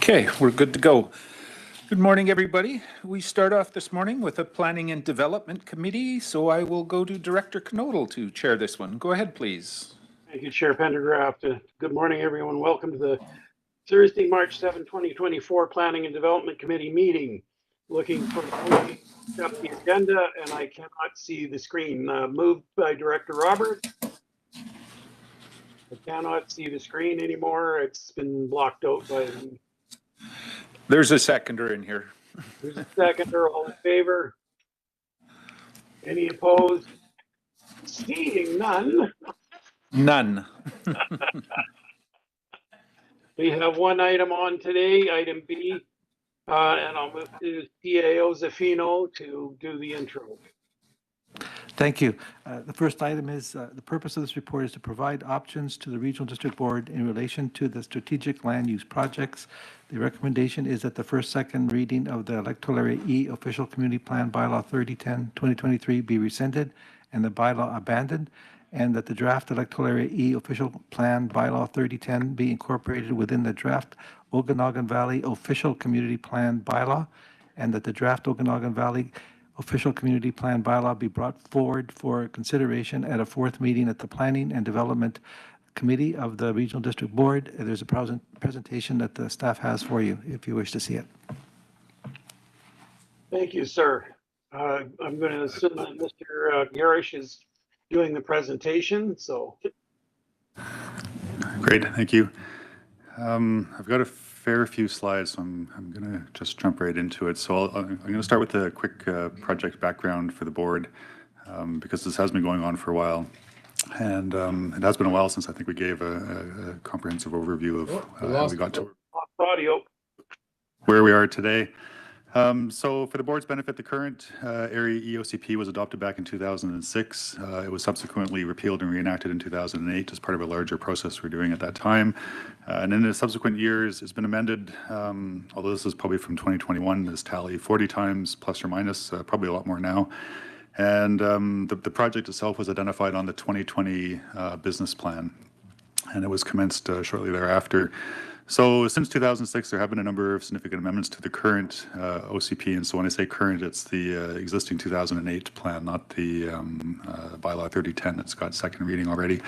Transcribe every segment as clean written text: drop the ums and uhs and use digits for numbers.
Okay, we're good to go. Good morning, everybody. We start off this morning with a Planning and Development Committee, so I will go to Director Knodel to chair this one. Go ahead, please. Thank you, Chair Pendergraft. Good morning, everyone. Welcome to the Thursday, March 7, 2024 Planning and Development Committee meeting. Looking for the agenda, and I cannot see the screen. Moved by Director Robert. I cannot see the screen anymore. It's been blocked out by me. There's a seconder in here. There's a seconder. All in favor? Any opposed? Seeing none. None. We have one item on today, item B, and I'll move to CAO Zafino to do the intro. Thank you. The first item is the purpose of this report is to provide options to the Regional District Board in relation to the strategic land use projects. The recommendation is that the second reading of the Electoral Area E Official Community Plan Bylaw 3010-2023 be rescinded and the bylaw abandoned, and that the draft Electoral Area E Official Plan Bylaw 3010 be incorporated within the draft Okanagan Valley Official Community Plan Bylaw, and that the draft Okanagan Valley Official Community Plan Bylaw be brought forward for consideration at a fourth meeting at the Planning and Development Committee of the Regional District Board. There's a presentation that the staff has for you if you wish to see it. Thank you, sir. I'm going to assume that Mr. Garish is doing the presentation, so. Great, thank you. I've got a fair few slides, so I'm going to just jump right into it. So I'm going to start with a quick project background for the board, because this has been going on for a while. And it has been a while since I think we gave a comprehensive overview of how we got to audio. Where we are today. So for the board's benefit, the current area EOCP was adopted back in 2006. It was subsequently repealed and reenacted in 2008 as part of a larger process we're doing at that time. And in the subsequent years, it's been amended, although this is probably from 2021, this tally 40 times, plus or minus, probably a lot more now. And the project itself was identified on the 2020 business plan, and it was commenced shortly thereafter. So since 2006, there have been a number of significant amendments to the current OCP. And so when I say current, it's the existing 2008 plan, not the bylaw 3010 that's got second reading already.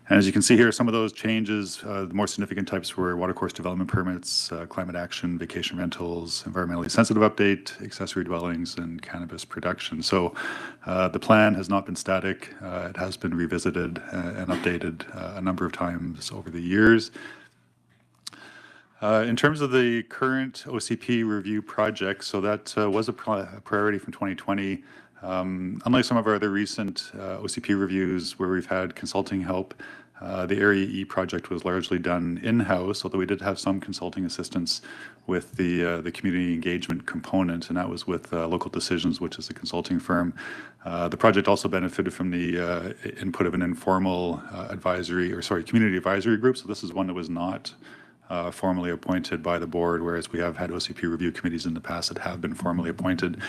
And as you can see here, some of those changes, the more significant types were watercourse development permits, climate action, vacation rentals, environmentally sensitive update, accessory dwellings, and cannabis production. So the plan has not been static. It has been revisited and updated a number of times over the years. In terms of the current OCP review project, so that was a priority from 2020. Unlike some of our other recent OCP reviews where we've had consulting help, the Area E project was largely done in-house, although we did have some consulting assistance with the community engagement component, and that was with Local Decisions, which is a consulting firm. The project also benefited from the input of an informal community advisory group. So this is one that was not formally appointed by the board, whereas we have had OCP review committees in the past that have been formally appointed.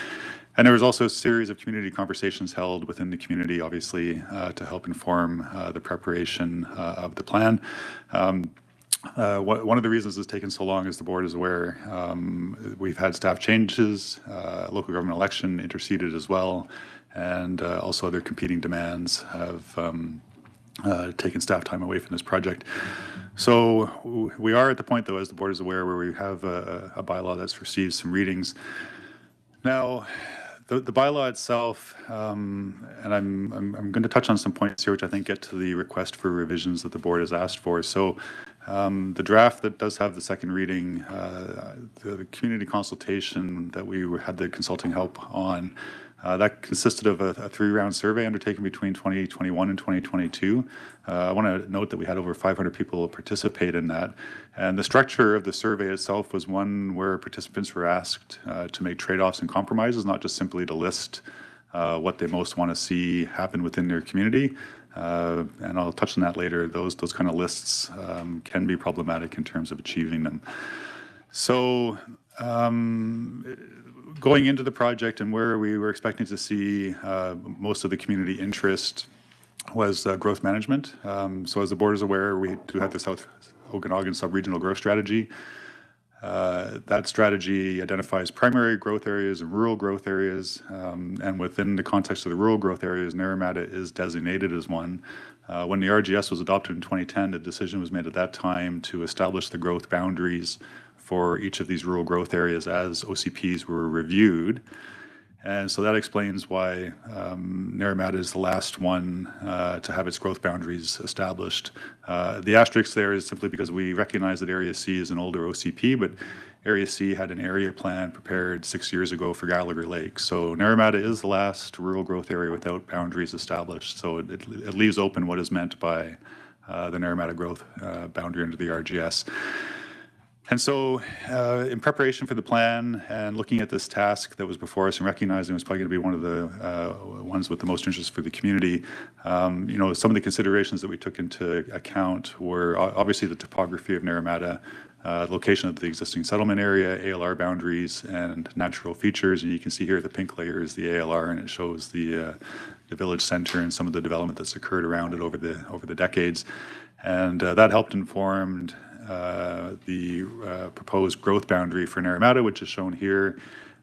And there was also a series of community conversations held within the community, obviously, to help inform the preparation of the plan. One of the reasons it's taken so long, as the board is aware, we've had staff changes, local government election interceded as well, and also other competing demands have taken staff time away from this project. So we are at the point, though, as the board is aware, where we have a bylaw that's received some readings. Now, the bylaw itself, and I'm going to touch on some points here which I think get to the request for revisions that the board has asked for. So the draft that does have the second reading, the community consultation that we had the consulting help on, that consisted of a three-round survey undertaken between 2021 and 2022. I want to note that we had over 500 people participate in that. And the structure of the survey itself was one where participants were asked to make trade-offs and compromises, not just simply to list what they most want to see happen within their community. And I'll touch on that later. Those kind of lists can be problematic in terms of achieving them. So going into the project and where we were expecting to see most of the community interest was growth management. So as the board is aware, we do have the South Okanagan Sub-Regional Growth Strategy. That strategy identifies primary growth areas and rural growth areas, and within the context of the rural growth areas, Naramata is designated as one. When the RGS was adopted in 2010, the decision was made at that time to establish the growth boundaries for each of these rural growth areas as OCPs were reviewed. And so that explains why Naramata is the last one to have its growth boundaries established. The asterisk there is simply because we recognize that Area C is an older OCP, but Area C had an area plan prepared 6 years ago for Gallagher Lake. So Naramata is the last rural growth area without boundaries established. So it leaves open what is meant by the Naramata growth boundary under the RGS. And so in preparation for the plan and looking at this task that was before us and recognizing it was probably going to be one of the ones with the most interest for the community, some of the considerations that we took into account were obviously the topography of Naramata, location of the existing settlement area, ALR boundaries, and natural features. And you can see here the pink layer is the ALR, and it shows the village center and some of the development that's occurred around it over the decades. And that helped inform the proposed growth boundary for Naramata, which is shown here.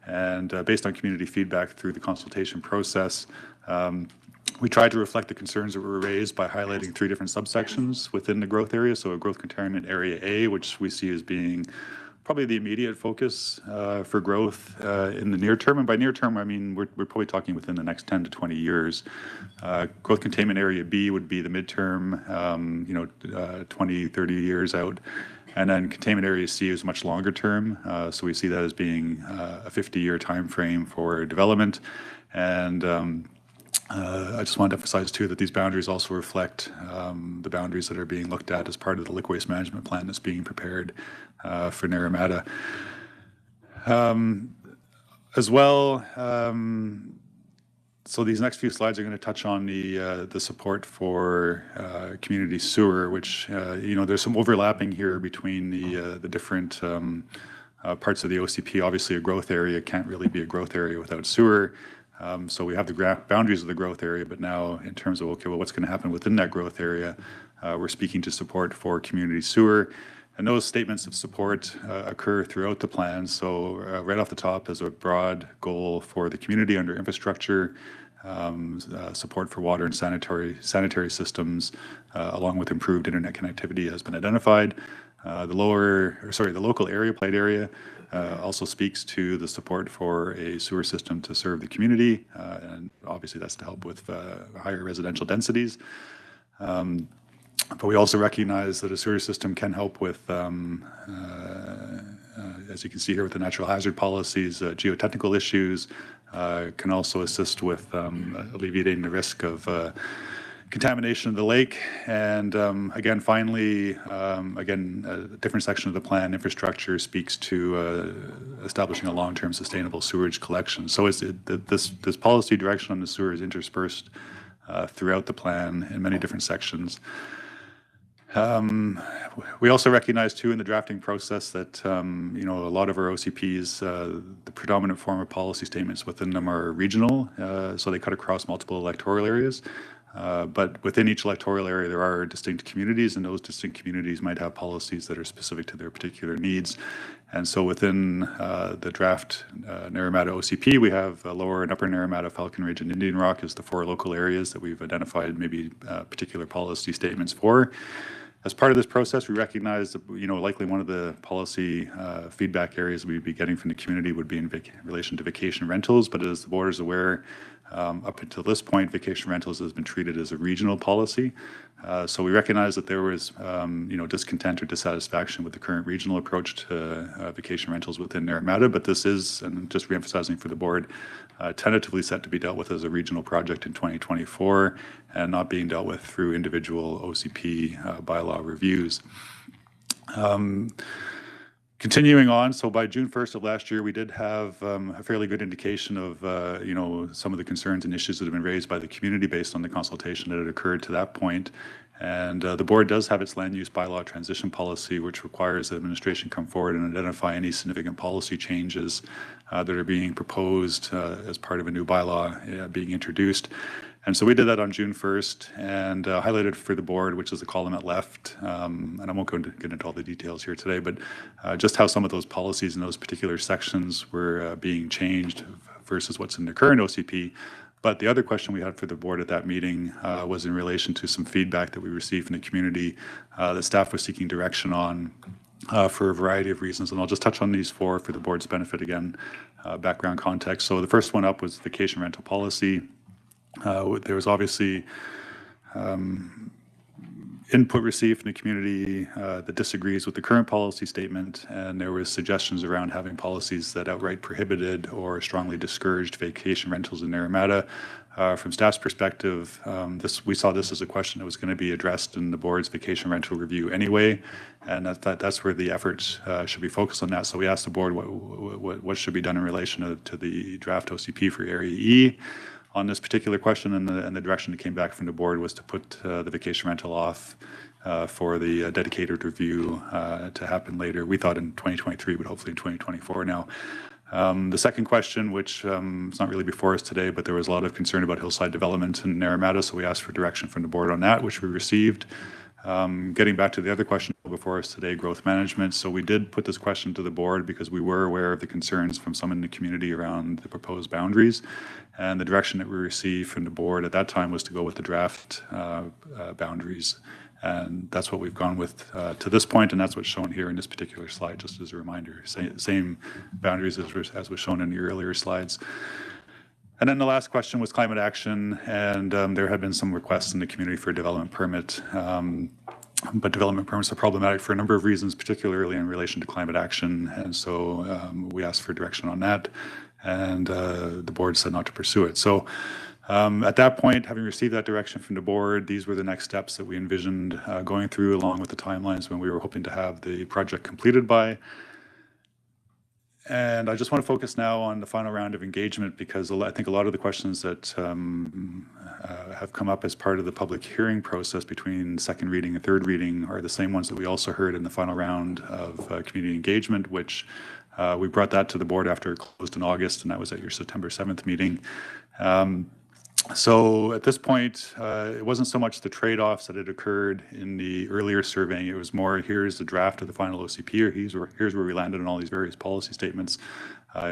And based on community feedback through the consultation process, we tried to reflect the concerns that were raised by highlighting 3 different subsections within the growth area. So a growth containment area A, which we see as being probably the immediate focus for growth in the near term. And by near term, I mean, we're probably talking within the next 10 to 20 years. Growth containment area B would be the midterm, 20, 30 years out. And then containment area C is much longer term. So we see that as being a 50-year time frame for development. And I just wanted to emphasize too that these boundaries also reflect the boundaries that are being looked at as part of the liquid waste management plan that's being prepared for Naramata. As well, so these next few slides are going to touch on the support for community sewer, which there's some overlapping here between the different parts of the OCP. Obviously, a growth area can't really be a growth area without sewer. So we have the boundaries of the growth area, but now in terms of, okay, well, what's going to happen within that growth area, we're speaking to support for community sewer. And those statements of support occur throughout the plan. So right off the top is a broad goal for the community under infrastructure, support for water and sanitary systems, along with improved internet connectivity has been identified. The local area played area also speaks to the support for a sewer system to serve the community, and obviously that's to help with higher residential densities. But we also recognize that a sewer system can help with, as you can see here with the natural hazard policies, geotechnical issues, can also assist with alleviating the risk of contamination of the lake. And again, finally, a different section of the plan, infrastructure, speaks to establishing a long-term sustainable sewage collection. So this policy direction on the sewer is interspersed throughout the plan in many different sections. We also recognize too in the drafting process that a lot of our OCPs, the predominant form of policy statements within them are regional, so they cut across multiple electoral areas. But within each electoral area, there are distinct communities, and those distinct communities might have policies that are specific to their particular needs. And so within the draft Naramata OCP, we have Lower and Upper Naramata, Falcon Ridge, and Indian Rock as the 4 local areas that we've identified maybe particular policy statements for. As part of this process, we recognize that, likely one of the policy feedback areas we'd be getting from the community would be in relation to vacation rentals. But as the board is aware, up until this point, vacation rentals has been treated as a regional policy. So we recognize that there was, discontent or dissatisfaction with the current regional approach to vacation rentals within Naramata. But this is, and just reemphasizing for the board, tentatively set to be dealt with as a regional project in 2024 and not being dealt with through individual OCP bylaw reviews. Continuing on, so by June 1st of last year, we did have a fairly good indication of, some of the concerns and issues that have been raised by the community based on the consultation that had occurred to that point. And the board does have its land use bylaw transition policy, which requires the administration come forward and identify any significant policy changes that are being proposed as part of a new bylaw being introduced. And so we did that on June 1st and highlighted for the board, which is the column at left. And I won't get into all the details here today, but just how some of those policies in those particular sections were being changed versus what's in the current OCP. But the other question we had for the board at that meeting was in relation to some feedback that we received from the community that staff was seeking direction on for a variety of reasons. And I'll just touch on these four for the board's benefit again, background context. So the first one up was vacation rental policy. There was obviously input received from the community that disagrees with the current policy statement, and there was suggestions around having policies that outright prohibited or strongly discouraged vacation rentals in Naramata. From staff's perspective, we saw this as a question that was going to be addressed in the board's vacation rental review anyway, and that's where the efforts should be focused on that. So we asked the board what should be done in relation to the draft OCP for Area E on this particular question, and the direction that came back from the board was to put the vacation rental off for the dedicated review to happen later. We thought in 2023, but hopefully in 2024 now. The second question, which is not really before us today, but there was a lot of concern about hillside development in Naramata, so we asked for direction from the board on that, which we received. Getting back to the other question before us today, growth management. So we did put this question to the board because we were aware of the concerns from some in the community around the proposed boundaries. And the direction that we received from the board at that time was to go with the draft boundaries. And that's what we've gone with to this point, and that's what's shown here in this particular slide, just as a reminder. Same boundaries as was shown in the earlier slides. And then the last question was climate action, and there had been some requests in the community for a development permit. But development permits are problematic for a number of reasons, particularly in relation to climate action. And so we asked for direction on that, and the board said not to pursue it. So at that point, having received that direction from the board, these were the next steps that we envisioned going through, along with the timelines when we were hoping to have the project completed by. And I just want to focus now on the final round of engagement, because I think a lot of the questions that have come up as part of the public hearing process between second reading and third reading are the same ones that we also heard in the final round of community engagement, which we brought that to the board after it closed in August, and that was at your September 7th meeting. So at this point, it wasn't so much the trade-offs that had occurred in the earlier surveying. It was more, here's the draft of the final OCP, or here's where we landed on all these various policy statements.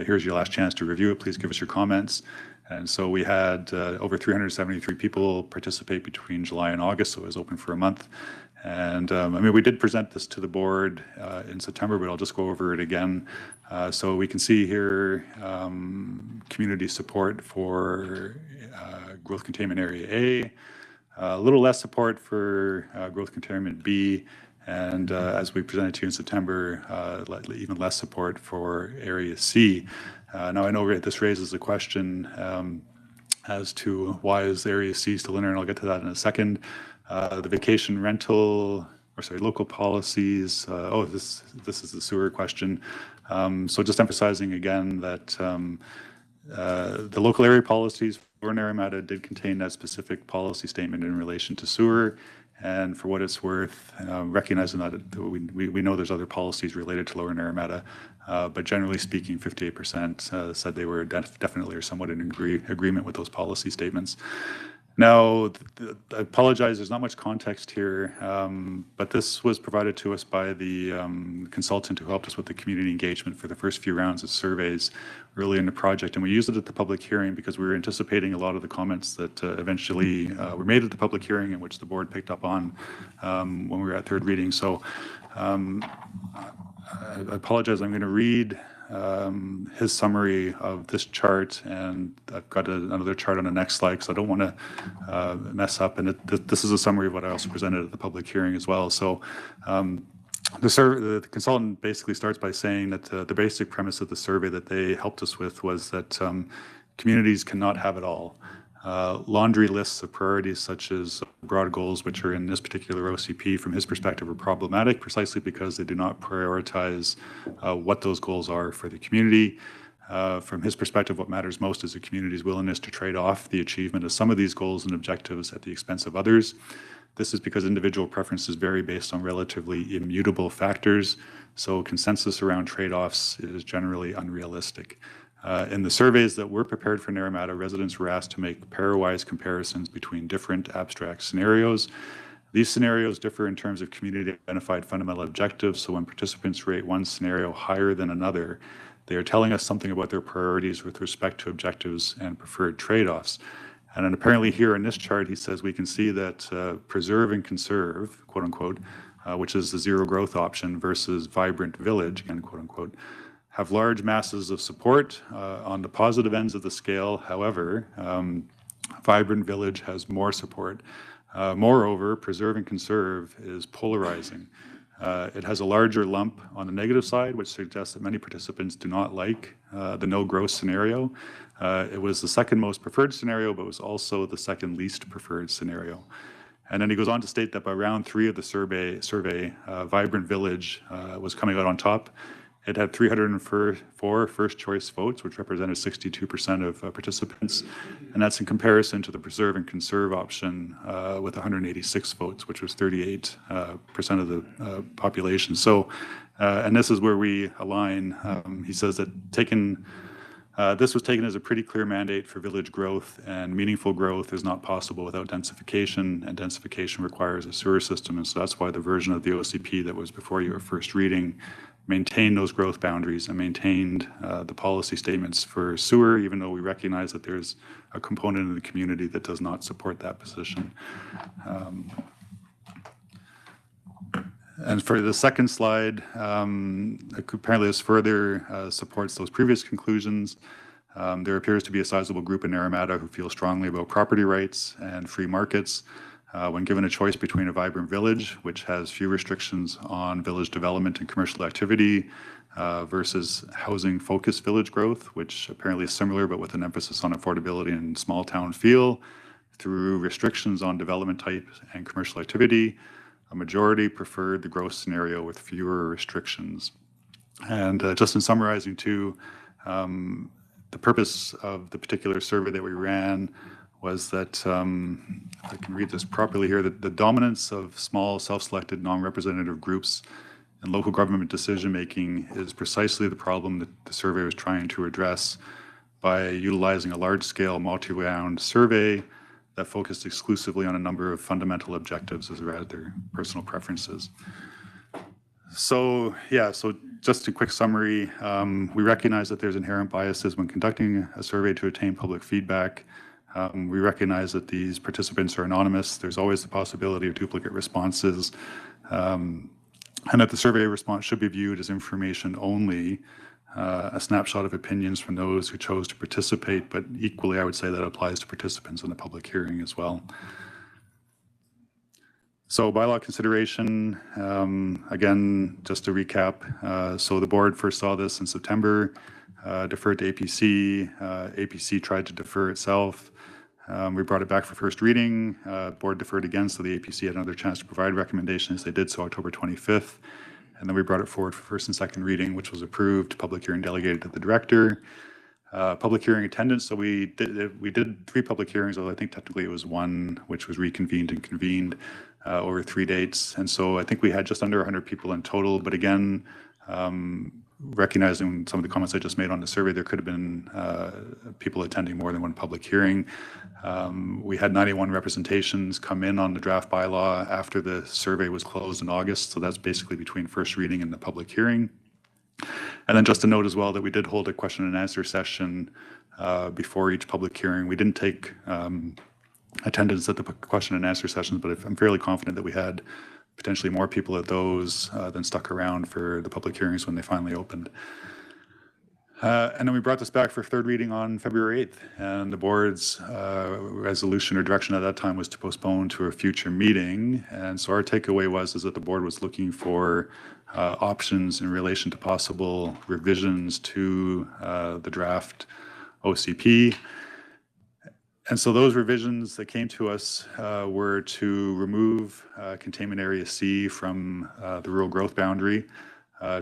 Here's your last chance to review it. Please give us your comments. And so we had over 373 people participate between July and August, so it was open for a month. And I mean, we did present this to the board in September, but I'll just go over it again. So we can see here community support for growth containment area A, a little less support for growth containment B, and as we presented to you in September, even less support for area C. Now I know this raises a question as to why is area C still in there, and I'll get to that in a second. The vacation rental, local policies. This is the sewer question. So just emphasizing again that the local area policies for Naramata did contain that specific policy statement in relation to sewer. And for what it's worth, recognizing that we know there's other policies related to Lower Naramata, but generally speaking, 58% said they were definitely or somewhat in agreement with those policy statements. Now, I apologize, there's not much context here, but this was provided to us by the consultant who helped us with the community engagement for the first few rounds of surveys early in the project. And we used it at the public hearing because we were anticipating a lot of the comments that eventually were made at the public hearing, and which the board picked up on when we were at third reading. So I apologize, I'm going to read his summary of this chart, and I've got another chart on the next slide because I don't want to mess up. And this is a summary of what I also presented at the public hearing as well. So the consultant basically starts by saying that the basic premise of the survey that they helped us with was that communities cannot have it all. Laundry lists of priorities such as broad goals, which are in this particular OCP, from his perspective, are problematic precisely because they do not prioritize what those goals are for the community. From his perspective, what matters most is the community's willingness to trade off the achievement of some of these goals and objectives at the expense of others. This is because individual preferences vary based on relatively immutable factors, so consensus around trade-offs is generally unrealistic. In the surveys that were prepared for Naramata, residents were asked to make pairwise comparisons between different abstract scenarios. These scenarios differ in terms of community-identified fundamental objectives, so when participants rate one scenario higher than another, they are telling us something about their priorities with respect to objectives and preferred trade-offs. And then apparently here in this chart, he says we can see that preserve and conserve, quote unquote, which is the zero growth option versus vibrant village, again, quote unquote, have large masses of support on the positive ends of the scale. However, vibrant village has more support. Moreover, preserve and conserve is polarizing. It has a larger lump on the negative side, which suggests that many participants do not like the no growth scenario. It was the second most preferred scenario, but was also the second least preferred scenario. And then he goes on to state that by round 3 of the survey, Vibrant Village was coming out on top. It had 304 first choice votes, which represented 62% of participants. And that's in comparison to the preserve and conserve option with 186 votes, which was 38% of the population. So, and this is where we align. He says that this was taken as a pretty clear mandate for village growth, and meaningful growth is not possible without densification, and densification requires a sewer system. And so that's why the version of the OCP that was before you at first reading maintained those growth boundaries and maintained the policy statements for sewer, even though we recognize that there's a component in the community that does not support that position. And for the second slide, apparently this further supports those previous conclusions. There appears to be a sizable group in Naramata who feel strongly about property rights and free markets. When given a choice between a vibrant village, which has few restrictions on village development and commercial activity, versus housing-focused village growth, which apparently is similar but with an emphasis on affordability and small town feel, through restrictions on development type and commercial activity, a majority preferred the growth scenario with fewer restrictions. And just in summarizing too, the purpose of the particular survey that we ran was that, if I can read this properly here, that the dominance of small self-selected non-representative groups in local government decision-making is precisely the problem that the survey was trying to address by utilizing a large-scale multi-round survey that focused exclusively on a number of fundamental objectives as rather their personal preferences. So yeah, so just a quick summary, we recognize that there's inherent biases when conducting a survey to obtain public feedback. We recognize that these participants are anonymous. There's always the possibility of duplicate responses, and that the survey response should be viewed as information only, a snapshot of opinions from those who chose to participate, but equally I would say that applies to participants in the public hearing as well. So bylaw consideration, again, just to recap, so the board first saw this in September, deferred to APC, APC tried to defer itself. We brought it back for first reading, board deferred again, so the APC had another chance to provide recommendations. They did so October 25th. And then we brought it forward for first and second reading, which was approved, public hearing delegated to the director. Public hearing attendance, so we did 3 public hearings, although I think technically it was 1, which was reconvened and convened over 3 dates. And so I think we had just under 100 people in total, but again, recognizing some of the comments I just made on the survey, there could have been people attending more than 1 public hearing. We had 91 representations come in on the draft bylaw after the survey was closed in August, so that's basically between first reading and the public hearing. And then just to note as well that we did hold a question and answer session before each public hearing. We didn't take attendance at the question and answer sessions, but I'm fairly confident that we had potentially more people at those than stuck around for the public hearings when they finally opened. And then we brought this back for third reading on February 8th, and the board's resolution or direction at that time was to postpone to a future meeting. And so our takeaway was that the board was looking for options in relation to possible revisions to the draft OCP. And so those revisions that came to us were to remove containment area C from the rural growth boundary,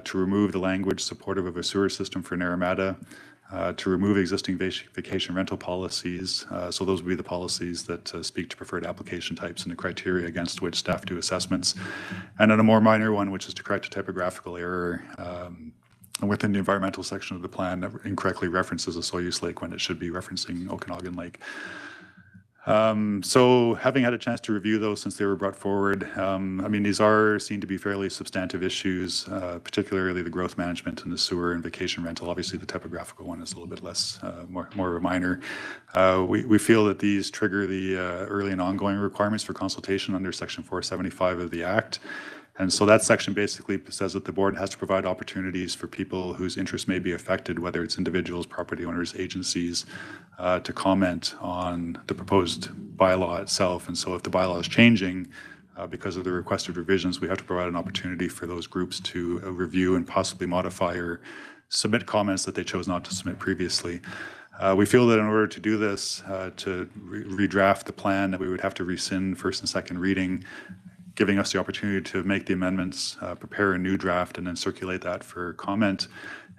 to remove the language supportive of a sewer system for Naramata, to remove existing vacation rental policies. So those would be the policies that speak to preferred application types and the criteria against which staff do assessments. And then a more minor one, which is to correct a typographical error within the environmental section of the plan that incorrectly references a Soyuz Lake when it should be referencing Okanagan Lake. So having had a chance to review those since they were brought forward, I mean, these are seen to be fairly substantive issues, particularly the growth management and the sewer and vacation rental. Obviously, the typographical one is a little bit less, more of a minor. We feel that these trigger the early and ongoing requirements for consultation under Section 475 of the Act. And so that section basically says that the board has to provide opportunities for people whose interests may be affected, whether it's individuals, property owners, agencies, to comment on the proposed bylaw itself. And so if the bylaw is changing because of the requested revisions, we have to provide an opportunity for those groups to review and possibly modify or submit comments that they chose not to submit previously. We feel that in order to do this, to redraft the plan, that we would have to rescind first and second reading, giving us the opportunity to make the amendments, prepare a new draft, and then circulate that for comment.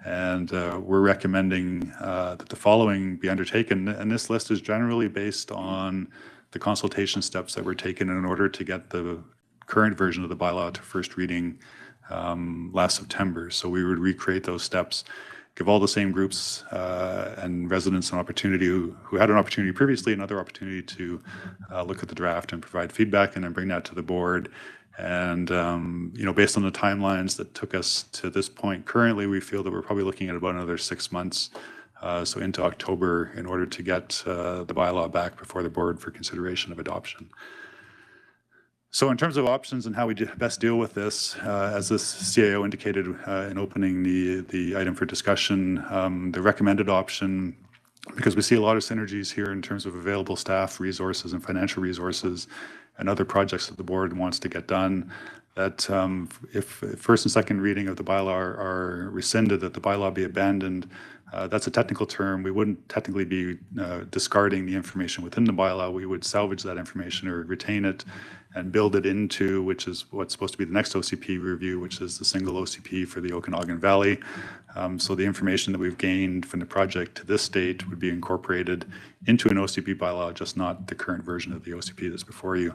And we're recommending that the following be undertaken. And this list is generally based on the consultation steps that were taken in order to get the current version of the bylaw to first reading last September. So we would recreate those steps, give all the same groups and residents an opportunity who had an opportunity previously, another opportunity to look at the draft and provide feedback, and then bring that to the board. And you know, based on the timelines that took us to this point, currently we feel that we're probably looking at about another 6 months, so into October, in order to get the bylaw back before the board for consideration of adoption. So in terms of options and how we best deal with this, as this CAO indicated in opening the item for discussion, the recommended option, because we see a lot of synergies here in terms of available staff resources and financial resources and other projects that the board wants to get done, that if first and second reading of the bylaw are rescinded, that the bylaw be abandoned. That's a technical term. We wouldn't technically be discarding the information within the bylaw. We would salvage that information or retain it and build it into, which is what's supposed to be the next OCP review, which is the single OCP for the Okanagan Valley. So the information that we've gained from the project to this date would be incorporated into an OCP bylaw, just not the current version of the OCP that's before you.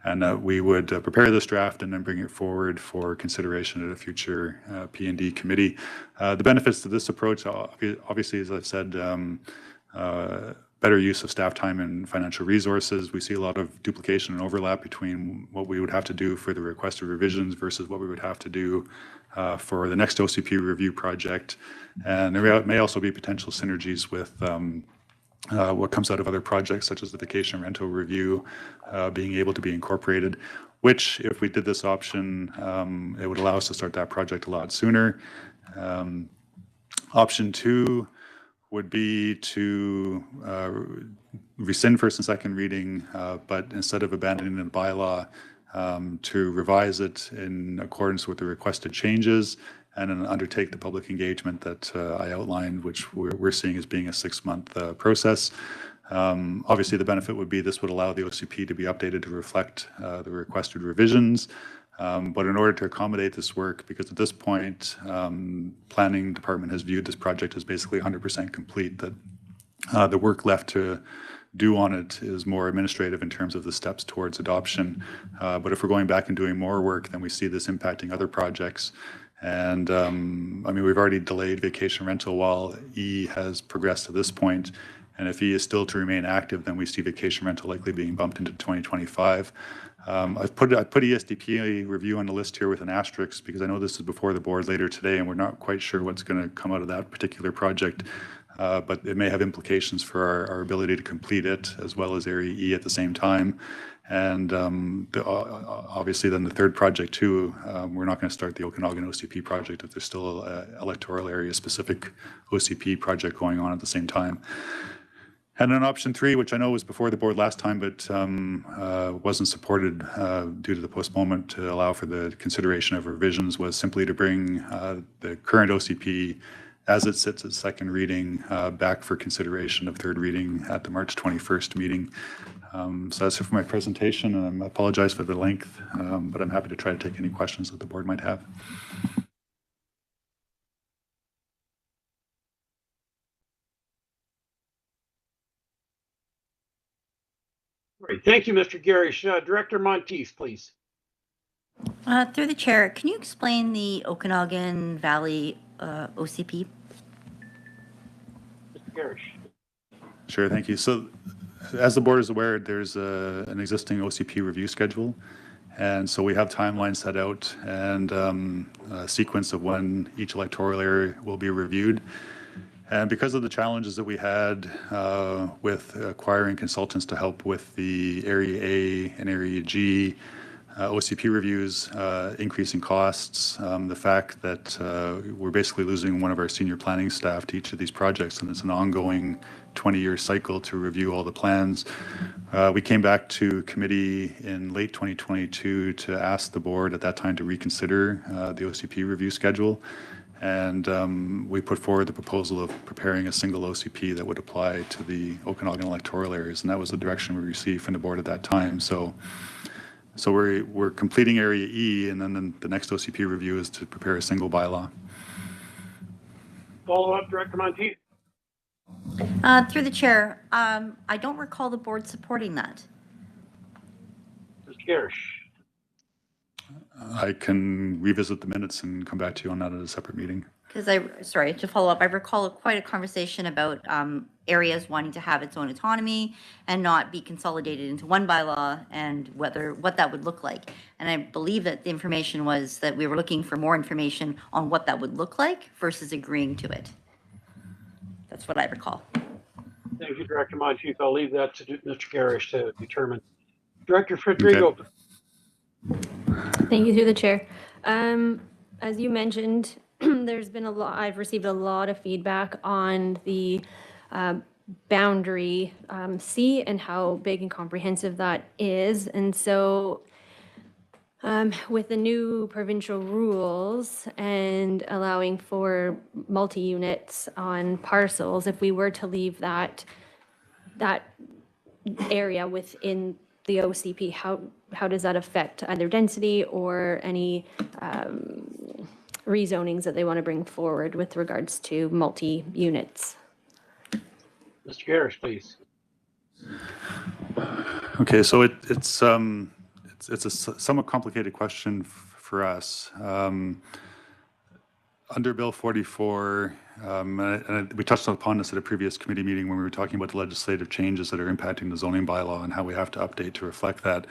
And we would prepare this draft and then bring it forward for consideration at a future P&D committee. The benefits to this approach, obviously, as I've said, better use of staff time and financial resources. We see a lot of duplication and overlap between what we would have to do for the requested revisions versus what we would have to do for the next OCP review project. And there may also be potential synergies with what comes out of other projects, such as the vacation rental review, being able to be incorporated, which, if we did this option, it would allow us to start that project a lot sooner. Option two would be to rescind first and second reading, but instead of abandoning the bylaw, to revise it in accordance with the requested changes and then undertake the public engagement that I outlined, which we're seeing as being a 6-month process. Obviously, the benefit would be this would allow the OCP to be updated to reflect the requested revisions. But in order to accommodate this work, because at this point, planning department has viewed this project as basically 100% complete, that the work left to do on it is more administrative in terms of the steps towards adoption. But if we're going back and doing more work, then we see this impacting other projects. And I mean, we've already delayed vacation rental while E has progressed to this point. And if E is still to remain active, then we see vacation rental likely being bumped into 2025. I put ESDP review on the list here with an asterisk because I know this is before the board later today and we're not quite sure what's going to come out of that particular project, but it may have implications for our ability to complete it as well as Area E at the same time. And obviously then the third project too, we're not going to start the Okanagan OCP project if there's still an electoral area specific OCP project going on at the same time. And then option three, which I know was before the board last time, but wasn't supported due to the postponement to allow for the consideration of revisions, was simply to bring the current OCP as it sits at second reading back for consideration of third reading at the March 21st meeting. So that's it for my presentation, and I apologize for the length, but I'm happy to try to take any questions that the board might have. Great. Thank you, Mr. Garish. Director Monteith, please. Through the chair, can you explain the Okanagan Valley OCP? Mr. Garish. Sure, thank you. So as the board is aware, there's an existing OCP review schedule. And so we have timelines set out and a sequence of when each electoral area will be reviewed. And because of the challenges that we had with acquiring consultants to help with the Area A and Area G OCP reviews, increasing costs, the fact that we're basically losing one of our senior planning staff to each of these projects, and it's an ongoing 20-year cycle to review all the plans. We came back to committee in late 2022 to ask the board at that time to reconsider the OCP review schedule. And we put forward the proposal of preparing a single OCP that would apply to the Okanagan electoral areas, and that was the direction we received from the board at that time. So we're completing Area E, and then the next OCP review is to prepare a single bylaw. Follow up, Director Monteith. Through the chair, I don't recall the board supporting that. Mr. Garish. I can revisit the minutes and come back to you on that at a separate meeting. Because sorry, to follow up, I recall quite a conversation about areas wanting to have its own autonomy and not be consolidated into one bylaw, and what that would look like. And I believe that the information was that we were looking for more information on what that would look like versus agreeing to it. That's what I recall. Thank you, Director Monteith. I'll leave that to Mr. Garish to determine. Director Federico. Okay. Thank you, through the chair. As you mentioned, there's been I've received a lot of feedback on the boundary C and how big and comprehensive that is. And so with the new provincial rules and allowing for multi-units on parcels, if we were to leave that area within the OCP, how does that affect either density or any rezonings that they want to bring forward with regards to multi-units? Mr. Garish, please. Okay, so it's a somewhat complicated question for us. Under Bill 44, and we touched upon this at a previous committee meeting when we were talking about the legislative changes that are impacting the zoning bylaw and how we have to update to reflect that.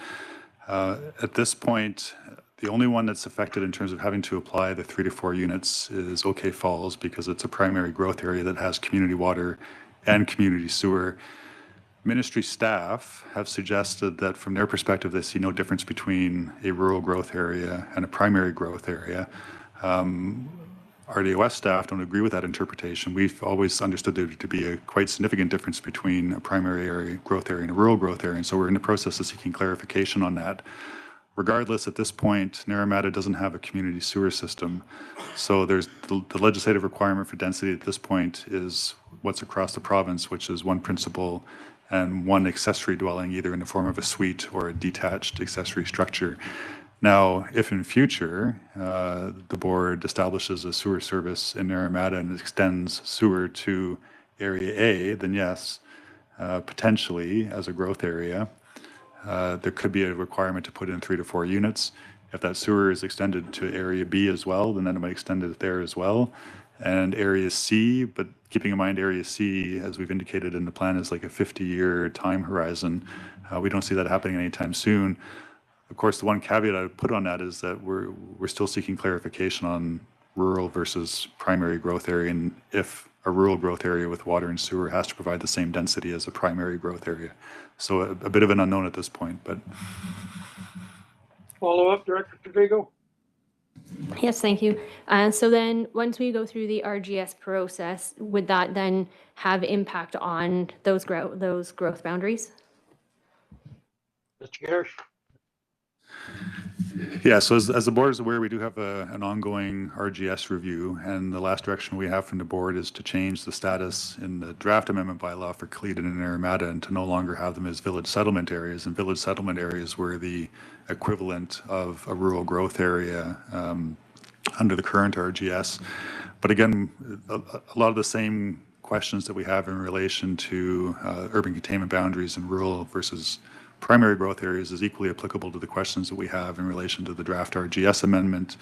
At this point, the only one that's affected in terms of having to apply the 3 to 4 units is OK Falls, because it's a primary growth area that has community water and community sewer. Ministry staff have suggested that from their perspective, they see no difference between a rural growth area and a primary growth area. RDOS staff don't agree with that interpretation. We've always understood there to be a quite significant difference between a primary area, growth area and a rural growth area. And so we're in the process of seeking clarification on that. Regardless, at this point, Naramata doesn't have a community sewer system. So there's the legislative requirement for density at this point is what's across the province, which is one principal and one accessory dwelling, either in the form of a suite or a detached accessory structure. Now, if in future the board establishes a sewer service in Naramata and extends sewer to Area A, then yes, potentially as a growth area, there could be a requirement to put in 3 to 4 units. If that sewer is extended to Area B as well, then that might extend it there as well. And Area C, but keeping in mind Area C, as we've indicated in the plan, is like a 50-year time horizon. We don't see that happening anytime soon. Of course, the one caveat I would put on that is that we're still seeking clarification on rural versus primary growth area, and if a rural growth area with water and sewer has to provide the same density as a primary growth area. So a bit of an unknown at this point, but. Follow up, Director Federico. Yes, thank you. So then once we go through the RGS process, would that then have impact on those growth boundaries? Mr. Garish. Yeah, so as the board is aware, we do have an ongoing RGS review, and the last direction we have from the board is to change the status in the draft amendment bylaw for Cleveland and Naramata and to no longer have them as village settlement areas. And village settlement areas were the equivalent of a rural growth area under the current RGS. But again, a lot of the same questions that we have in relation to urban containment boundaries and rural versus primary growth areas is equally applicable to the questions that we have in relation to the draft RGS amendment,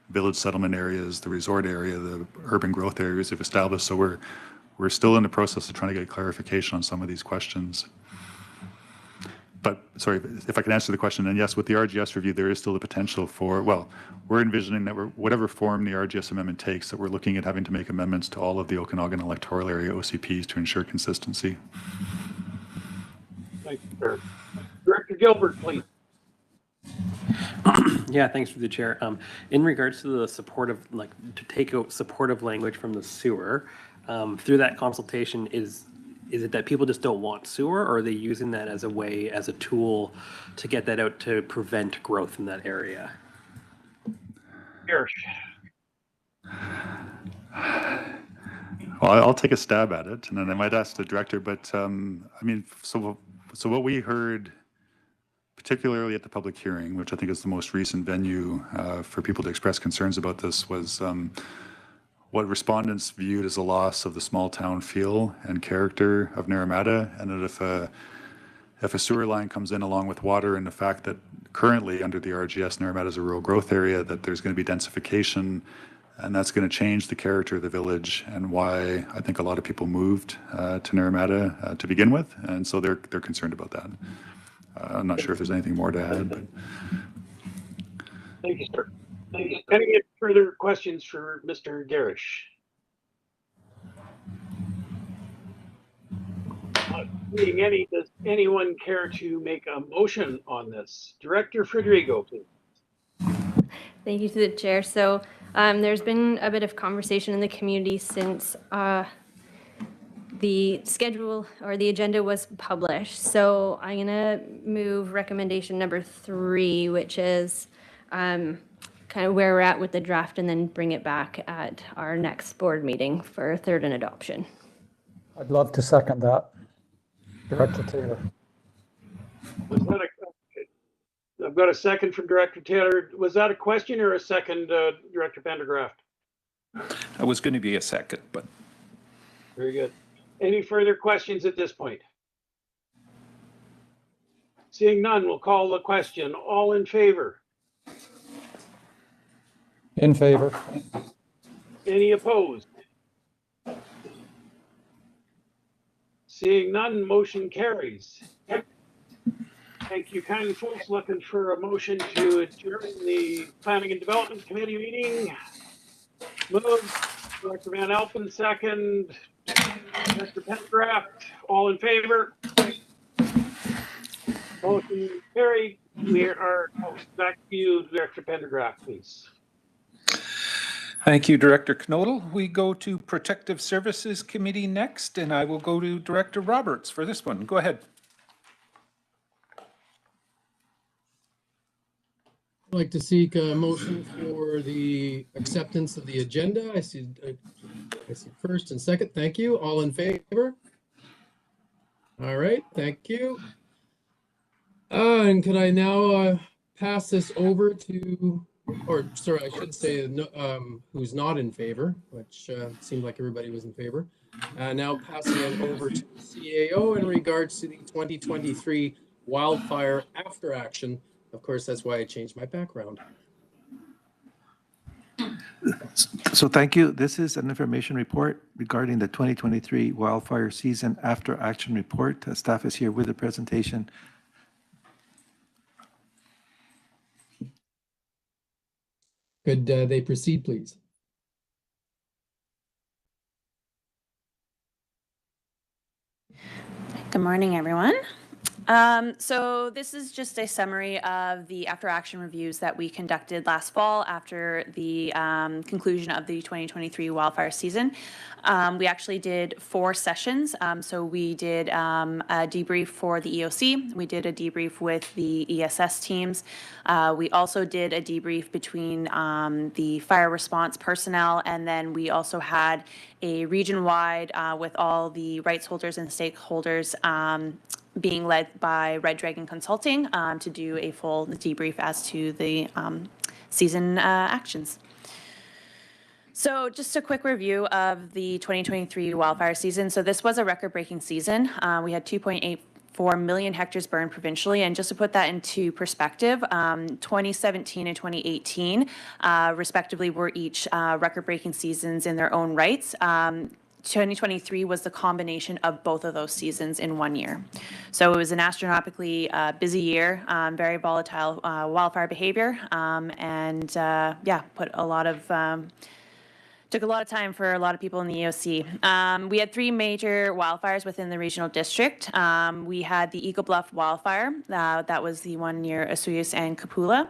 village settlement areas, the resort area, the urban growth areas have established. So we're still in the process of trying to get clarification on some of these questions. But sorry, if I can answer the question, and yes, with the RGS review, there is still the potential for, well, we're envisioning that whatever form the RGS amendment takes, that we're looking at having to make amendments to all of the Okanagan electoral area OCPs to ensure consistency. Thank you, sir. Director Gilbert, please. Yeah, thanks for the chair. In regards to the supportive, like to take out supportive language from the sewer, through that consultation, is it that people just don't want sewer, or are they using that as a way, as a tool to get that out to prevent growth in that area? Hirsch. Well, I'll take a stab at it, and then I might ask the director. But I mean, so what we heard, particularly at the public hearing, which I think is the most recent venue for people to express concerns about this, was what respondents viewed as a loss of the small town feel and character of Naramata, and that if a sewer line comes in along with water, and the fact that currently under the RGS, Naramata is a rural growth area, that there's going to be densification, and that's going to change the character of the village, and why I think a lot of people moved to Naramata to begin with, and so they're concerned about that. I'm not sure if there's anything more to add, but. Thank you, sir. Thank you. Any further questions for Mr. Garish? Not seeing any, does anyone care to make a motion on this? Director Frederigo, please. Thank you to the chair. So there's been a bit of conversation in the community since the schedule or the agenda was published. So I'm gonna move recommendation number 3, which is kind of where we're at with the draft, and then bring it back at our next board meeting for third and adoption. I'd love to second that. Director Taylor. Was that I've got a second from Director Taylor. Was that a question or a second, Director Pendergraft? That was going to be a second, but. Very good. Any further questions at this point? Seeing none, we'll call the question. All in favor? In favor. Any opposed? Seeing none, motion carries. Thank you, kind folks. Looking for a motion to adjourn the Planning and Development Committee meeting. Move. Director Van Elpen, second. Director Pendergraft, all in favor? Motion carried. We are back to you, Director Pendergraft, please. Thank you, Director Knodel. We go to Protective Services Committee next, and I will go to Director Roberts for this one. Go ahead. I'd like to seek a motion for the acceptance of the agenda. I see first and second. Thank you. All in favor? All right. Thank you. And could I now pass this over to, or sorry, I should say who's not in favor, which seemed like everybody was in favor. Now passing it over to the CAO in regards to the 2023 wildfire after action. Of course, that's why I changed my background. So thank you. This is an information report regarding the 2023 wildfire season after action report. Staff is here with the presentation. Could they proceed, please? Good morning, everyone. So this is just a summary of the after action reviews that we conducted last fall after the conclusion of the 2023 wildfire season. We actually did 4 sessions. So we did a debrief for the EOC. We did a debrief with the ESS teams. We also did a debrief between the fire response personnel, and then we also had a region-wide with all the rights holders and stakeholders being led by Red Dragon Consulting to do a full debrief as to the season actions. So just a quick review of the 2023 wildfire season. So this was a record-breaking season. We had 2.84 million hectares burned provincially. And just to put that into perspective, 2017 and 2018, respectively, were each record-breaking seasons in their own rights. 2023 was the combination of both of those seasons in 1 year. So it was an astronomically busy year, very volatile wildfire behavior, and put a lot of took a lot of time for a lot of people in the EOC. We had 3 major wildfires within the regional district. We had the Eagle Bluff wildfire, that was the one near Osoyoos and Kapula.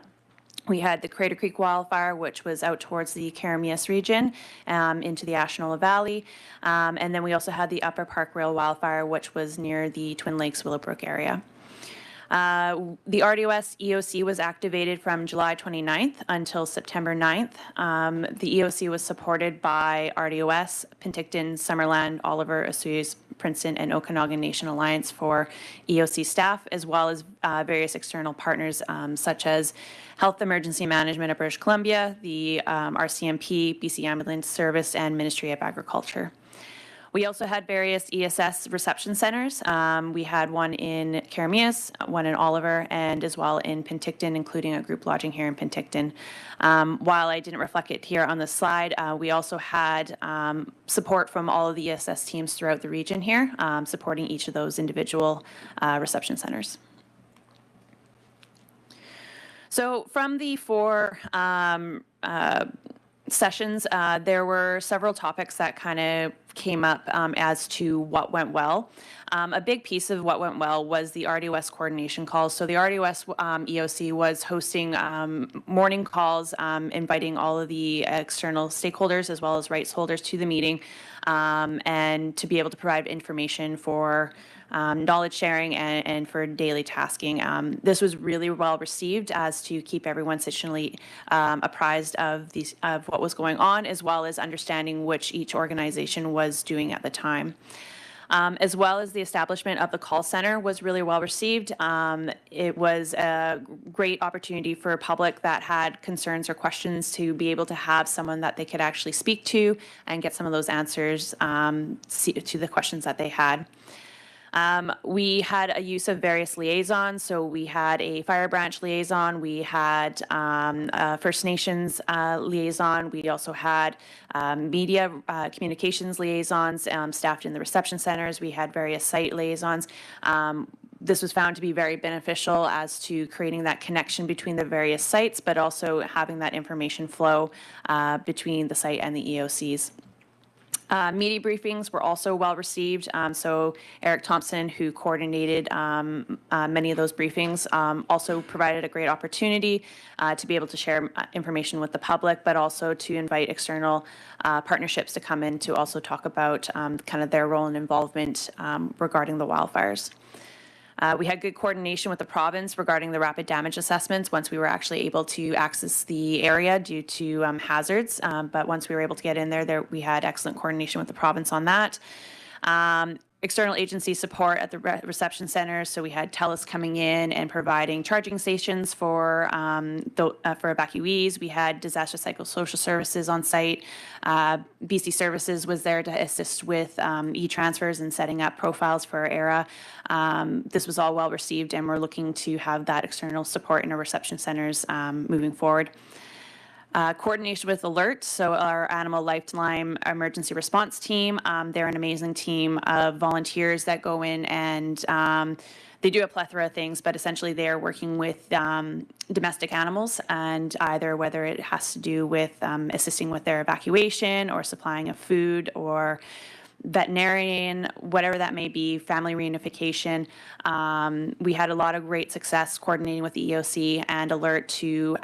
We had the Crater Creek wildfire, which was out towards the Karamias region, into the Ashenola Valley. And then we also had the Upper Park Rail wildfire, which was near the Twin Lakes Willowbrook area. The RDOS EOC was activated from July 29th until September 9th. The EOC was supported by RDOS, Penticton, Summerland, Oliver, Osoyoos, Princeton, and Okanagan Nation Alliance for EOC staff, as well as various external partners such as Health Emergency Management of British Columbia, the RCMP, BC Ambulance Service, and Ministry of Agriculture. We also had various ESS reception centers. We had one in Karamias, one in Oliver, and as well in Penticton, including a group lodging here in Penticton. While I didn't reflect it here on the slide, we also had support from all of the ESS teams throughout the region here, supporting each of those individual reception centers. So from the 4 sessions, there were several topics that kind of came up as to what went well. A big piece of what went well was the RDOS coordination calls. So the RDOS EOC was hosting morning calls, inviting all of the external stakeholders as well as rights holders to the meeting, and to be able to provide information for knowledge sharing and for daily tasking. This was really well received as to keep everyone sufficiently apprised of what was going on, as well as understanding which each organization was doing at the time. As well as the establishment of the call center was really well received. It was a great opportunity for public that had concerns or questions to be able to have someone that they could actually speak to and get some of those answers to the questions that they had. We had a use of various liaisons. So we had a fire branch liaison. We had First Nations liaison. We also had media communications liaisons staffed in the reception centers. We had various site liaisons. This was found to be very beneficial as to creating that connection between the various sites, but also having that information flow between the site and the EOCs. Media briefings were also well received. So Eric Thompson, who coordinated many of those briefings, also provided a great opportunity to be able to share information with the public, but also to invite external partnerships to come in to also talk about kind of their role and involvement regarding the wildfires. We had good coordination with the province regarding the rapid damage assessments once we were actually able to access the area due to hazards. But once we were able to get in there, we had excellent coordination with the province on that. External agency support at the reception centers. So we had TELUS coming in and providing charging stations for evacuees. We had disaster psychosocial services on site. BC Services was there to assist with e-transfers and setting up profiles for ERA. This was all well received, and we're looking to have that external support in our reception centers moving forward. Coordination with Alert, so our Animal Lifeline Emergency Response Team. They're an amazing team of volunteers that go in and they do a plethora of things, but essentially they're working with domestic animals, and either whether it has to do with assisting with their evacuation or supplying of food or veterinarian, whatever that may be, family reunification. We had a lot of great success coordinating with the EOC and Alert to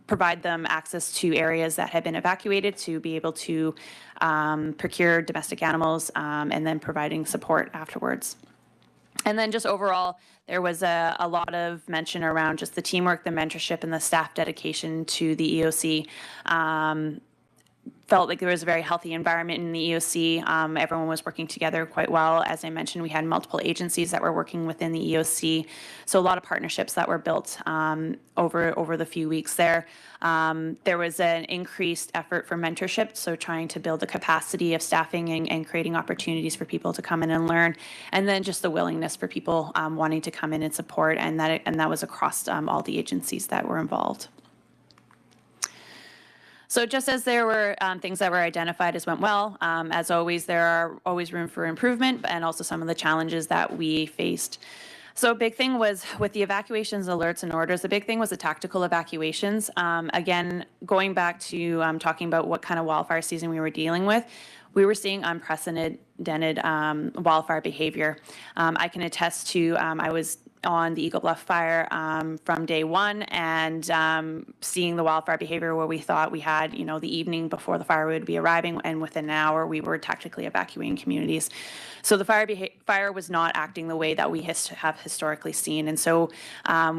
provide them access to areas that had been evacuated to be able to procure domestic animals and then providing support afterwards. And then just overall, there was a lot of mention around just the teamwork, the mentorship, and the staff dedication to the EOC. felt like there was a very healthy environment in the EOC. Everyone was working together quite well. As I mentioned, we had multiple agencies that were working within the EOC, so a lot of partnerships that were built over the few weeks there. There was an increased effort for mentorship, so trying to build the capacity of staffing and creating opportunities for people to come in and learn, and then just the willingness for people wanting to come in and support, and that was across all the agencies that were involved. So just as there were things that were identified as went well, as always, there are always room for improvement and also some of the challenges that we faced. So a big thing was with the evacuations, alerts, and orders, the big thing was the tactical evacuations. Again, going back to talking about what kind of wildfire season we were dealing with, we were seeing unprecedented wildfire behavior. I can attest to, I was on the Eagle Bluff fire from day one, and seeing the wildfire behavior where we thought we had, the evening before the fire would be arriving, and within an hour we were tactically evacuating communities. So the fire was not acting the way that we have historically seen, and so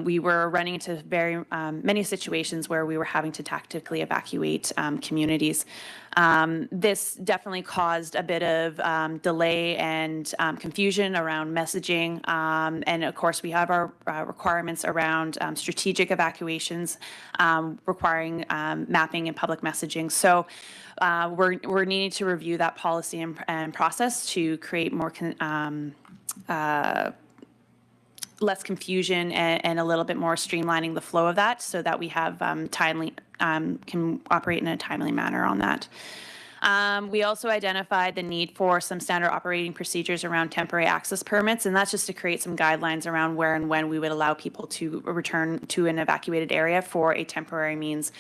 we were running into very many situations where we were having to tactically evacuate communities. This definitely caused a bit of delay and confusion around messaging. And of course, we have our requirements around strategic evacuations requiring mapping and public messaging. So we're needing to review that policy and process to create more less confusion and a little bit more streamlining the flow of that, so that we have can operate in a timely manner on that. We also identified the need for some standard operating procedures around temporary access permits, and that's just to create some guidelines around where and when we would allow people to return to an evacuated area for a temporary means.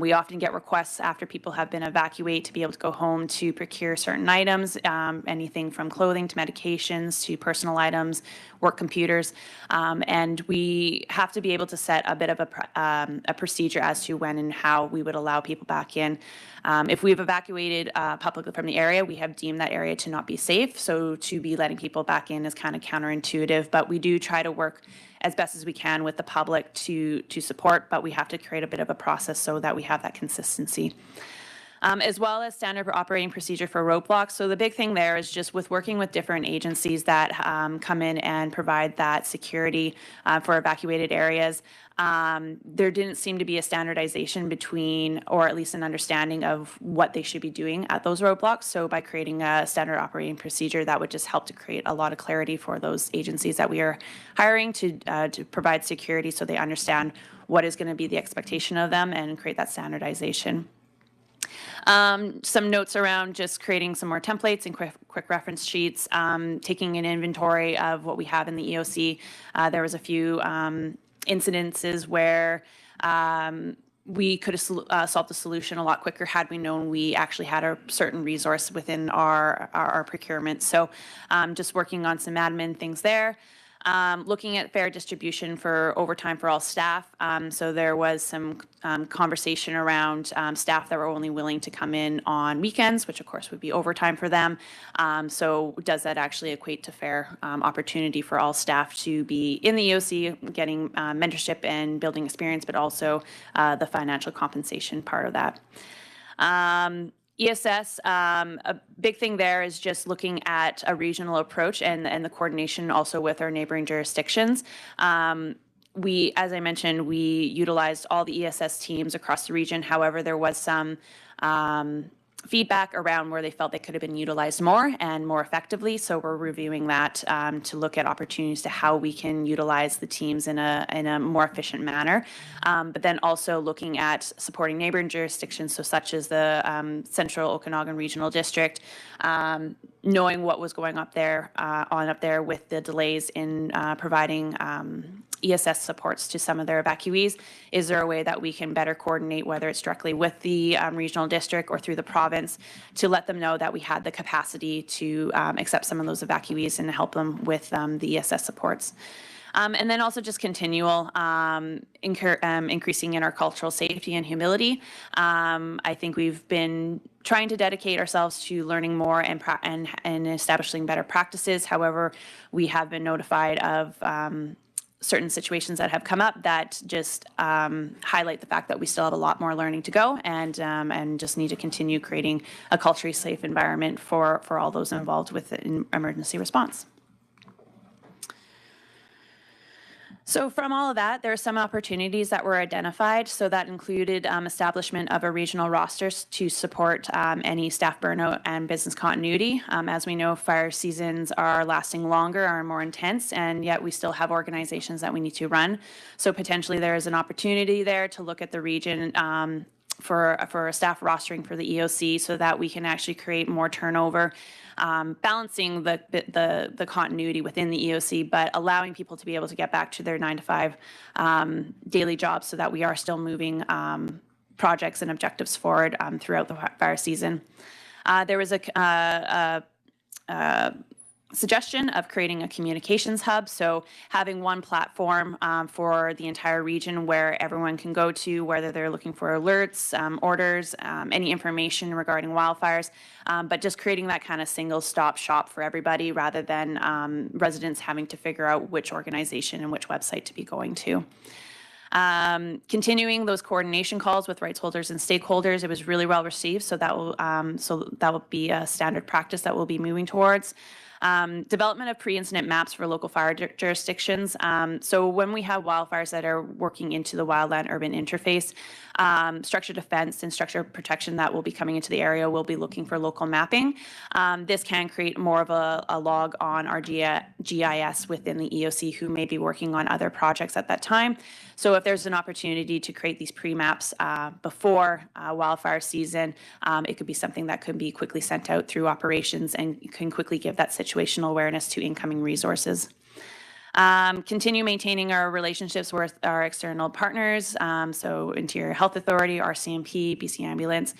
We often get requests after people have been evacuated to be able to go home to procure certain items, anything from clothing to medications to personal items, work computers, and we have to be able to set a bit of a procedure as to when and how we would allow people back in. If we've evacuated publicly from the area, we have deemed that area to not be safe, so to be letting people back in is kind of counterintuitive, but we do try to work as best as we can with the public to support, but we have to create a bit of a process so that we have that consistency. As well as standard operating procedure for roadblocks. So the big thing there is just with working with different agencies that come in and provide that security for evacuated areas. There didn't seem to be a standardization between, or at least an understanding of what they should be doing at those roadblocks. So by creating a standard operating procedure, that would just help to create a lot of clarity for those agencies that we are hiring to provide security, so they understand what is going to be the expectation of them and create that standardization. Some notes around just creating some more templates and quick reference sheets, taking an inventory of what we have in the EOC. There was a few incidences where we could have solved the solution a lot quicker had we known we actually had a certain resource within our procurement. So just working on some admin things there. Looking at fair distribution for overtime for all staff. So there was some conversation around staff that were only willing to come in on weekends, which of course would be overtime for them. So does that actually equate to fair opportunity for all staff to be in the EOC, getting mentorship and building experience, but also the financial compensation part of that. ESS, a big thing there is just looking at a regional approach and the coordination also with our neighboring jurisdictions. As I mentioned, we utilized all the ESS teams across the region. However, there was some feedback around where they felt they could have been utilized more and more effectively. So we're reviewing that to look at opportunities to how we can utilize the teams in a more efficient manner. But then also looking at supporting neighboring jurisdictions, so such as the Central Okanagan Regional District, knowing what was going up there with the delays in providing ESS supports to some of their evacuees. Is there a way that we can better coordinate, whether it's directly with the regional district or through the province, to let them know that we had the capacity to accept some of those evacuees and help them with the ESS supports. And then also just continual increasing in our cultural safety and humility. I think we've been trying to dedicate ourselves to learning more and establishing better practices. However, we have been notified of certain situations that have come up that just highlight the fact that we still have a lot more learning to go, and just need to continue creating a culturally safe environment for all those involved with emergency response. So from all of that, there are some opportunities that were identified. So that included establishment of a regional roster to support any staff burnout and business continuity. As we know, fire seasons are lasting longer, are more intense, and yet we still have organizations that we need to run. So potentially there is an opportunity there to look at the region for a staff rostering for the EOC so that we can actually create more turnover, balancing the continuity within the EOC, but allowing people to be able to get back to their 9 to 5 daily jobs so that we are still moving projects and objectives forward throughout the fire season. There was a suggestion of creating a communications hub, so having one platform for the entire region where everyone can go to, whether they're looking for alerts, orders, any information regarding wildfires, but just creating that kind of single-stop shop for everybody rather than residents having to figure out which organization and which website to be going to. Continuing those coordination calls with rights holders and stakeholders, it was really well received, so that will be a standard practice that we'll be moving towards. Development of pre-incident maps for local fire jurisdictions. So when we have wildfires that are working into the wildland-urban interface, structured defense and structured protection that will be coming into the area will be looking for local mapping. This can create more of a log on our GIS within the EOC who may be working on other projects at that time. So if there's an opportunity to create these pre-maps before wildfire season, it could be something that could be quickly sent out through operations and can quickly give that situational awareness to incoming resources. Continue maintaining our relationships with our external partners, so Interior Health Authority, RCMP, BC Ambulance,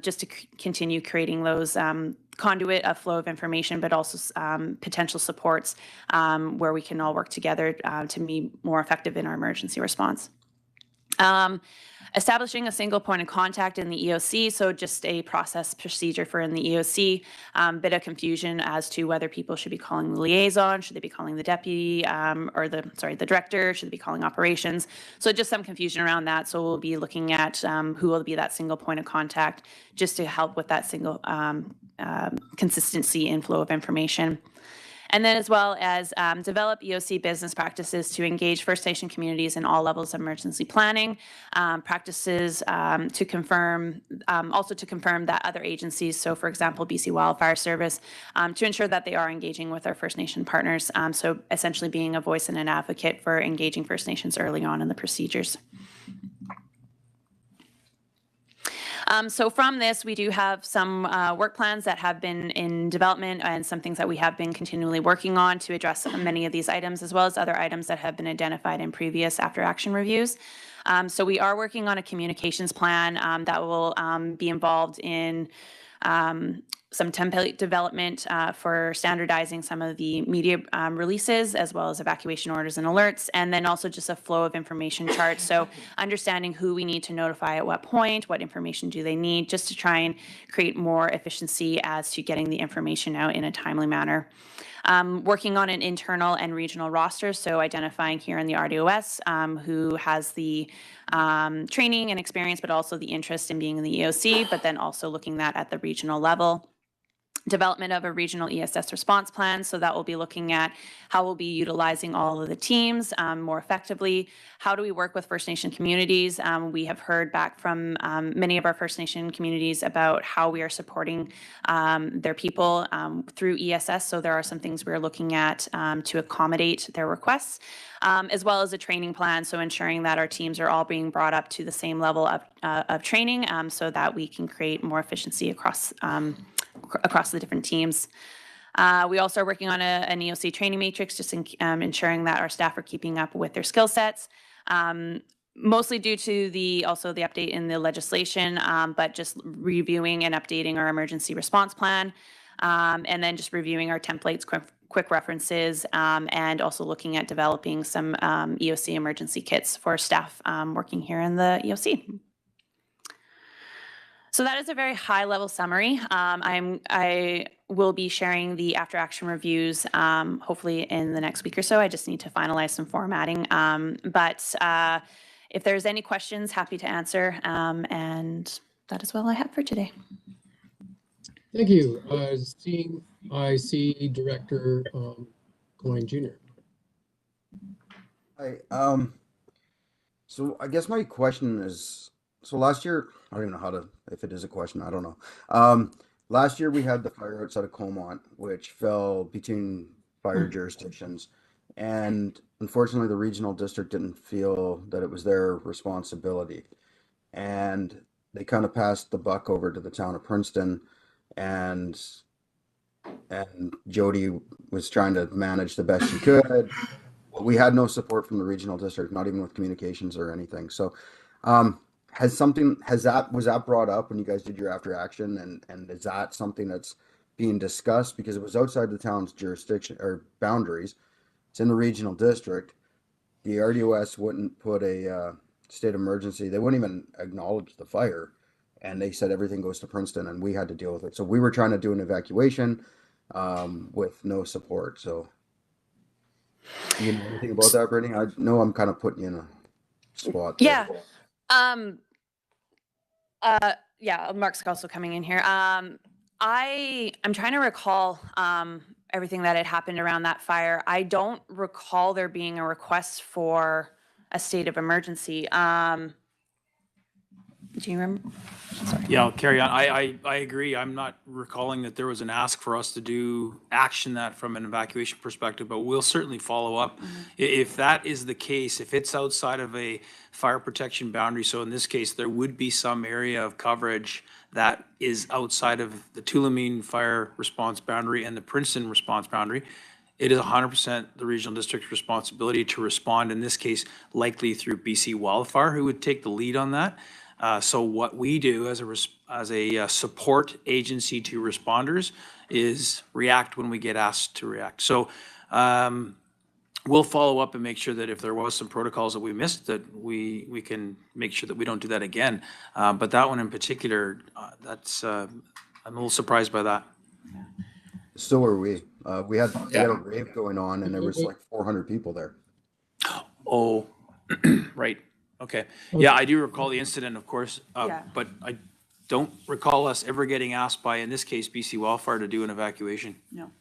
just to continue creating those conduit of flow of information, but also potential supports where we can all work together to be more effective in our emergency response. Establishing a single point of contact in the EOC, so just a process procedure for in the EOC, bit of confusion as to whether people should be calling the liaison, should they be calling the deputy, or the director, should they be calling operations. So just some confusion around that. So we'll be looking at who will be that single point of contact just to help with that single consistency in flow of information. And then as well as develop EOC business practices to engage First Nation communities in all levels of emergency planning, practices to confirm, also to confirm that other agencies, so for example, BC Wildfire Service, to ensure that they are engaging with our First Nation partners, so essentially being a voice and an advocate for engaging First Nations early on in the procedures. So from this, we do have some work plans that have been in development and some things that we have been continually working on to address many of these items, as well as other items that have been identified in previous after-action reviews. So we are working on a communications plan that will be involved in some template development for standardizing some of the media releases, as well as evacuation orders and alerts, and then also just a flow of information chart. So understanding who we need to notify at what point, what information do they need, just to try and create more efficiency as to getting the information out in a timely manner. Working on an internal and regional roster, so identifying here in the RDOS who has the training and experience, but also the interest in being in the EOC, but then also looking at the regional level. Development of a regional ESS response plan, so that will be looking at how we'll be utilizing all of the teams more effectively. How do we work with First Nation communities? We have heard back from many of our First Nation communities about how we are supporting their people through ESS, so there are some things we're looking at to accommodate their requests, as well as a training plan, so ensuring that our teams are all being brought up to the same level of training so that we can create more efficiency across the different teams. We also are working on an EOC training matrix, just ensuring that our staff are keeping up with their skill sets, mostly due to also the update in the legislation, but just reviewing and updating our emergency response plan, and then just reviewing our templates, quick references, and also looking at developing some EOC emergency kits for staff working here in the EOC. So that is a very high level summary. I will be sharing the after action reviews hopefully in the next week or so. I just need to finalize some formatting. But if there's any questions, happy to answer. And that is all I have for today. Thank you. I see Director Coyne Jr. Hi. So I guess my question is, so last year, I don't even know how to, if it is a question, I don't know. Last year we had the fire outside of Comont, which fell between fire jurisdictions. And unfortunately, the regional district didn't feel that it was their responsibility. And they kind of passed the buck over to the town of Princeton, and Jody was trying to manage the best she could. We had no support from the regional district, not even with communications or anything. So, was that brought up when you guys did your after action, and is that something that's being discussed, because it was outside the town's jurisdiction or boundaries? It's in the regional district. The RDOS wouldn't put a state of emergency. They wouldn't even acknowledge the fire, and they said everything goes to Princeton, and we had to deal with it. So we were trying to do an evacuation with no support. So. You know anything about that, Brittany? I know I'm kind of putting you in a spot there. Yeah. Mark's also coming in here. I'm trying to recall everything that had happened around that fire. I don't recall there being a request for a state of emergency. Do you remember? Sorry. Yeah, I'll carry on. I agree. I'm not recalling that there was an ask for us to do action that from an evacuation perspective, but we'll certainly follow up. If that is the case, if it's outside of a fire protection boundary, so in this case, there would be some area of coverage that is outside of the Tulameen fire response boundary and the Princeton response boundary, it is 100% the regional district's responsibility to respond, in this case, likely through BC Wildfire, who would take the lead on that. So what we do as a support agency to responders is react when we get asked to react. So we'll follow up and make sure that if there was some protocols that we missed, that we can make sure that we don't do that again. But that one in particular, that's I'm a little surprised by that. So are we. We had a rave going on, and there was like 400 people there. Oh, right. Okay. Yeah, I do recall the incident, of course, but I don't recall us ever getting asked by, in this case, BC Wildfire to do an evacuation. No.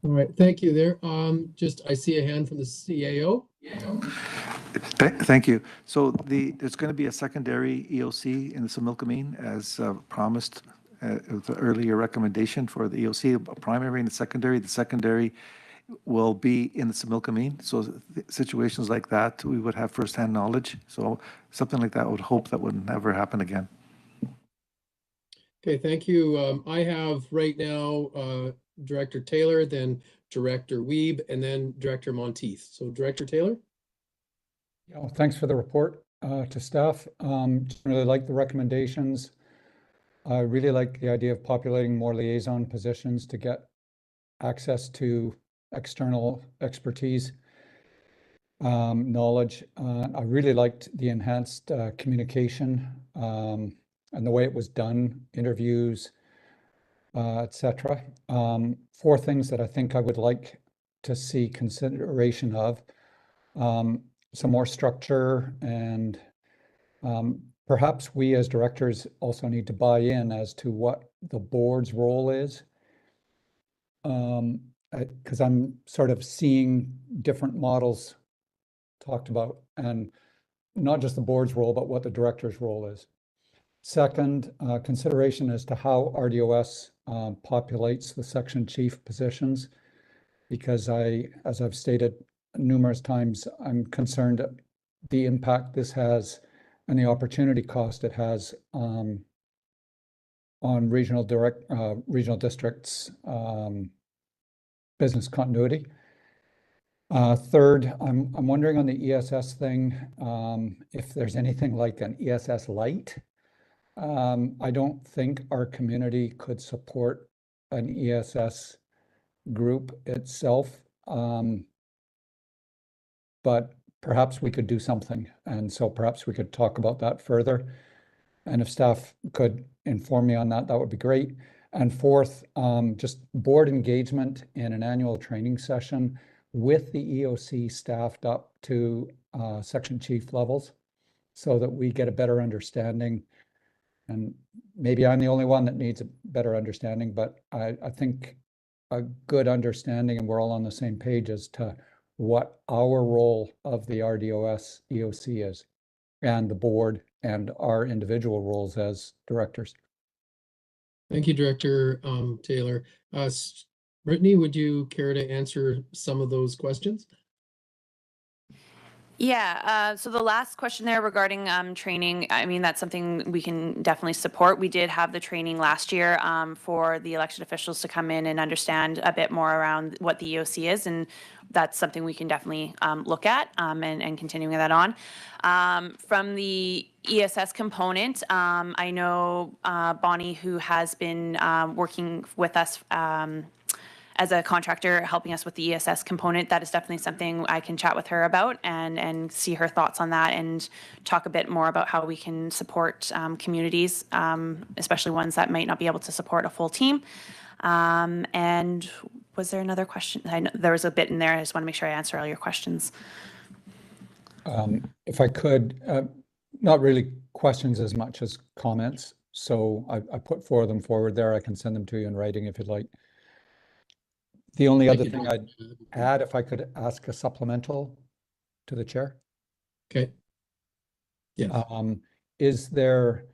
All right, thank you there. I see a hand from the CAO. Thank you. So there's going to be a secondary EOC in the Similkameen, as promised with the earlier recommendation for the EOC, a primary and a secondary. The secondary will be in the Similkameen. So situations like that, we would have firsthand knowledge. So something like that, I would hope that would never happen again. Okay, thank you. I have right now Director Taylor, then Director Wiebe, and then Director Monteith. So Director Taylor. Yeah, thanks for the report to staff. Really like the recommendations. I really like the idea of populating more liaison positions to get access to external expertise, knowledge. I really liked the enhanced communication and the way it was done, interviews, etc. 4 things that I think I would like to see consideration of: some more structure, and perhaps we as directors also need to buy in as to what the board's role is. Because I'm sort of seeing different models talked about, and not just the board's role, but what the director's role is. Second, consideration as to how RDOS populates the section chief positions, because as I've stated numerous times, I'm concerned at the impact this has and the opportunity cost it has on regional districts' business continuity. Third, I'm wondering on the ESS thing, if there's anything like an ESS light. I don't think our community could support an ESS group itself, but perhaps we could do something, and so perhaps we could talk about that further. And if staff could inform me on that, that would be great. And fourth, just board engagement in an annual training session with the EOC staffed up to section chief levels so that we get a better understanding. And maybe I'm the only one that needs a better understanding, but I think a good understanding, and we're all on the same page as to what our role of the RDOS EOC is, and the board and our individual roles as directors. Thank you, Director Taylor. Brittany, would you care to answer some of those questions? Yeah, so the last question there regarding training, I mean, that's something we can definitely support. We did have the training last year for the elected officials to come in and understand a bit more around what the EOC is, and that's something we can definitely look at and continuing that on. From the ESS component, I know Bonnie, who has been working with us as a contractor helping us with the ESS component, that is definitely something I can chat with her about and see her thoughts on that and talk a bit more about how we can support communities, especially ones that might not be able to support a full team. And was there another question? I know there was a bit in there. I just want to make sure I answer all your questions. If I could, not really questions as much as comments. So I put 4 of them forward there. I can send them to you in writing if you'd like. The only other thing I'd add, if I could ask a supplemental to the chair. Okay. Yeah. Is there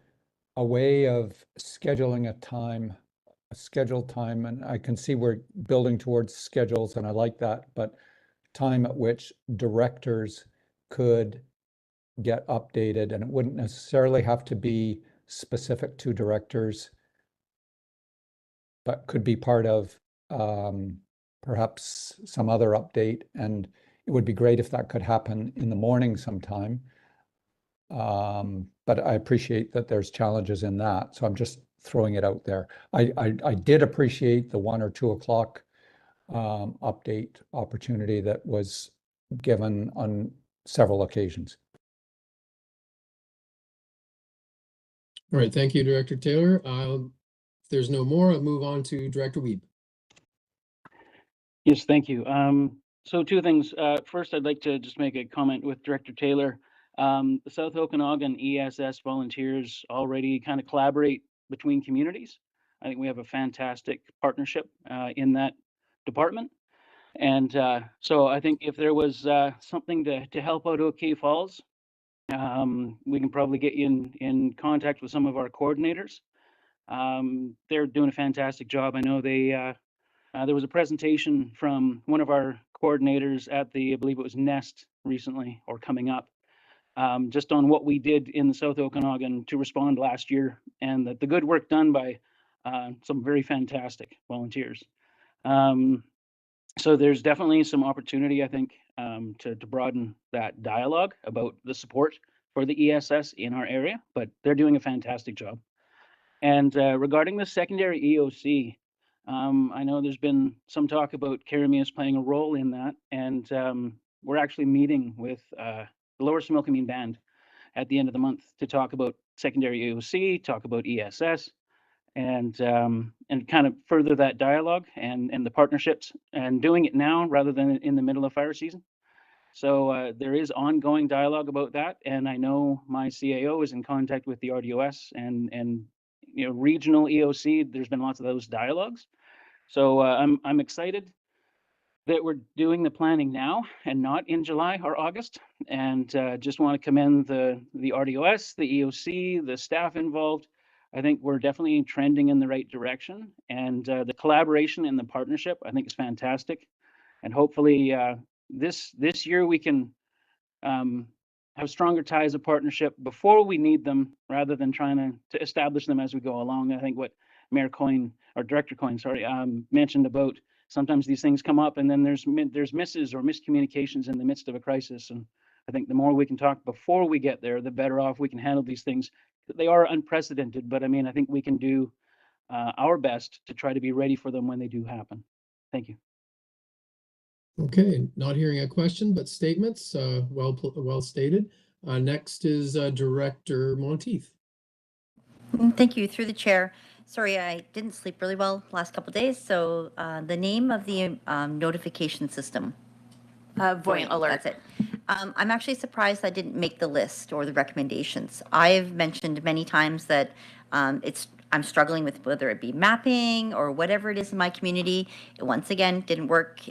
a way of scheduling a scheduled time? And I can see we're building towards schedules and I like that, but time at which directors could get updated, and it wouldn't necessarily have to be specific to directors, but could be part of perhaps some other update, and it would be great if that could happen in the morning sometime. But I appreciate that there's challenges in that, so I'm just throwing it out there. I did appreciate the 1 or 2 o'clock update opportunity that was given on several occasions. All right, thank you, Director Taylor. If there's no more, I'll move on to Director Wiebe. Yes, thank you. So 2 things. First, I'd like to just make a comment with Director Taylor. The South Okanagan ESS volunteers already kind of collaborate between communities. I think we have a fantastic partnership in that department. And so I think if there was something to help out OK Falls, we can probably get you in contact with some of our coordinators. They're doing a fantastic job. I know they there was a presentation from one of our coordinators at the, I believe it was Nest recently or coming up, just on what we did in the South Okanagan to respond last year, and the good work done by some very fantastic volunteers. So there's definitely some opportunity, I think, to broaden that dialogue about the support for the ESS in our area, but they're doing a fantastic job. And regarding the secondary EOC, I know there's been some talk about Karameas playing a role in that, and we're actually meeting with the Lower Similkameen Band at the end of the month to talk about secondary EOC, talk about ESS, and kind of further that dialogue and the partnerships, and doing it now rather than in the middle of fire season. So there is ongoing dialogue about that, and I know my CAO is in contact with the RDOS and you know, regional EOC. There's been lots of those dialogues. So I'm excited that we're doing the planning now and not in July or August. And just want to commend the RDOS, the EOC, the staff involved. I think we're definitely trending in the right direction. And the collaboration and the partnership, I think, is fantastic. And hopefully this year we can have stronger ties of partnership before we need them, rather than trying to establish them as we go along. I think what Mayor Coyne, or Director Coyne, sorry, mentioned about sometimes these things come up and then there's misses or miscommunications in the midst of a crisis. And I think the more we can talk before we get there, the better off we can handle these things. They are unprecedented, but I mean, I think we can do our best to try to be ready for them when they do happen. Thank you. Okay, not hearing a question, but statements, well stated. Next is Director Monteith. Thank you. Through the chair. Sorry, I didn't sleep really well last couple days. So the name of the notification system. Voyant alert. That's it. I'm actually surprised I didn't make the list or the recommendations. I've mentioned many times that I'm struggling with whether it be mapping or whatever it is in my community. It once again didn't work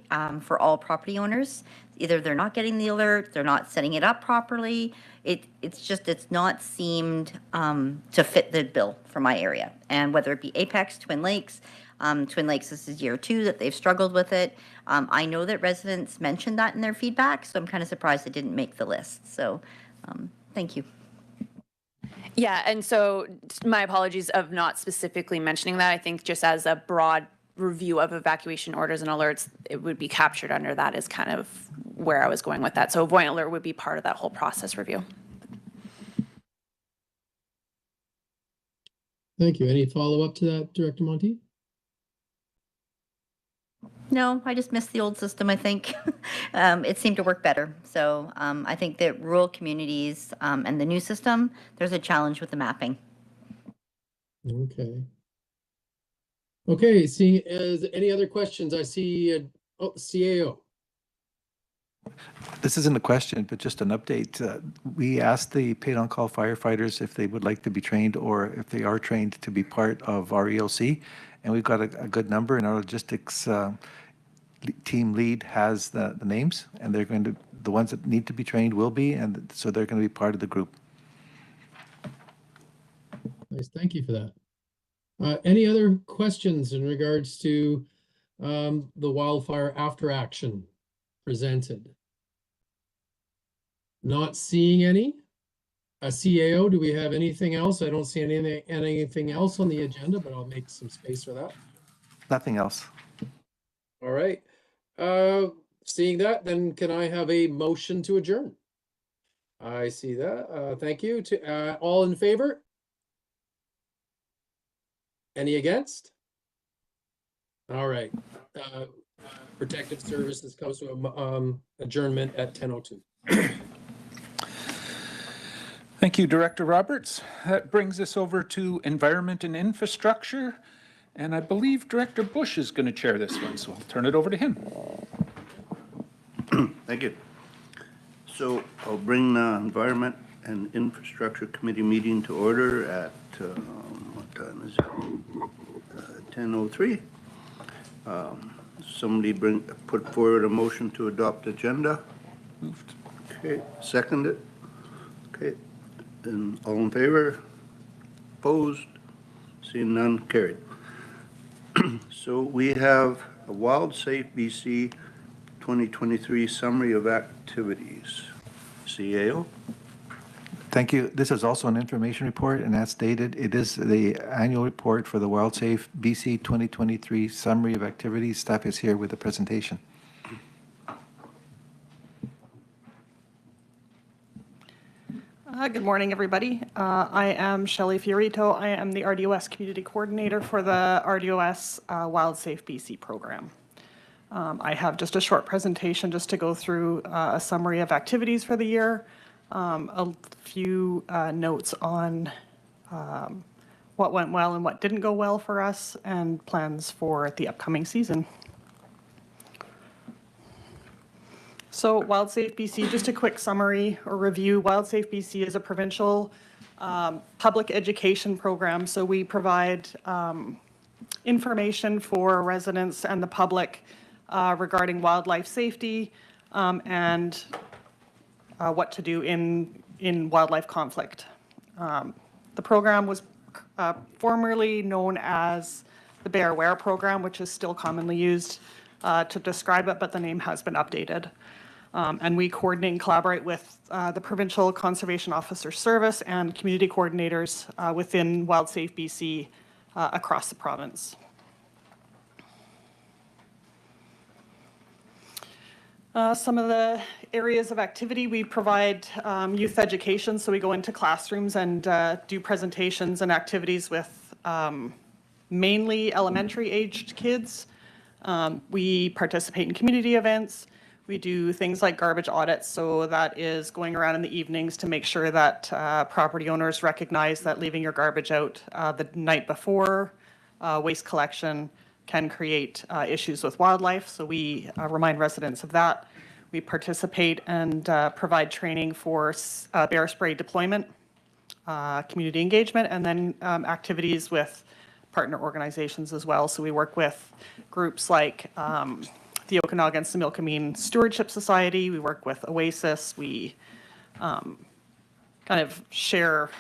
for all property owners. Either they're not getting the alert, they're not setting it up properly. It's not seemed to fit the bill for my area. And whether it be Apex, Twin Lakes, this is year 2 that they've struggled with it. I know that residents mentioned that in their feedback, so I'm kind of surprised it didn't make the list. So thank you. Yeah, and so my apologies of not specifically mentioning that. I think just as a broad review of evacuation orders and alerts, it would be captured under that is kind of where I was going with that. So Voyant alert would be part of that whole process review. Thank you. Any follow-up to that, Director Monty? No, I just missed the old system, I think. It seemed to work better. So I think that rural communities and the new system, there's a challenge with the mapping. Okay. Okay, see, any other questions? I see, CAO. This isn't a question, but just an update. We asked the paid-on-call firefighters if they would like to be trained or if they are trained to be part of our EOC, and we've got a good number, and our logistics team lead has the names, and they're going to, the ones that need to be trained will be, and so they're going to be part of the group. Nice, thank you for that. Any other questions in regards to the wildfire after action presented? Not seeing any. CAO, do we have anything else? I don't see anything else on the agenda, but I'll make some space for that. Nothing else. All right. Seeing that, then can I have a motion to adjourn? I see that. Thank you. To all in favor? Any against? All right. Protective Services comes to adjournment at 10:02. Thank you, Director Roberts. That brings us over to Environment and Infrastructure. And I believe Director Bush is going to chair this one, so I'll turn it over to him. Thank you. So I'll bring the Environment and Infrastructure Committee meeting to order at, what time is it? 10:03. Somebody put forward a motion to adopt agenda. Moved. Okay, second it. Okay, and all in favor? Opposed? Seeing none, carried. So we have a Wild Safe BC 2023 summary of activities. CAO? Thank you. This is also an information report, and as stated, it is the annual report for the Wild Safe BC 2023 summary of activities. Staff is here with a presentation. Good morning, everybody. I am Shelley Fiorito. I am the RDOS Community Coordinator for the RDOS Wild Safe BC program. I have just a short presentation just to go through a summary of activities for the year, a few notes on what went well and what didn't go well for us, and plans for the upcoming season. So Wild Safe BC, just a quick summary or review. Wild Safe BC is a provincial public education program. So we provide information for residents and the public regarding wildlife safety and what to do in wildlife conflict. The program was formerly known as the Bear Aware program, which is still commonly used to describe it, but the name has been updated. And we coordinate and collaborate with the Provincial Conservation Officer Service and community coordinators within Wild Safe BC across the province. Some of the areas of activity, we provide youth education, so we go into classrooms and do presentations and activities with mainly elementary aged kids. We participate in community events. We do things like garbage audits, so that is going around in the evenings to make sure that property owners recognize that leaving your garbage out the night before waste collection can create issues with wildlife. So we remind residents of that. We participate and provide training for bear spray deployment, community engagement, and then activities with partner organizations as well. So we work with groups like the Okanagan Similkameen Stewardship Society. We work with Oasis. We kind of share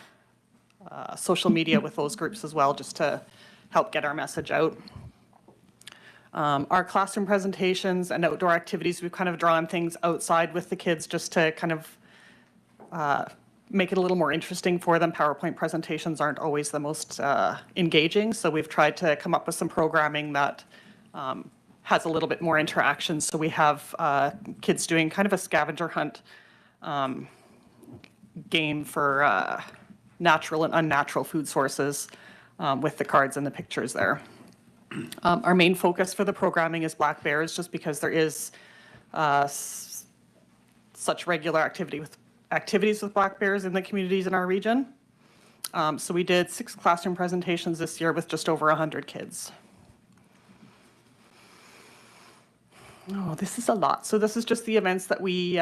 social media with those groups as well, just to help get our message out. Our classroom presentations and outdoor activities, we've kind of drawn things outside with the kids just to kind of make it a little more interesting for them. PowerPoint presentations aren't always the most engaging, so we've tried to come up with some programming that has a little bit more interaction. So we have kids doing kind of a scavenger hunt game for natural and unnatural food sources with the cards and the pictures there. Our main focus for the programming is black bears, just because there is such regular activities with black bears in the communities in our region. So we did 6 classroom presentations this year with just over 100 kids. Oh, this is a lot. So this is just the events that we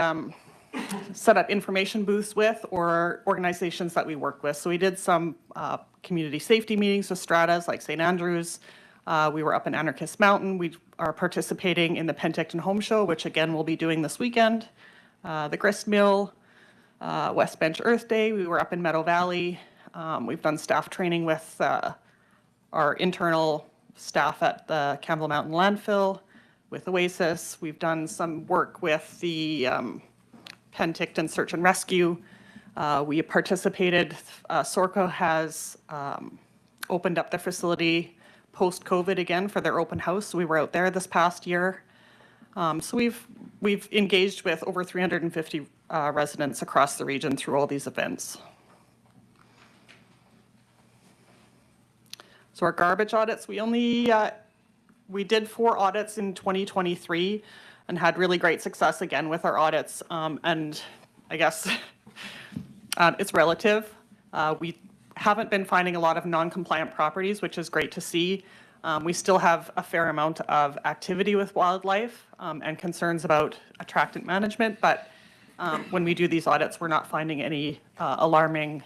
set up information booths with, or organizations that we work with. So we did some community safety meetings with stratas like St. Andrews. We were up in Anarchist Mountain. We are participating in the Penticton Home Show, which again we'll be doing this weekend. The Grist Mill, West Bench Earth Day. We were up in Meadow Valley. We've done staff training with our internal staff at the Campbell Mountain Landfill, with Oasis. We've done some work with the Penticton Search and Rescue. We participated, Sorco has opened up their facility post-COVID again for their open house. So we were out there this past year. So we've engaged with over 350 residents across the region through all these events. So our garbage audits, we did 4 audits in 2023 and had really great success again with our audits. And I guess it's relative. We haven't been finding a lot of non-compliant properties, which is great to see. We still have a fair amount of activity with wildlife and concerns about attractant management, but when we do these audits, we're not finding any alarming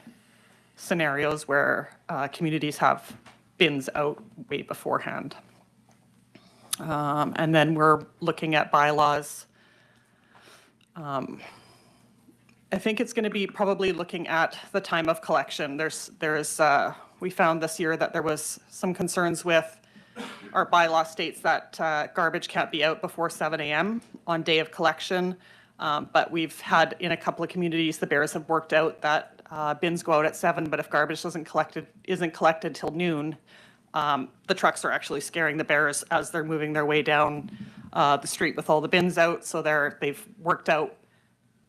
scenarios where communities have bins out way beforehand. And then we're looking at bylaws. I think it's going to be probably looking at the time of collection. We found this year that there was some concerns with our bylaw states that garbage can't be out before 7 a.m. on day of collection. But we've had in a couple of communities, the bears have worked out that bins go out at 7, but if garbage isn't collected till noon, the trucks are actually scaring the bears as they're moving their way down the street with all the bins out. So they've worked out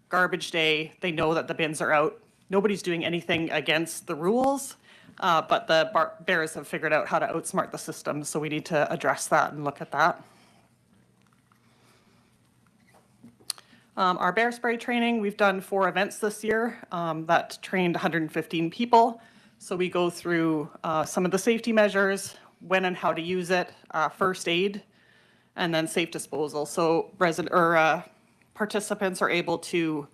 garbage day. They know that the bins are out. Nobody's doing anything against the rules, but the bears have figured out how to outsmart the system. So we need to address that and look at that. Our bear spray training, we've done 4 events this year that trained 115 people. So we go through some of the safety measures, when and how to use it, first aid, and then safe disposal. So participants are able to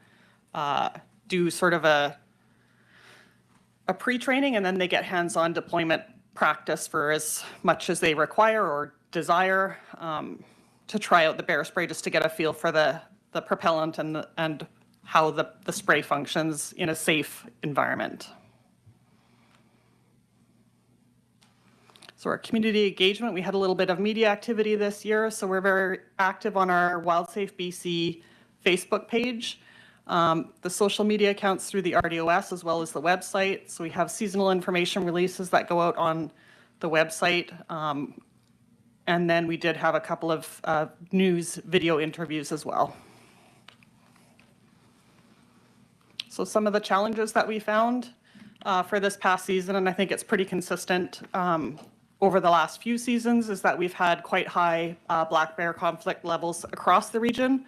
do sort of a pre-training, and then they get hands-on deployment practice for as much as they require or desire to try out the bear spray, just to get a feel for the propellant and how the spray functions in a safe environment. So our community engagement, we had a little bit of media activity this year, so we're very active on our WildSafe BC Facebook page, the social media accounts through the RDOS, as well as the website. So we have seasonal information releases that go out on the website. And then we did have a couple of news video interviews as well. So some of the challenges that we found for this past season, and I think it's pretty consistent over the last few seasons, is that we've had quite high black bear conflict levels across the region.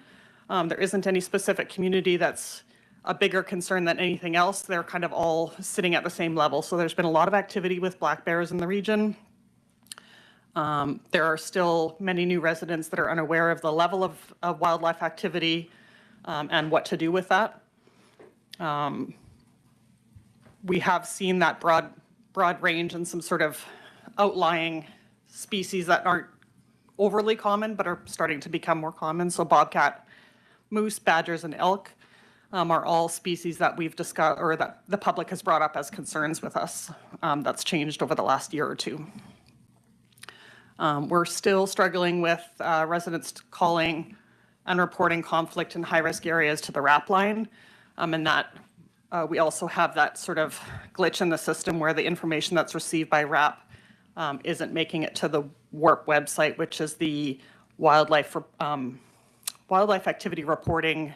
There isn't any specific community that's a bigger concern than anything else. They're kind of all sitting at the same level. So there's been a lot of activity with black bears in the region. There are still many new residents that are unaware of the level of wildlife activity and what to do with that. We have seen that broad range and some sort of outlying species that aren't overly common but are starting to become more common. So bobcat, moose, badgers, and elk are all species that we've discussed or that the public has brought up as concerns with us. That's changed over the last year or two. We're still struggling with residents calling and reporting conflict in high-risk areas to the RAP line, and that we also have that sort of glitch in the system where the information that's received by RAP isn't making it to the WARP website, which is the wildlife activity reporting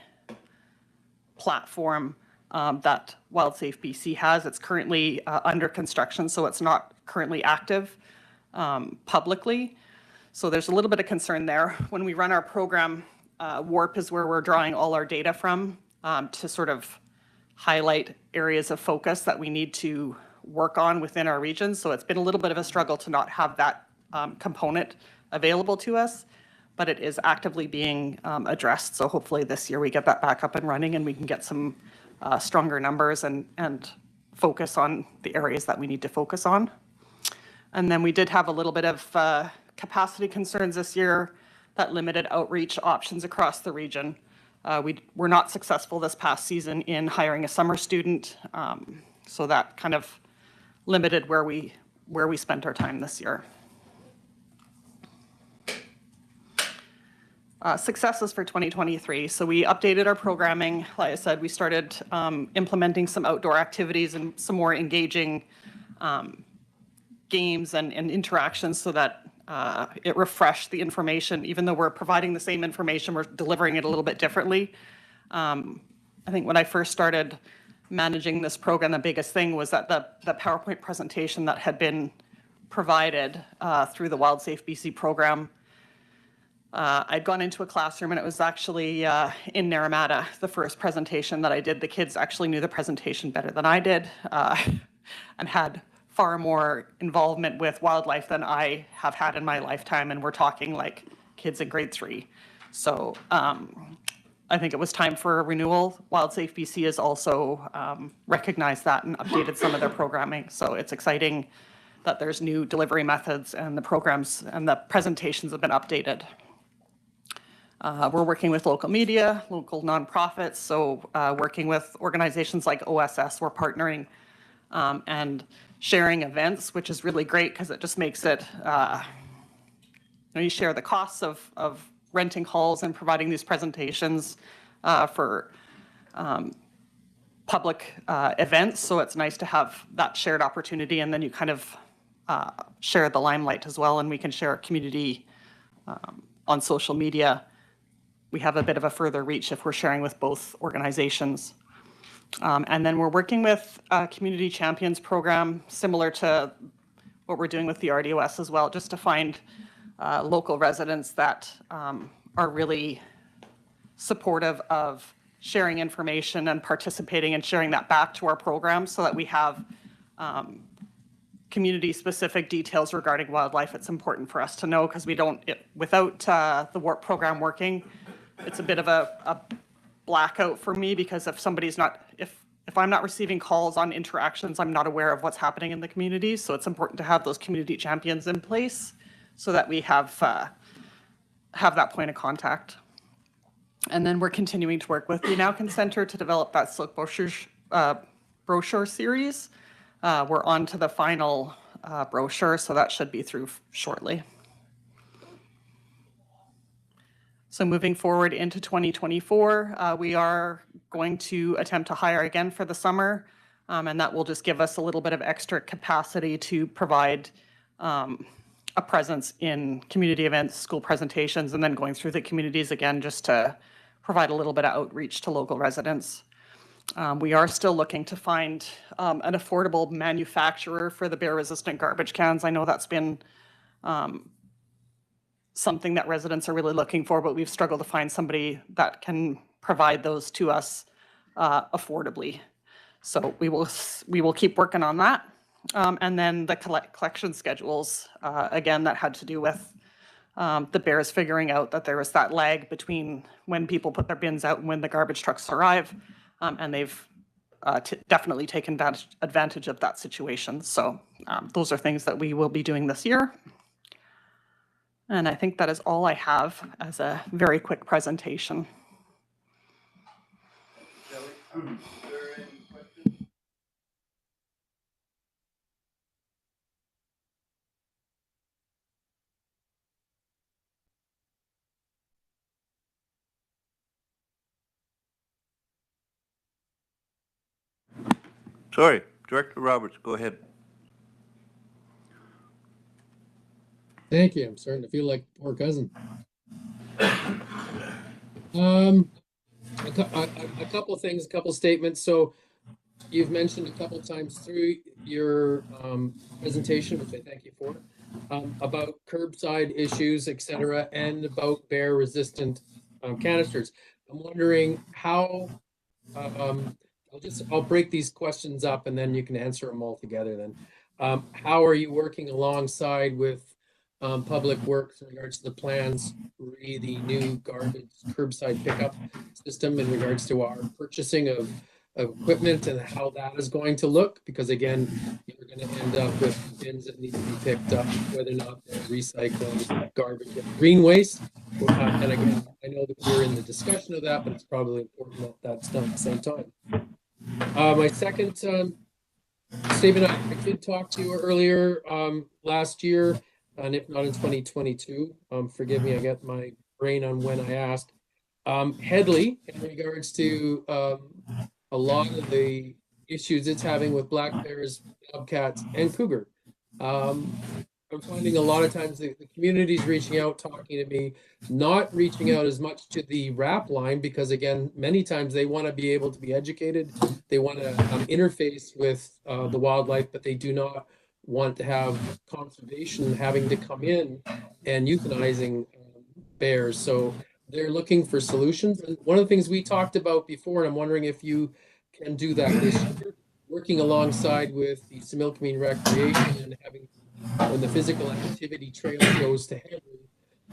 platform that WildSafe BC has. It's currently under construction, so it's not currently active publicly. So there's a little bit of concern there. When we run our program, WARP is where we're drawing all our data from to sort of highlight areas of focus that we need to work on within our region. So it's been a little bit of a struggle to not have that component available to us, but it is actively being addressed. So hopefully this year we get that back up and running and we can get some stronger numbers and focus on the areas that we need to focus on. And then we did have a little bit of capacity concerns this year that limited outreach options across the region. We were not successful this past season in hiring a summer student, so that kind of limited where we spent our time this year. Successes for 2023. So we updated our programming. Like I said, we started implementing some outdoor activities and some more engaging games and interactions so that it refreshed the information. Even though we're providing the same information, we're delivering it a little bit differently. I think when I first started managing this program, the biggest thing was that the PowerPoint presentation that had been provided through the WildSafe BC program, I'd gone into a classroom and it was actually in Naramata, the first presentation that I did. The kids actually knew the presentation better than I did and had far more involvement with wildlife than I have had in my lifetime. And we're talking like kids in grade 3. So I think it was time for a renewal. WildSafe BC has also recognized that and updated some of their programming. So it's exciting that there's new delivery methods and the programs and the presentations have been updated. We're working with local media, local nonprofits. So working with organizations like OSS, we're partnering and sharing events, which is really great because it just makes it, you share the costs of renting halls and providing these presentations for public events. So it's nice to have that shared opportunity, and then you kind of share the limelight as well, and we can share our community on social media. We have a bit of a further reach if we're sharing with both organizations. And then we're working with a community champions program similar to what we're doing with the RDOS as well, just to find local residents that are really supportive of sharing information and participating and sharing that back to our program so that we have community-specific details regarding wildlife. It's important for us to know because we don't, without the WARP program working, it's a bit of a blackout for me because if somebody's not, if I'm not receiving calls on interactions, I'm not aware of what's happening in the community. So it's important to have those community champions in place so that we have that point of contact. And then we're continuing to work with the Now Center to develop that silk brochure series. We're on to the final brochure, so that should be through shortly. So moving forward into 2024, we are going to attempt to hire again for the summer, and that will just give us a little bit of extra capacity to provide a presence in community events, school presentations, and then going through the communities again just to provide a little bit of outreach to local residents. We are still looking to find an affordable manufacturer for the bear-resistant garbage cans. I know that's been something that residents are really looking for, but we've struggled to find somebody that can provide those to us affordably. So we will keep working on that. And then the collection schedules, again, that had to do with the Bears figuring out that there was that lag between when people put their bins out and when the garbage trucks arrive. And they've definitely taken advantage of that situation. So those are things that we will be doing this year. And I think that is all I have as a very quick presentation. Sorry, Director Roberts, go ahead. Thank you. I'm starting to feel like poor cousin. A couple of things, a couple of statements. So you've mentioned a couple of times through your presentation, which I thank you for, about curbside issues, etc., and about bear resistant canisters. I'm wondering how, I'll break these questions up and then you can answer them all together then. How are you working alongside with Public Works in regards to the plans, the new garbage curbside pickup system in regards to our purchasing of equipment and how that is going to look? Because again, you're going to end up with bins that need to be picked up, whether or not they're recycling garbage and green waste. And again, I know that we're in the discussion of that, but it's probably important that that's done at the same time. My second statement, I did talk to you earlier last year, and if not in 2022, forgive me, I got my brain on when I asked. Headley, in regards to a lot of the issues it's having with black bears, bobcats, and cougar. I'm finding a lot of times the community's reaching out, talking to me, not reaching out as much to the RAP line, because again, many times they want to be able to be educated. They want to interface with the wildlife, but they do not want to have conservation having to come in and euthanizing bears. So they're looking for solutions. And one of the things we talked about before, and I'm wondering if you can do that this year, working alongside with the Similkameen Recreation and having, when the physical activity trail goes to Henry,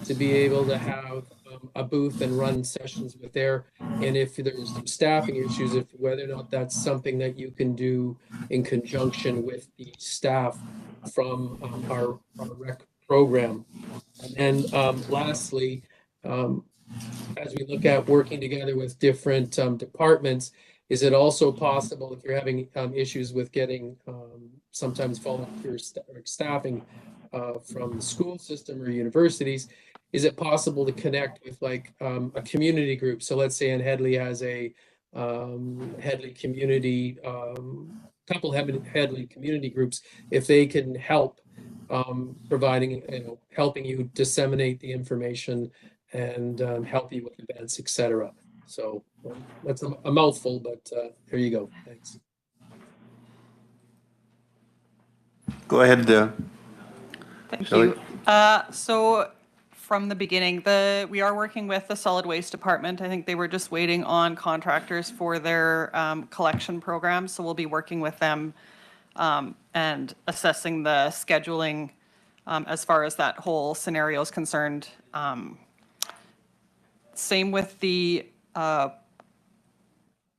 to be able to have a booth and run sessions with there. And if there's some staffing issues, if whether or not that's something that you can do in conjunction with the staff from our rec program. And lastly, as we look at working together with different departments, is it also possible, if you're having issues with getting sometimes volunteer staffing from the school system or universities, is it possible to connect with like a community group? So let's say in Headley has a Headley community, couple Headley community groups, if they can help providing, helping you disseminate the information and help you with events, etc. So that's a mouthful, but there you go. Thanks. Go ahead. Thank Shelley. you. So from the beginning, we are working with the solid waste department. I think they were just waiting on contractors for their collection program. So we'll be working with them and assessing the scheduling as far as that whole scenario is concerned. Same with the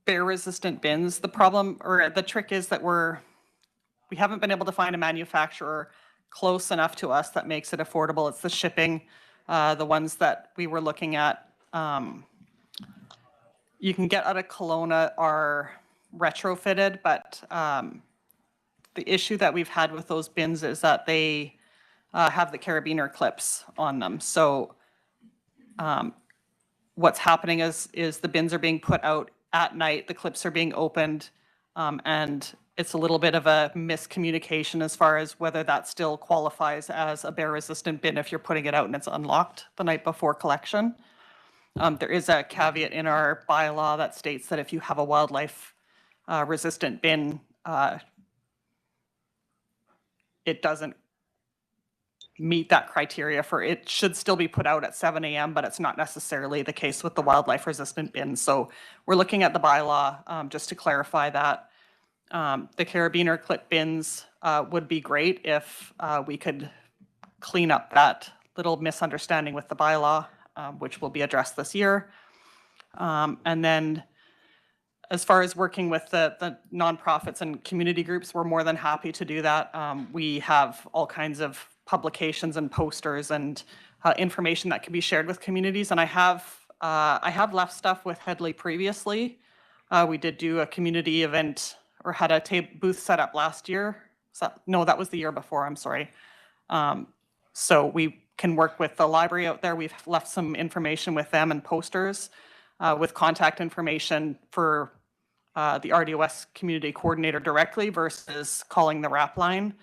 bear resistant bins. The problem, or the trick, is that we haven't been able to find a manufacturer close enough to us that makes it affordable. It's the shipping. The ones that we were looking at, you can get out of Kelowna, are retrofitted, but the issue that we've had with those bins is that they have the carabiner clips on them. So what's happening is the bins are being put out at night, the clips are being opened, and it's a little bit of a miscommunication as far as whether that still qualifies as a bear-resistant bin if you're putting it out and it's unlocked the night before collection. There is a caveat in our bylaw that states that if you have a wildlife resistant bin, it doesn't meet that criteria for it should still be put out at 7 a.m., but it's not necessarily the case with the wildlife resistant bins. So we're looking at the bylaw just to clarify that. The carabiner clip bins would be great if we could clean up that little misunderstanding with the bylaw, which will be addressed this year. And then as far as working with the nonprofits and community groups, we're more than happy to do that. We have all kinds of publications and posters and information that can be shared with communities. And I have left stuff with Headley previously. We did do a community event or had a booth set up last year. No, that was the year before, I'm sorry. So we can work with the library out there. We've left some information with them and posters with contact information for the RDOS community coordinator directly versus calling the RAP line.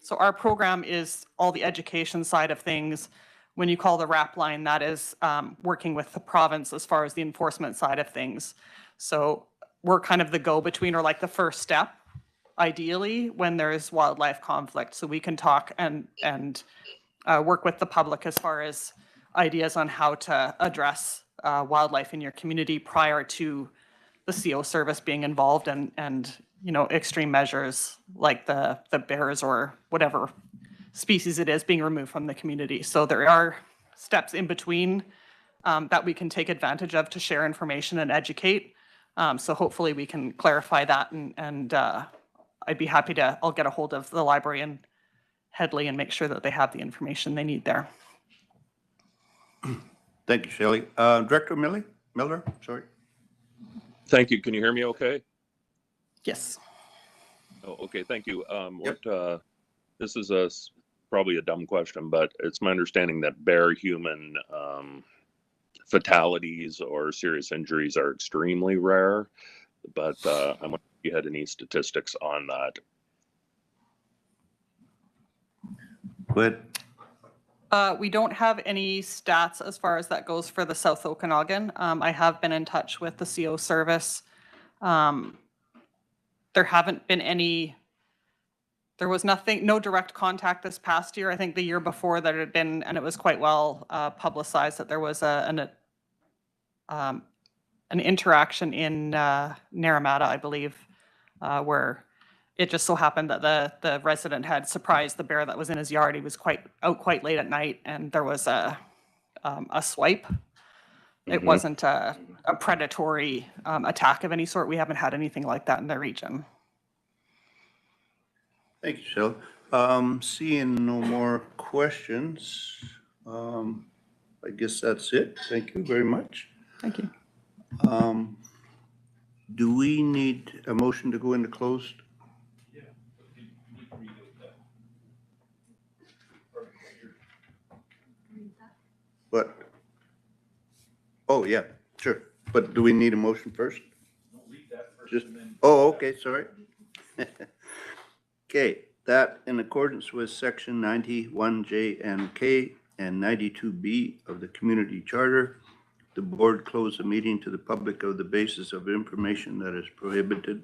So our program is all the education side of things. When you call the RAP line, that is working with the province as far as the enforcement side of things. So we're kind of the go-between, or like the first step, ideally, when there's wildlife conflict. So we can talk and work with the public as far as ideas on how to address wildlife in your community prior to the CO service being involved and extreme measures like the bears or whatever species it is being removed from the community. So there are steps in between that we can take advantage of to share information and educate. So hopefully we can clarify that and I'd be happy to, I'll get a hold of the library and Headley and make sure that they have the information they need there. Thank you, Shelley. Director Miller, sorry. Thank you. Can you hear me okay? Yes. Oh, okay, thank you. This is probably a dumb question, but it's my understanding that bear-human fatalities or serious injuries are extremely rare, but I'm wondering if you had any statistics on that. Go ahead. We don't have any stats as far as that goes for the South Okanagan. I have been in touch with the CO service. There haven't been any, there was no direct contact this past year. I think the year before there had been, and it was quite well publicized, that there was an interaction in Naramata, I believe, where it just so happened that the resident had surprised the bear that was in his yard. He was out quite late at night, and there was a swipe. It wasn't a predatory attack of any sort. We haven't had anything like that in the region. Thank you, Shelley. Seeing no more questions, I guess that's it. Thank you very much. Thank you. Do we need a motion to go into closed? What? Oh, yeah, sure. But do we need a motion first? Just, oh, okay, sorry. Okay, that in accordance with section 91J and K and 92B of the Community Charter, the board closed the meeting to the public on the basis of information that is prohibited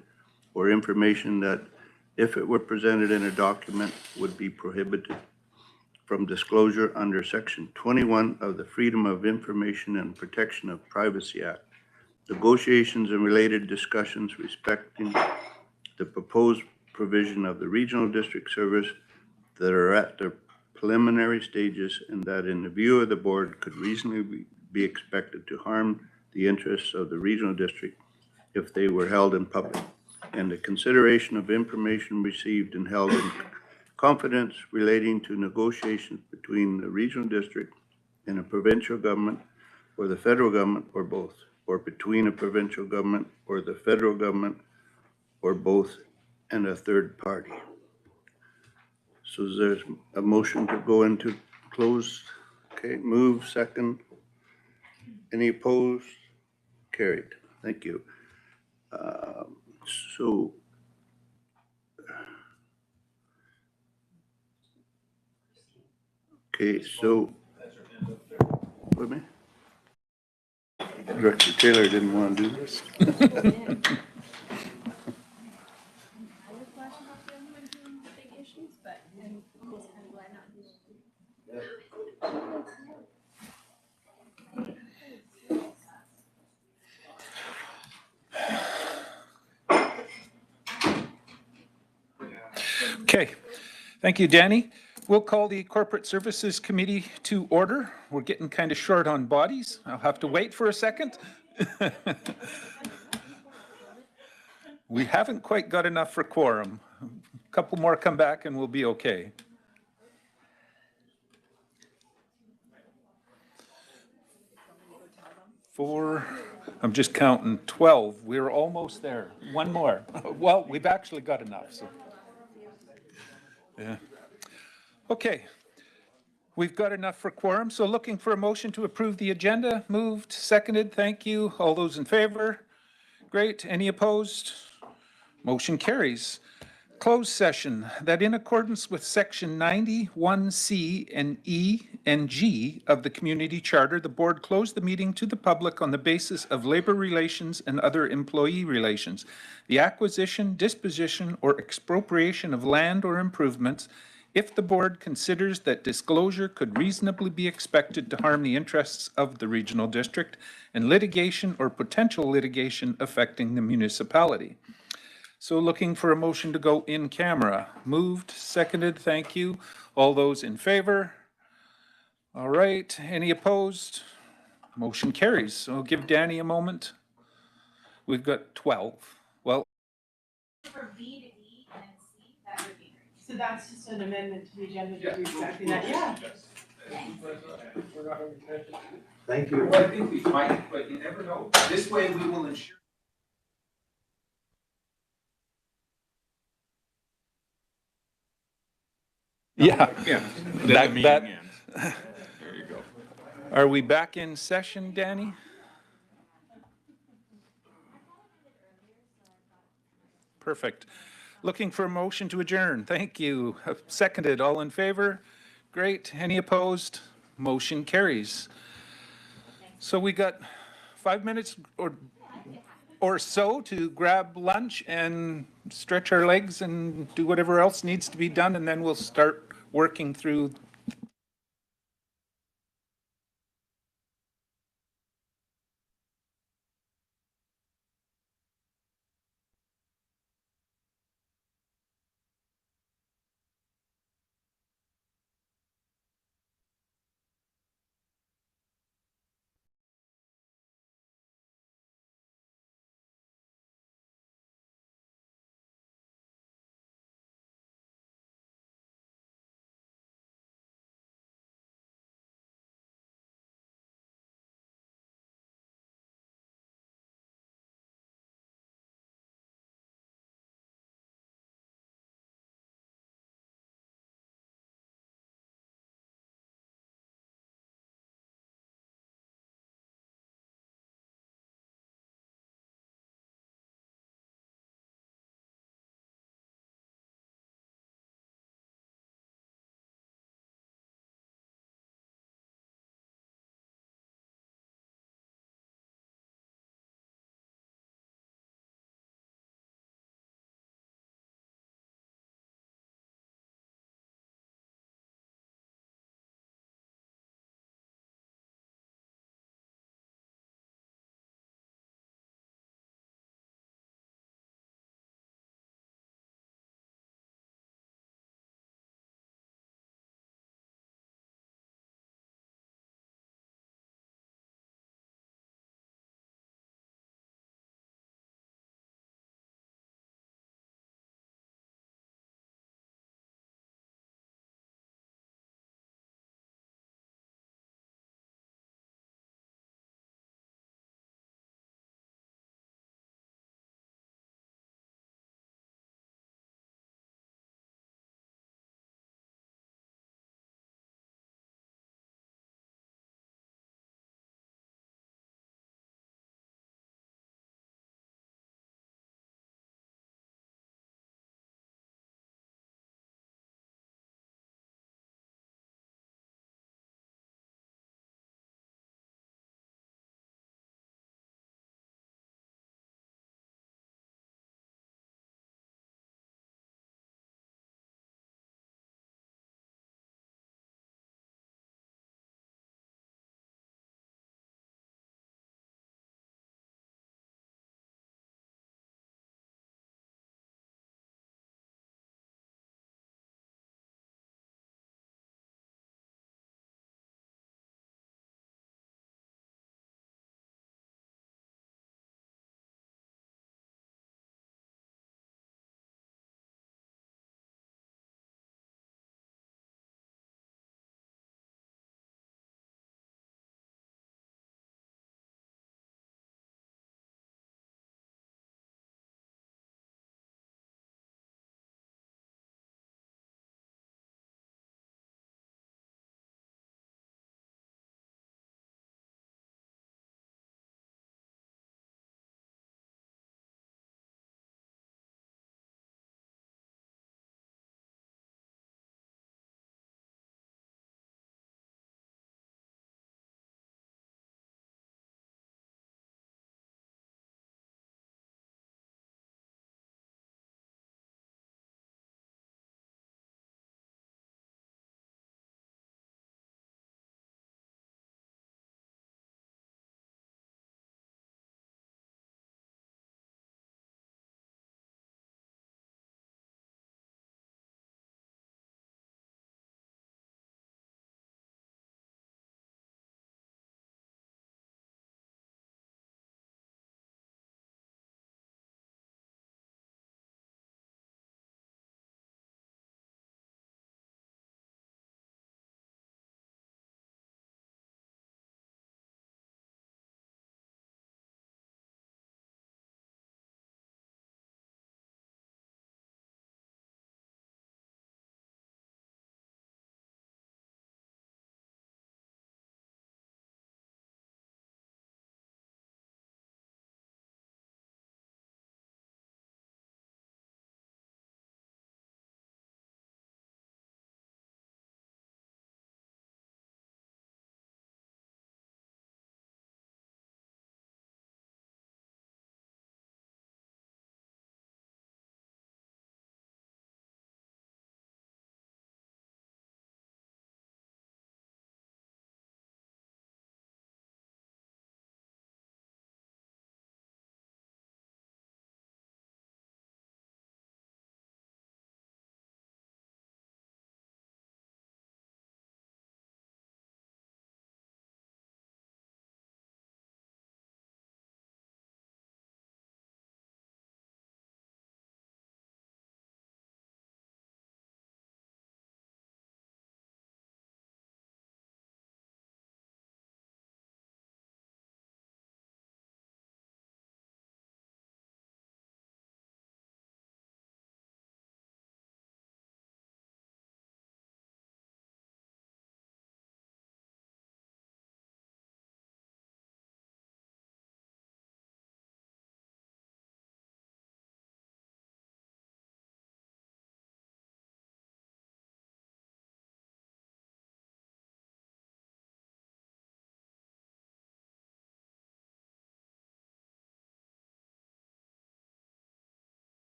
or information that, if it were presented in a document, would be prohibited from disclosure under Section 21 of the Freedom of Information and Protection of Privacy Act. Negotiations and related discussions respecting the proposed provision of the Regional District Service that are at their preliminary stages, and that in the view of the board could reasonably be expected to harm the interests of the Regional District if they were held in public, and the consideration of information received and held in confidence relating to negotiations between the Regional District and a provincial government or the federal government or both, or between a provincial government or the federal government or both and a third party. So there's a motion to go into closed. Okay, move, second. Any opposed? Carried. Thank you. Okay, so, wait a minute. Director Taylor didn't want to do this. Big issues, but Okay, thank you, Danny. We'll call the Corporate Services Committee to order. We're getting kind of short on bodies. I'll have to wait for a second. We haven't quite got enough for quorum. A couple more come back and we'll be okay. Four, I'm just counting 12. We're almost there. One more. Well, we've actually got enough, so. Yeah. Okay. We've got enough for quorum, so looking for a motion to approve the agenda. Moved, seconded, thank you. All those in favor? Great. Any opposed? Motion carries. Closed session, that in accordance with section 91C and E and G of the Community Charter, the board closed the meeting to the public on the basis of labor relations and other employee relations. The acquisition, disposition, or expropriation of land or improvements, if the board considers that disclosure could reasonably be expected to harm the interests of the regional district, and litigation or potential litigation affecting the municipality. So looking for a motion to go in camera. Moved, seconded, thank you. All those in favor? All right, any opposed? Motion carries. So I'll give Danny a moment. We've got 12. Well, For B to E and C, that would be great. So that's just an amendment to the agenda to do exactly that, yeah. thank you. Well, I think we might, but you never know. This way we will ensure. Yeah. Yeah. That, that, There you go. are we back in session, Danny? Perfect. Looking for a motion to adjourn. Thank you. Seconded. All in favor? Great. Any opposed? Motion carries. So we got 5 minutes or so to grab lunch and stretch our legs and do whatever else needs to be done, and then we'll start working through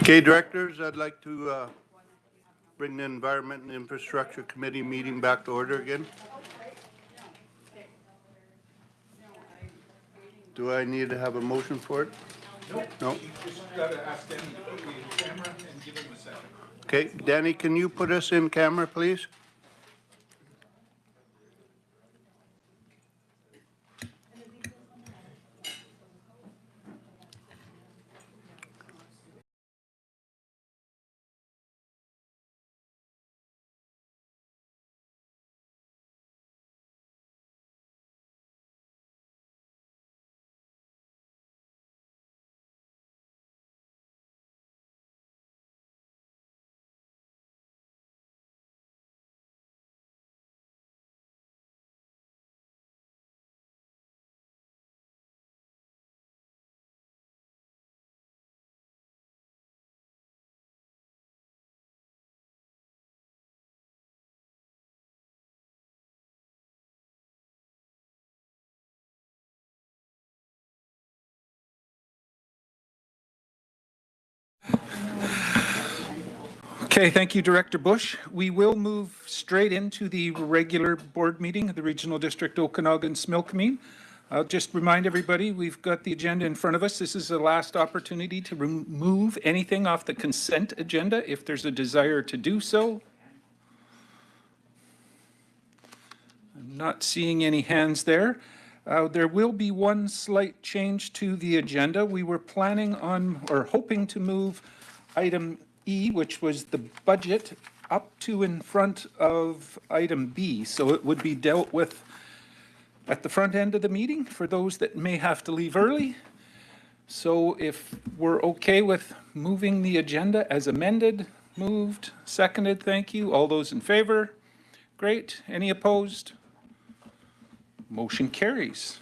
Okay, directors, I'd like to bring the Environment and Infrastructure Committee meeting back to order again. Do I need to have a motion for it? No. You just got to ask Danny to put you in camera and give him a second. Okay, Danny, can you put us in camera, please? Okay, thank you, Director Bush. We will move straight into the regular board meeting of the Regional District Okanagan-Smilkameen. I'll just remind everybody, we've got the agenda in front of us. This is the last opportunity to remove anything off the consent agenda if there's a desire to do so. I'm not seeing any hands there. There will be one slight change to the agenda. We were planning on or hoping to move item E, which was the budget, up to in front of item B. So it would be dealt with at the front end of the meeting for those that may have to leave early. So if we're okay with moving the agenda as amended, moved, seconded, thank you. All those in favor? Great. Any opposed? Motion carries.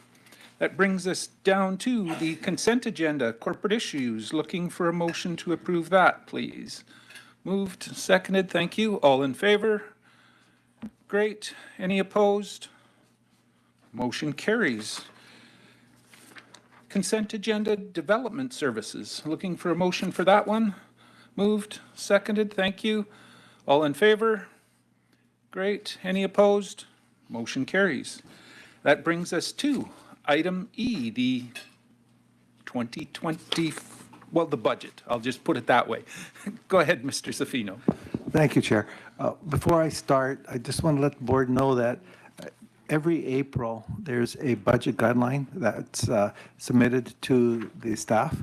That brings us down to the consent agenda, corporate issues. Looking for a motion to approve that, please. Moved, seconded, thank you. All in favor? Great. Any opposed? Motion carries. Consent agenda, development services. Looking for a motion for that one. Moved, seconded, thank you. All in favor? Great. Any opposed? Motion carries. That brings us to item E, the 2020, well, the budget. I'll just put it that way. Go ahead, Mr. Zaffino. Thank you, Chair. Before I start, I just want to let the board know that every April, there's a budget guideline that's submitted to the staff.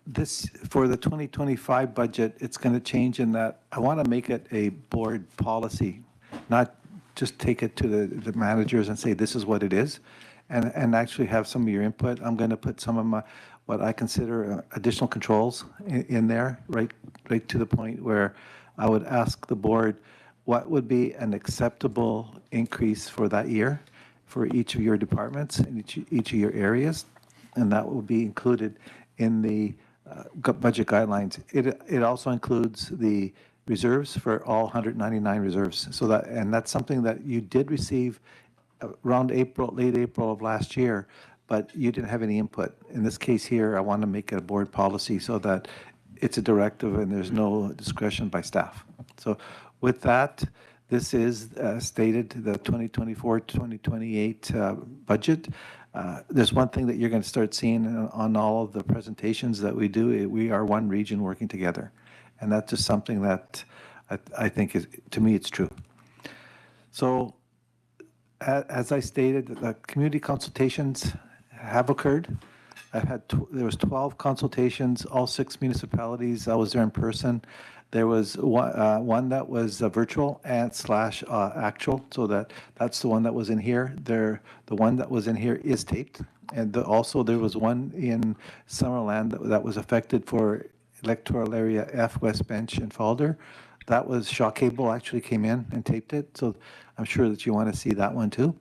This, for the 2025 budget, it's going to change in that I want to make it a board policy, not just take it to the managers and say, this is what it is, and actually have some of your input. I'm going to put some of my, what I consider additional controls in there, right to the point where I would ask the board, what would be an acceptable increase for that year for each of your departments and each of your areas? And that will be included in the budget guidelines. It also includes the reserves for all 199 reserves. So that, and that's something that you did receive around April, late April of last year, but you didn't have any input. In this case here, I want to make it a board policy so that it's a directive and there's no discretion by staff. So with that, this is stated, the 2024-2028 budget. There's one thing that you're going to start seeing on all of the presentations that we do. We are one region working together. And that's just something that I think is, to me, it's true. So as I stated, the community consultations have occurred. There was 12 consultations, all 6 municipalities. I was there in person. There was one that was virtual and / actual, so that's the one that was in here. The one that was in here is taped, and also there was one in Summerland that was affected for electoral area F, West Bench, and Falder. That was Shaw Cable actually came in and taped it, so I'm sure that you want to see that one too.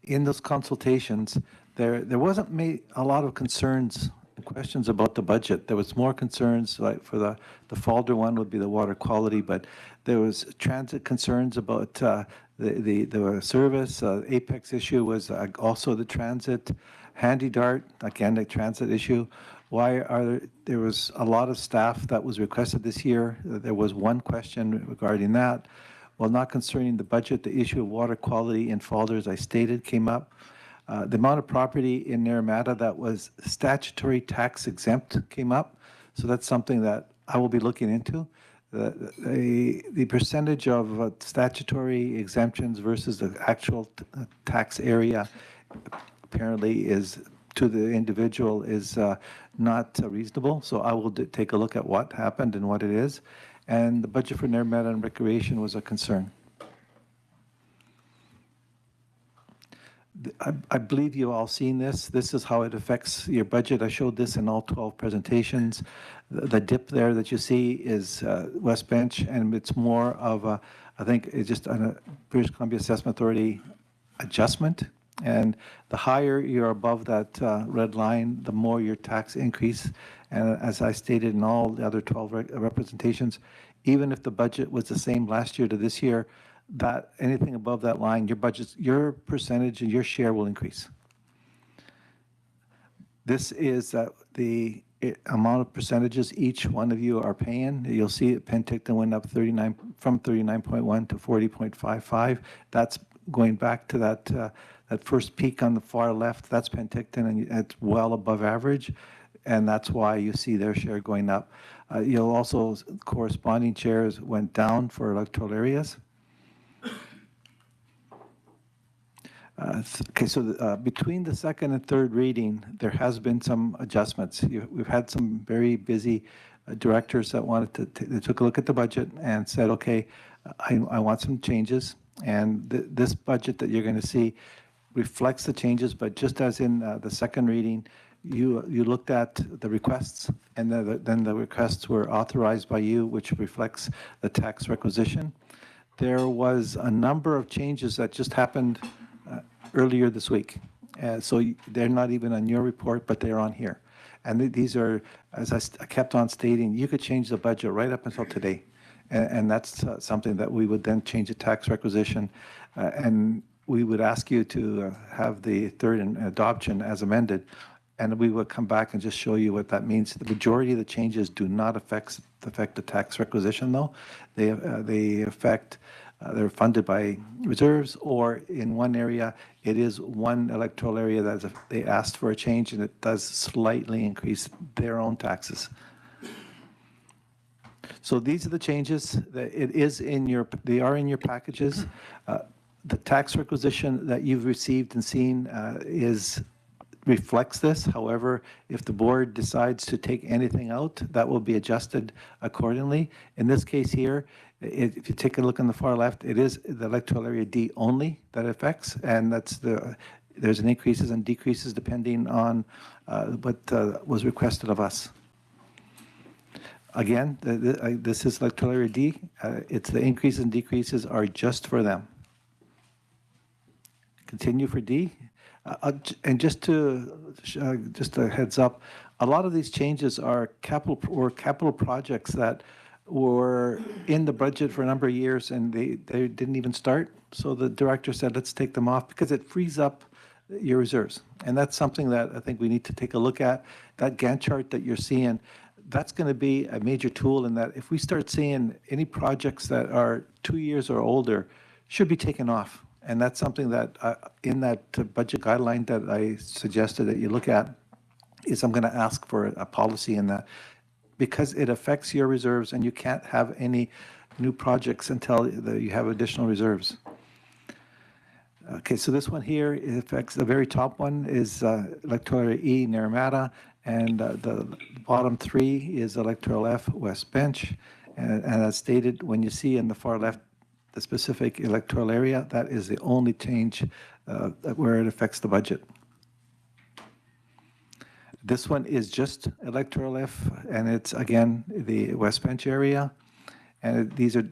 In those consultations, there wasn't a lot of concerns and questions about the budget. There was more concerns, like for the Falder one would be the water quality, but there was transit concerns about the service. Apex issue was also the transit. Handy Dart, again, the transit issue. Why are there was a lot of staff that was requested this year. There was one question regarding that. While not concerning the budget, the issue of water quality in Falder, as I stated, came up. The amount of property in Naramata that was statutory tax exempt came up. So that's something that I will be looking into. The percentage of statutory exemptions versus the actual tax area apparently is to the individual is not reasonable. So I will take a look at what happened and what it is. And the budget for Naramata and recreation was a concern. I believe you've all seen this. This is how it affects your budget. I showed this in all 12 presentations. The dip there that you see is West Bench, and it's more of a, I think it's just a British Columbia Assessment Authority adjustment. And the higher you're above that red line, the more your tax increase. And as I stated in all the other 12 representations, even if the budget was the same last year to this year, that anything above that line, your percentage and your share will increase. This is the amount of percentages each one of you are paying. You'll see that Penticton went up from 39.1 to 40.55. That's going back to that first peak on the far left. That's Penticton, and it's well above average, and that's why you see their share going up. You'll also, corresponding shares went down for electoral areas. Okay, so between the second and third reading, there has been some adjustments. We've had some very busy directors that wanted to, they took a look at the budget and said, okay, I want some changes. And this budget that you're going to see reflects the changes, but just as in the second reading, you looked at the requests, and then the requests were authorized by you, which reflects the tax requisition. There was a number of changes that just happened earlier this week. So they're not even on your report, but they're on here. And these are, as I kept on stating, you could change the budget right up until today. And that's something that we would then change the tax requisition. And we would ask you to have the third adoption as amended. And we would come back and just show you what that means. The majority of the changes do not affect the tax requisition, though. They affect, they're funded by reserves, or in one area, it is one electoral area that they asked for a change, and it does slightly increase their own taxes. So these are the changes. It is in your, they are in your packages. The tax requisition that you've received and seen reflects this. However, if the board decides to take anything out, that will be adjusted accordingly. In this case here, if you take a look on the far left, it is the electoral area D only that affects, and that's there's an increases and decreases depending on what was requested of us. Again, this is electoral area D. It's the increases and decreases are just for them. Continue for D. And just a heads up, a lot of these changes are capital projects that were in the budget for a number of years, and they didn't even start. So the director said, let's take them off because it frees up your reserves. And that's something that I think we need to take a look at. That Gantt chart that you're seeing, that's going to be a major tool in that if we start seeing any projects that are 2 years or older, should be taken off. And that's something that in that budget guideline that I suggested that you look at is I'm going to ask for a policy in that, because it affects your reserves and you can't have any new projects until you have additional reserves. Okay, so this one here, it affects, the very top one is electoral E, Naramata, and the bottom three is electoral F, West Bench. And as stated, when you see in the far left, the specific electoral area, that is the only change where it affects the budget. This one is just electoral F, and it's again the West Bench area, and these are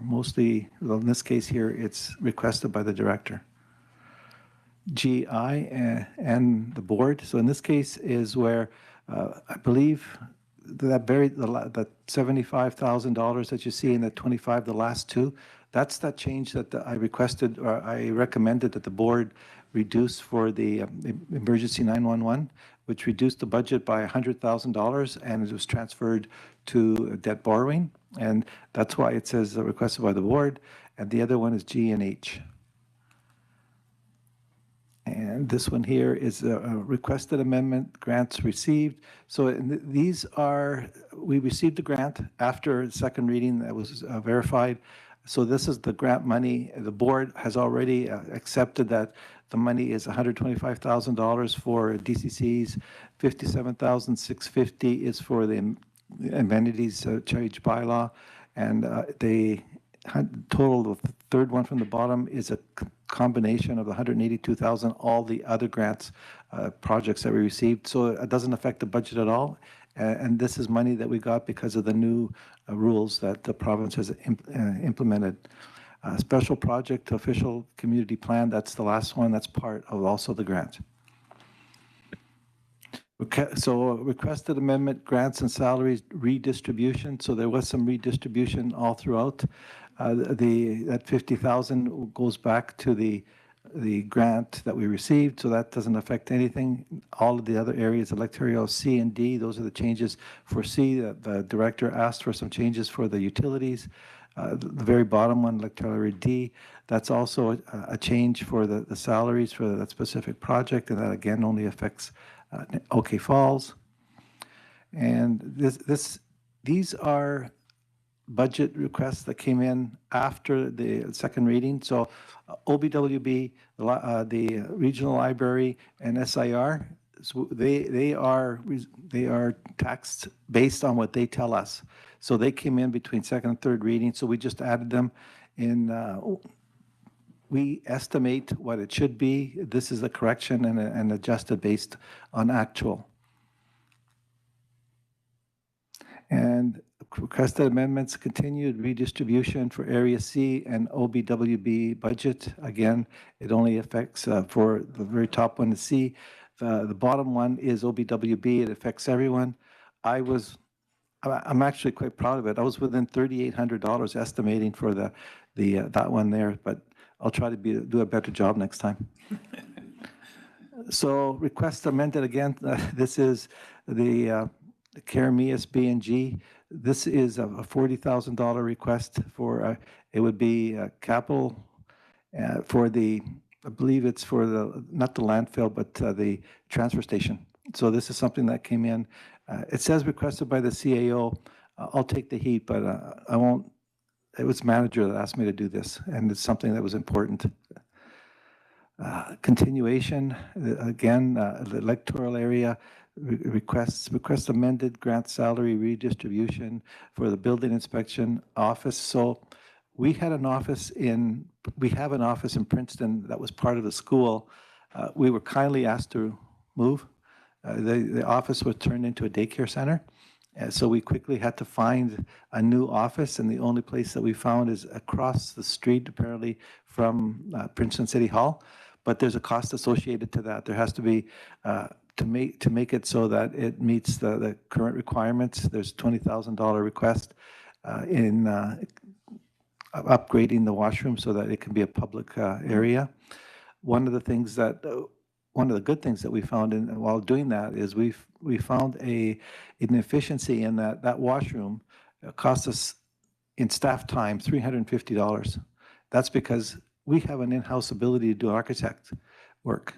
mostly, well, in this case here, it's requested by the director. GI and the board. So in this case is where I believe that $75,000 that you see in the 25, the last two, that's that change that I requested, or I recommended that the board reduce for the emergency 911. which reduced the budget by $100,000, and it was transferred to debt borrowing. And that's why it says requested by the board. And the other one is G and H. And this one here is a requested amendment, grants received. So these are, we received the grant after the second reading that was verified. So this is the grant money. The board has already accepted that the money is $125,000 for DCCs, $57,650 is for the amenities change bylaw, and the total of the third one from the bottom is a combination of the 182,000, all the other grants projects that we received. So it doesn't affect the budget at all. And this is money that we got because of the new rules that the province has implemented. Special project official community plan, that's the last one. That's part of also the grant. Okay, so requested amendment, grants and salaries redistribution. So there was some redistribution all throughout. That 50,000 goes back to the grant that we received, so that doesn't affect anything. All of the other areas, electoral C and D, those are the changes for C. The director asked for some changes for the utilities. The very bottom one, electoral D, that's also a change for the salaries for that specific project, and that again only affects OK Falls. And these are budget requests that came in after the second reading. So OBWB, the Regional Library, and SIR, so they are taxed based on what they tell us. So they came in between second and third reading. So we just added them in. We estimate what it should be. This is a correction and adjusted based on actual. And requested amendments, continued redistribution for Area C and OBWB budget. Again, it only affects for the very top one, the C. The bottom one is OBWB. It affects everyone. I'm actually quite proud of it. I was within $3,800 estimating for that one there, but I'll try to do a better job next time. So request amended again. This is the Carameus B and G. This is a $40,000 request for, it would be capital for the, I believe it's for the, not the landfill, but the transfer station. So this is something that came in. It says requested by the CAO. I'll take the heat, but I won't. It was manager that asked me to do this, and it's something that was important. Continuation, again, the electoral area request amended grant salary redistribution for the building inspection office. So we have an office in Princeton that was part of the school. We were kindly asked to move. The office was turned into a daycare center. So we quickly had to find a new office, and the only place that we found is across the street, apparently, from Princeton City Hall. But there's a cost associated to that. There has to be, to make it so that it meets the current requirements, there's $20,000 request in upgrading the washroom so that it can be a public area. One of the good things that we found while doing that is we found an efficiency in that washroom cost us in staff time $350. That's because we have an in-house ability to do architect work.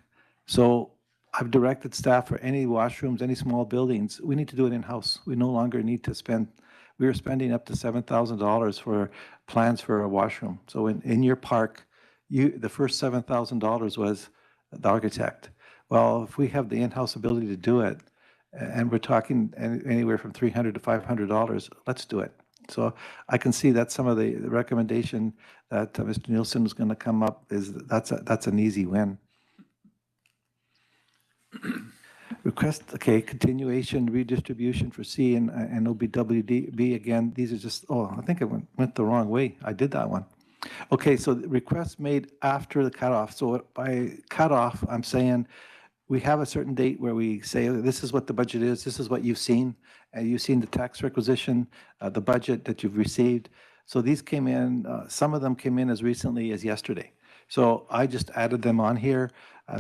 So I've directed staff for any washrooms, any small buildings, we need to do it in-house. We no longer need to spend, we were spending up to $7,000 for plans for a washroom. So in your park, the first $7,000 was the architect. Well, if we have the in-house ability to do it, and we're talking anywhere from $300 to $500, let's do it. So I can see that some of the recommendation that Mr. Nielsen was going to come up is that's an easy win. Request, okay, continuation, redistribution for C and OBWB. Again, these are just, I think I went the wrong way. I did that one. Okay, so the request made after the cutoff. So by cutoff, I'm saying we have a certain date where we say, this is what the budget is, this is what you've seen. You've seen the tax requisition, the budget that you've received. So these came in, some of them came in as recently as yesterday. So I just added them on here.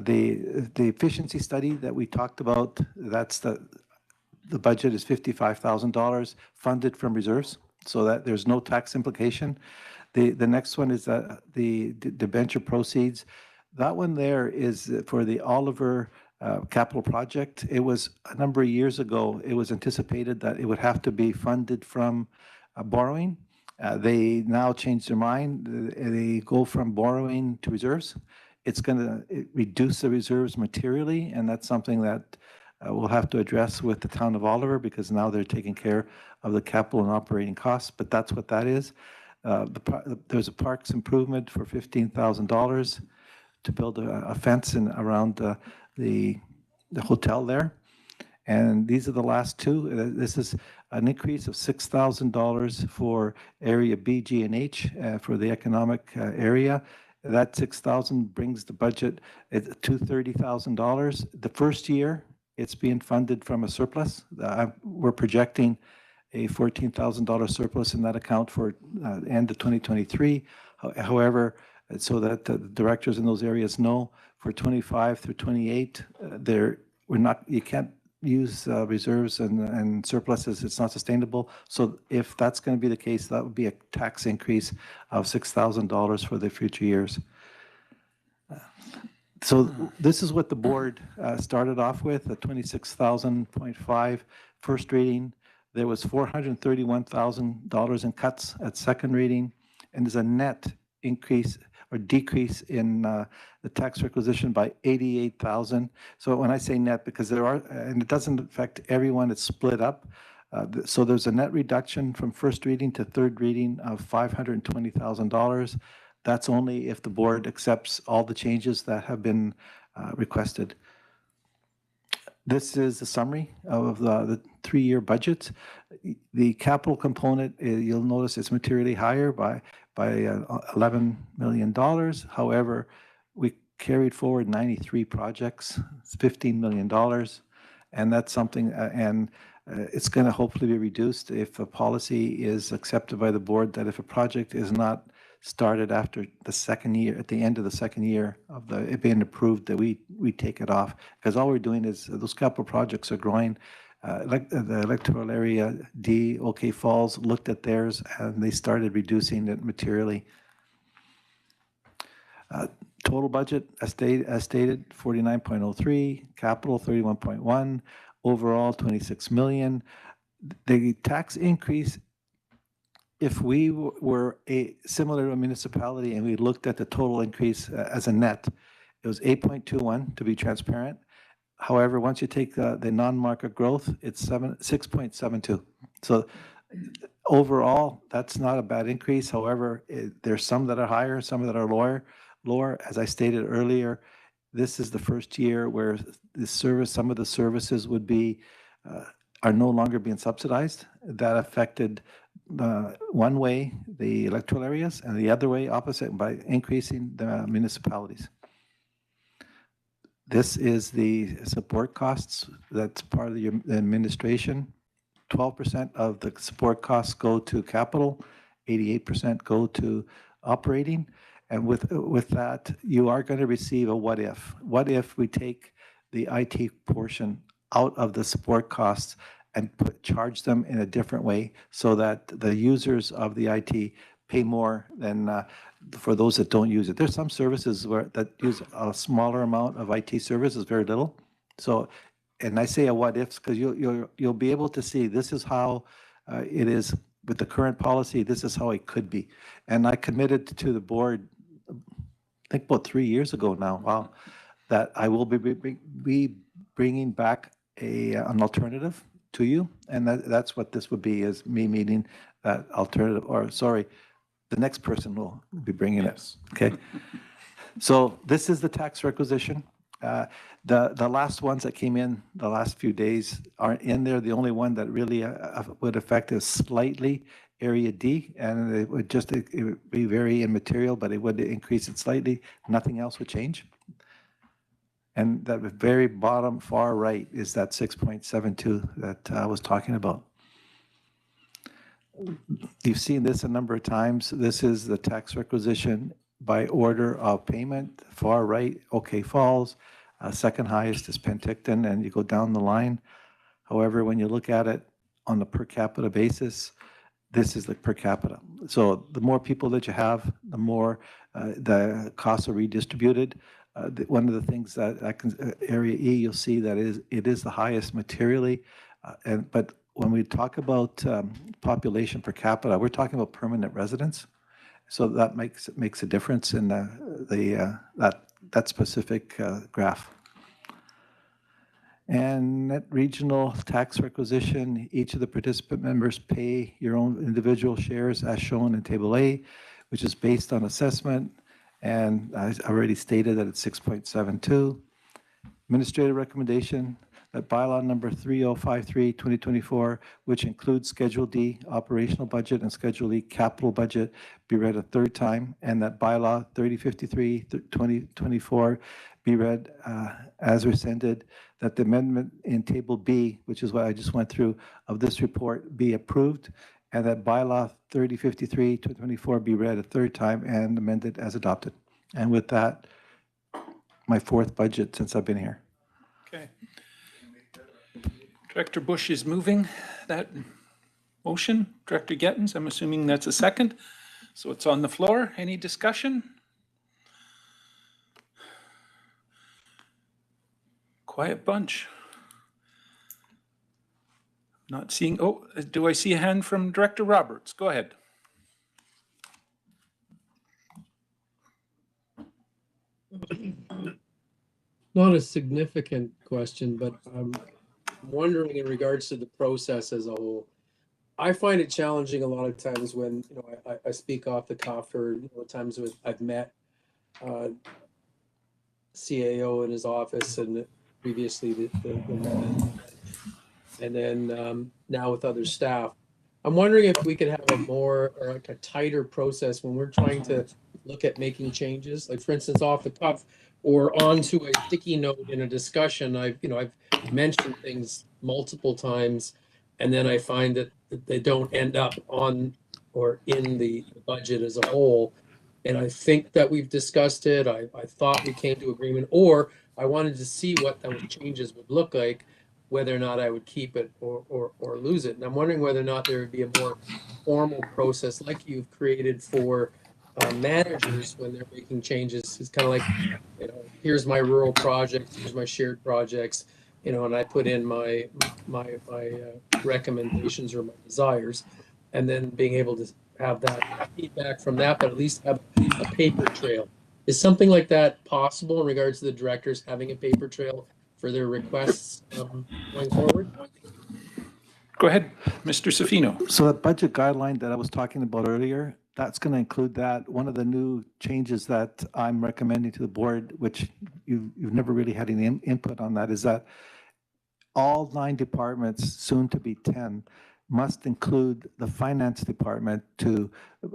The efficiency study that we talked about, that's the budget is $55,000 funded from reserves, so that there's no tax implication. The next one is the debenture proceeds. That one there is for the Oliver capital project. It was a number of years ago, it was anticipated that it would have to be funded from borrowing. They now changed their mind. They go from borrowing to reserves. It's going to reduce the reserves materially, and that's something that we'll have to address with the town of Oliver, because now they're taking care of the capital and operating costs, but that's what that is. There's a parks improvement for $15,000 to build a fence around the hotel there. And these are the last two. This is an increase of $6,000 for area B, G, and H for the economic area. That $6,000 brings the budget to $30,000. The first year, it's being funded from a surplus. We're projecting a $14,000 surplus in that account for end of 2023. However, so that the directors in those areas know, for 25 through 28, you can't use reserves and surpluses. It's not sustainable. So if that's going to be the case, that would be a tax increase of $6,000 for the future years. So this is what the board started off with, a $26,000.5 first reading. There was $431,000 in cuts at second reading, and there's a net increase or decrease in the tax requisition by $88,000. So when I say net, because there are, and it doesn't affect everyone, it's split up. So there's a net reduction from first reading to third reading of $520,000. That's only if the board accepts all the changes that have been requested. This is the summary of the three-year budget. The capital component, you'll notice it's materially higher by $11 million. However, we carried forward 93 projects, it's $15 million. And that's something, it's going to hopefully be reduced if a policy is accepted by the board, that if a project is not started after the second year, at the end of the second year of it being approved, that we take it off. Because all we're doing is those capital projects are growing. The electoral area D, OK Falls, looked at theirs and they started reducing it materially. Total budget, as stated, 49.03, capital 31.1, overall 26 million. The tax increase, if we were similar to a municipality and we looked at the total increase as a net, it was 8.21 to be transparent. However, once you take the non-market growth, it's 6.72. So overall, that's not a bad increase. However, there's some that are higher, some that are lower. As I stated earlier, this is the first year where some of the services would be are no longer being subsidized. That affected one way the electoral areas, and the other way opposite by increasing the municipalities. This is the support costs. That's part of the administration. 12% of the support costs go to capital, 88% go to operating. And with that, you are going to receive a what if. What if we take the IT portion out of the support costs and charge them in a different way so that the users of the IT pay more than for those that don't use it. There's some services that use a smaller amount of IT services, very little. So, and I say a what ifs because you'll be able to see this is how it is with the current policy. This is how it could be. And I committed to the board, I think about 3 years ago now, wow, that I will be bringing back an alternative to you. And that's what this would be, is me meeting that alternative, or sorry, the next person will be bringing it. Okay. So this is the tax requisition. The last ones that came in the last few days aren't in there. The only one that really would affect is slightly area D, and it would be very immaterial, but it would increase it slightly. Nothing else would change. And that very bottom far right is that 6.72 that I was talking about. You've seen this a number of times. This is the tax requisition by order of payment. Far right, OK Falls. Second highest is Penticton, and you go down the line. However, when you look at it on the per capita basis, this is the per capita. So the more people that you have, the more the costs are redistributed. One of the things that area E, you'll see that it is the highest materially. But when we talk about population per capita, we're talking about permanent residents. So that makes a difference in that specific graph. And net regional tax requisition, each of the participant members pay your own individual shares as shown in Table A, which is based on assessment. And I already stated that it's 6.72. Administrative recommendation that bylaw number 3053, 2024, which includes Schedule D, operational budget, and Schedule E, capital budget, be read a third time, and that bylaw 3053, 2024, be read as rescinded, that the amendment in Table B, which is what I just went through, of this report be approved, and that bylaw 3053, 2024, be read a third time and amended as adopted. And with that, my fourth budget since I've been here. Okay. Director Bush is moving that motion. Director Gettins, I'm assuming that's a second. So it's on the floor. Any discussion? Quiet bunch. Not seeing, oh, do I see a hand from Director Roberts? Go ahead. Not a significant question, but I'm wondering in regards to the process as a whole. I find it challenging a lot of times when, you know, I speak off the cuff, or times with I've met CAO in his office and previously and then now with other staff. I'm wondering if we could have a more or like a tighter process when we're trying to look at making changes, like for instance, off the cuff or onto a sticky note in a discussion. I've mentioned things multiple times, and then I find that they don't end up on or in the budget as a whole. And I think that we've discussed it. I thought we came to agreement, or I wanted to see what those changes would look like, whether or not I would keep it or lose it. And I'm wondering whether or not there would be a more formal process like you've created for managers when they're making changes. It's kind of like, you know, here's my rural projects, here's my shared projects, you know, and I put in my recommendations or my desires, and then being able to have that feedback from that, but at least have a paper trail. Is something like that possible in regards to the directors having a paper trail for their requests going forward? Go ahead, Mr. Safino. So that budget guideline that I was talking about earlier, that's going to include that. One of the new changes that I'm recommending to the board, which you've never really had any input on that, is that all 9 departments, soon to be 10, must include the finance department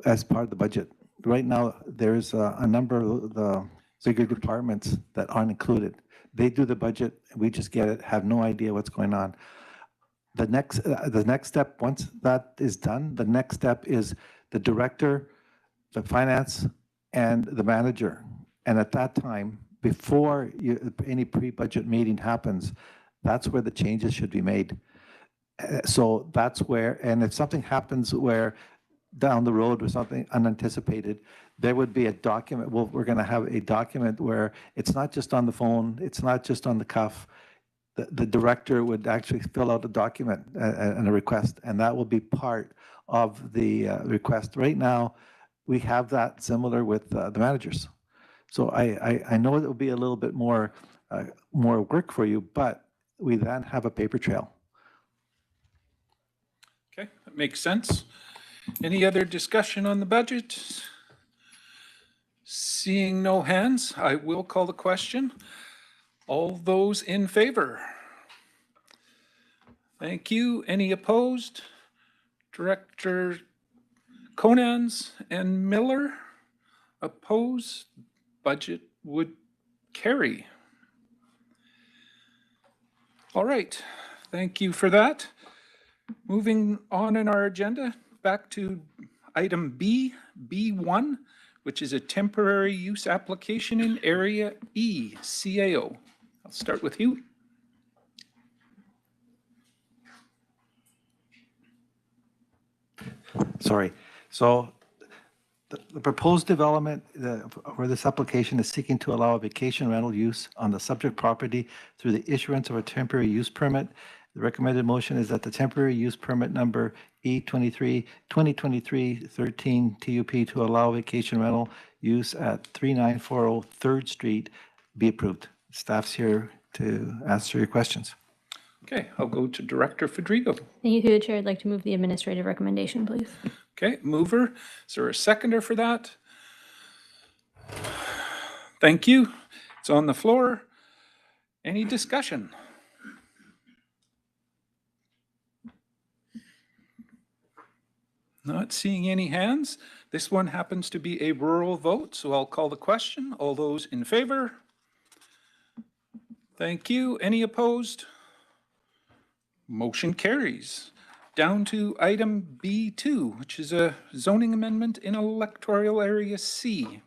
as part of the budget. Right now, there's a number of the bigger departments that aren't included. They do the budget, we just get it, have no idea what's going on. The next step, once that is done, the next step is the director, the finance, and the manager. And at that time, before any pre-budget meeting happens, that's where the changes should be made. So that's where, and if something happens where down the road or something unanticipated, there would be a document. Well, we're going to have a document where it's not just on the phone, it's not just on the cuff. The director would actually fill out a document and a request, and that will be part of the request. Right now, we have that similar with the managers. So I know it will be a little bit more work for you, but we then have a paper trail. Okay, that makes sense. Any other discussion on the budget? Seeing no hands, I will call the question. All those in favor? Thank you. Any opposed? Director Conans and Miller oppose. Budget would carry. All right, thank you for that. Moving on in our agenda, back to item B, B1, which is a temporary use application in Area E, CAO. I'll start with you. Sorry. So the proposed development for this application is seeking to allow vacation rental use on the subject property through the issuance of a temporary use permit. The recommended motion is that the temporary use permit number E23 2023-13 TUP to allow vacation rental use at 3940 3rd Street be approved. Staff's here to answer your questions. Okay, I'll go to Director Fedrigo. Thank you, through the chair. I'd like to move the administrative recommendation, please. Okay, mover. Is there a seconder for that? Thank you. It's on the floor. Any discussion? Not seeing any hands. This one happens to be a rural vote, so I'll call the question. All those in favor? Thank you. Any opposed? Motion carries. Down to item B2, which is a zoning amendment in electoral area C,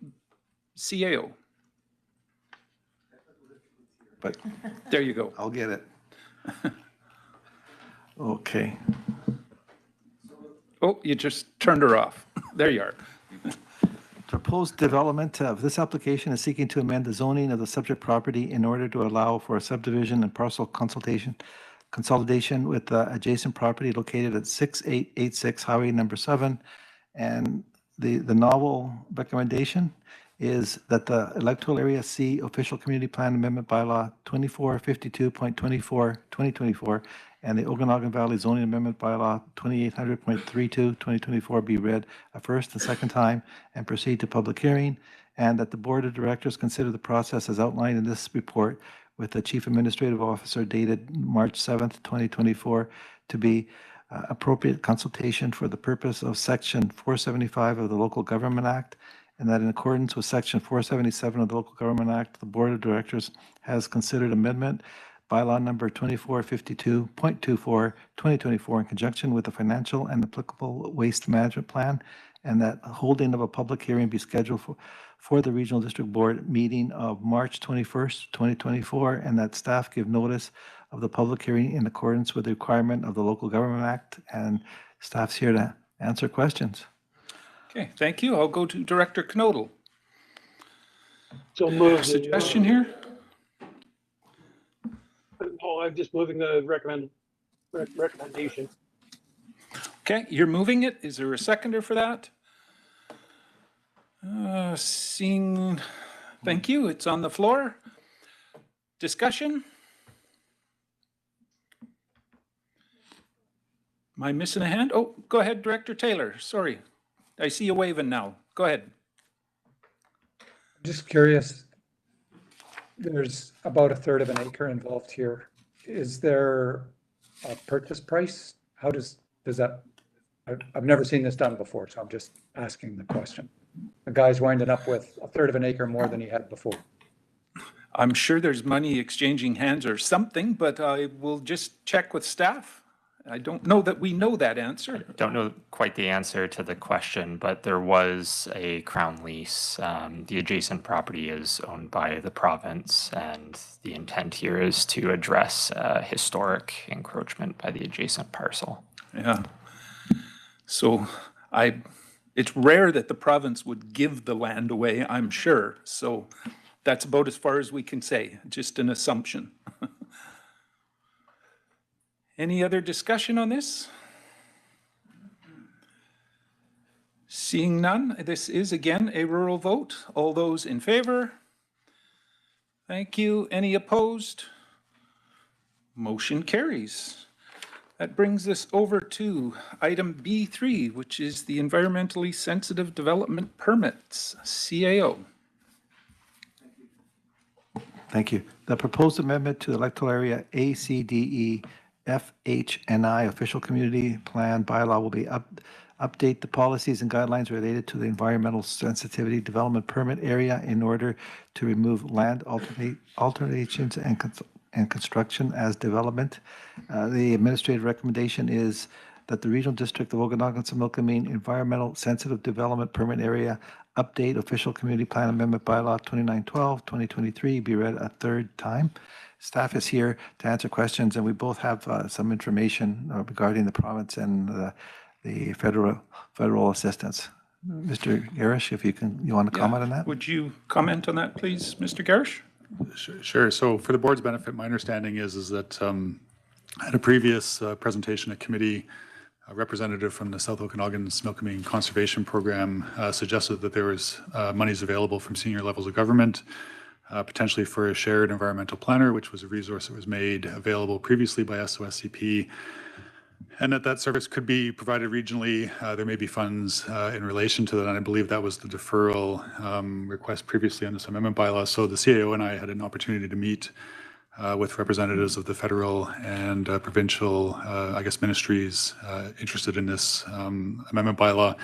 CAO. But there you go. I'll get it. Okay. Oh, you just turned her off. There you are. Proposed development of this application is seeking to amend the zoning of the subject property in order to allow for a subdivision and parcel consolidation with the adjacent property located at 6886 Highway number 7. And the novel recommendation is that the Electoral Area C Official Community Plan Amendment Bylaw 2452.24/2024 and the Okanagan Valley Zoning Amendment Bylaw 2800.32/2024 be read a first and second time and proceed to public hearing, and that the Board of Directors consider the process as outlined in this report with the Chief Administrative Officer dated March 7th, 2024, to be appropriate consultation for the purpose of Section 475 of the Local Government Act, and that in accordance with Section 477 of the Local Government Act, the Board of Directors has considered amendment bylaw number 2452.24/2024 in conjunction with the financial and applicable waste management plan, and that holding of a public hearing be scheduled for the Regional District Board meeting of March 21st, 2024, and that staff give notice of the public hearing in accordance with the requirement of the Local Government Act, and staff's here to answer questions. Okay, thank you. I'll go to Director Knodel. So move. Suggestion here? Oh, I'm just moving the recommendation. Okay, you're moving it. Is there a seconder for that? Seeing, thank you. It's on the floor. Discussion? Am I missing a hand? Oh, go ahead, Director Taylor. Sorry. I see you waving now. Go ahead. Just curious, there's about 1/3 of an acre involved here. Is there a purchase price? How does that, I've never seen this done before, so I'm just asking the question. The guy's winding up with 1/3 of an acre more than he had before. I'm sure there's money exchanging hands or something, but I will just check with staff. I don't know that we know that answer. Don't know quite the answer to the question, but there was a crown lease. The adjacent property is owned by the province, and the intent here is to address historic encroachment by the adjacent parcel. Yeah. So it's rare that the province would give the land away, I'm sure. So that's about as far as we can say, just an assumption. Any other discussion on this? Seeing none, this is again a rural vote. All those in favor? Thank you. Any opposed? Motion carries. That brings us over to item B3, which is the Environmentally Sensitive Development Permits, CAO. Thank you. The proposed amendment to the electoral area ACDE FHNI Official Community Plan Bylaw will be update the policies and guidelines related to the environmental sensitivity development permit area in order to remove land alternations and construction as development. The administrative recommendation is that the Regional District of Okanagan-Similkameen Environmental Sensitive Development Permit Area update official community plan amendment bylaw 2912, 2023 be read a third time. Staff is here to answer questions, and we both have some information regarding the province and the federal assistance. Mr. Garish, if you want to comment on that? Would you comment on that, please, Mr. Garish? Sure. So for the board's benefit, my understanding is that at a previous presentation at committee, a representative from the South Okanagan Smilkameen Conservation Program suggested that there was monies available from senior levels of government, potentially for a shared environmental planner, which was a resource that was made available previously by SOSCP, and that service could be provided regionally. There may be funds in relation to that, and I believe that was the deferral request previously on this amendment bylaw. So the CAO and I had an opportunity to meet with representatives of the federal and provincial, ministries interested in this amendment bylaw.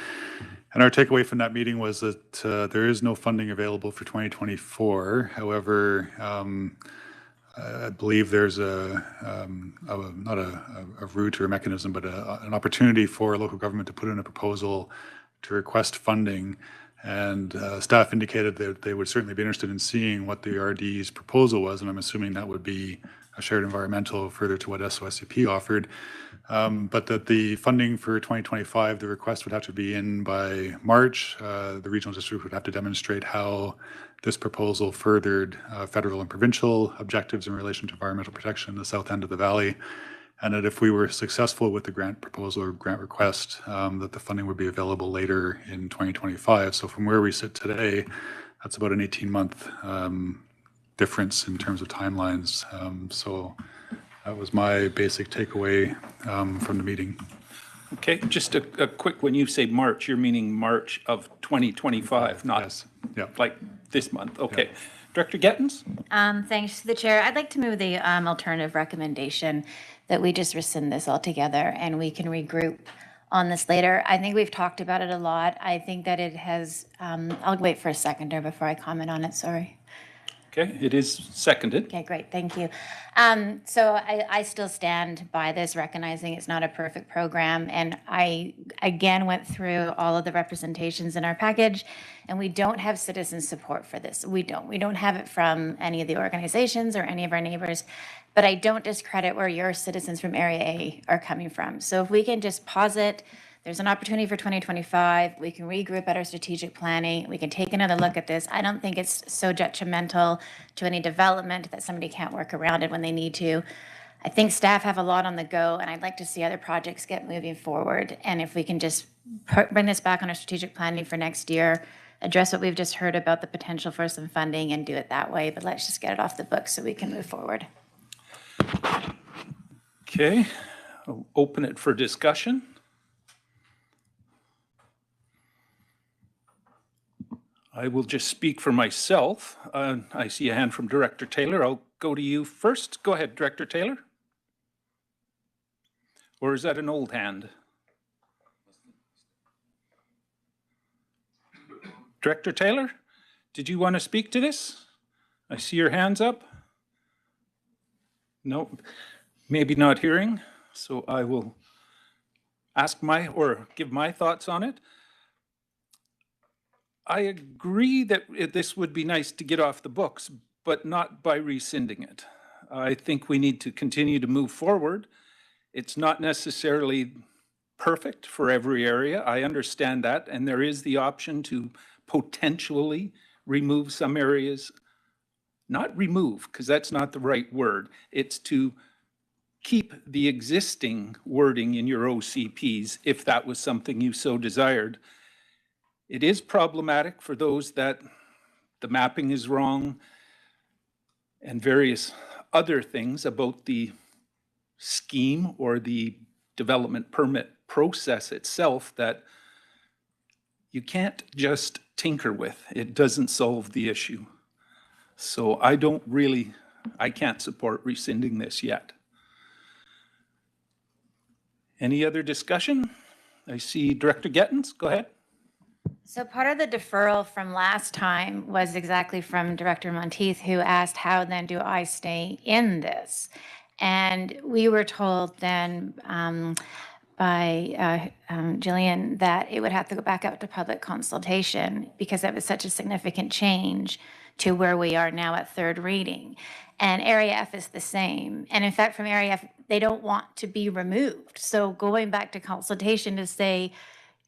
And our takeaway from that meeting was that there is no funding available for 2024. However, I believe there's not a route or a mechanism, but an opportunity for local government to put in a proposal to request funding. And staff indicated that they would certainly be interested in seeing what the RD's proposal was, and I'm assuming that would be a shared environmental further to what SOSCP offered. But that the funding for 2025, the request would have to be in by March. The regional district would have to demonstrate how this proposal furthered federal and provincial objectives in relation to environmental protection in the south end of the valley. And that if we were successful with the grant proposal or grant request, that the funding would be available later in 2025. So from where we sit today, that's about an 18-month difference in terms of timelines. So that was my basic takeaway from the meeting. Okay, just a quick, when you say March, you're meaning March of 2025, not like this month. Okay. Yeah. Director Gettins? Thanks to the chair. I'd like to move the alternative recommendation that we just rescind this altogether and we can regroup on this later. I think we've talked about it a lot. I think that it has, I'll wait for a seconder before I comment on it, sorry. Okay, it is seconded. Okay, great, thank you. So I still stand by this, recognizing it's not a perfect program. And I, again, went through all of the representations in our package, and we don't have citizen support for this. We don't have it from any of the organizations or any of our neighbors, but I don't discredit where your citizens from Area A are coming from. So if we can just pause it, there's an opportunity for 2025. We can regroup at our strategic planning. We can take another look at this. I don't think it's so detrimental to any development that somebody can't work around it when they need to. I think staff have a lot on the go, and I'd like to see other projects get moving forward. And if we can just bring this back on our strategic planning for next year, address what we've just heard about the potential for some funding and do it that way. But let's just get it off the books so we can move forward. Okay, I'll open it for discussion. I will just speak for myself. I see a hand from Director Taylor. I'll go to you first. Go ahead, Director Taylor. Or is that an old hand? Director Taylor, did you want to speak to this? I see your hands up. No, maybe not hearing. So I will ask give my thoughts on it. I agree that this would be nice to get off the books, but not by rescinding it. I think we need to continue to move forward. It's not necessarily perfect for every area. I understand that, and there is the option to potentially remove some areas. Not remove, because that's not the right word. It's to keep the existing wording in your OCPs if that was something you so desired. It is problematic for those that the mapping is wrong and various other things about the scheme or the development permit process itself that you can't just tinker with. It doesn't solve the issue. So I can't support rescinding this yet. Any other discussion? I see Director Gettins, go ahead. So part of the deferral from last time was exactly from Director Monteith, who asked, how then do I stay in this? And we were told then Jillian that it would have to go back out to public consultation because that was such a significant change to where we are now at third reading. And Area F is the same. And in fact, from Area F, they don't want to be removed. So going back to consultation to say,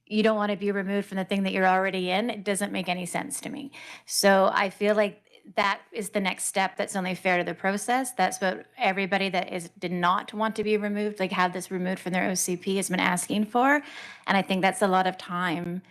you don't want to be removed from the thing that you're already in, it doesn't make any sense to me. So I feel like that is the next step that's only fair to the process. That's what everybody that did not want to be removed, like have this removed from their OCP, has been asking for. And I think that's a lot of time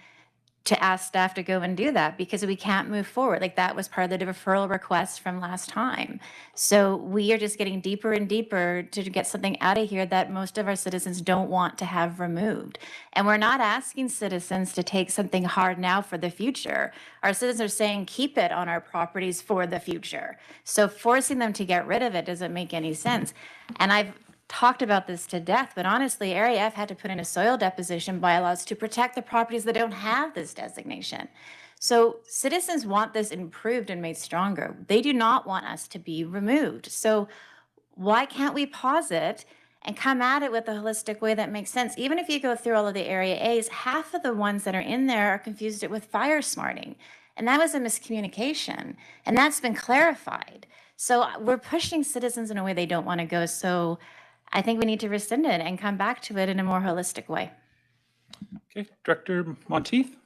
to ask staff to go and do that because we can't move forward. Like that was part of the deferral request from last time. So we are just getting deeper and deeper to get something out of here that most of our citizens don't want to have removed. And we're not asking citizens to take something hard now for the future. Our citizens are saying keep it on our properties for the future. So forcing them to get rid of it doesn't make any sense. And I've talked about this to death, but honestly, Area F had to put in a soil deposition bylaws to protect the properties that don't have this designation. So citizens want this improved and made stronger. They do not want us to be removed. So why can't we pause it and come at it with a holistic way that makes sense? Even if you go through all of the Area A's, half of the ones that are in there are confused it with fire smarting. And that was a miscommunication. And that's been clarified. So we're pushing citizens in a way they don't want to go. So I think we need to rescind it and come back to it in a more holistic way. Okay, Director Monteith?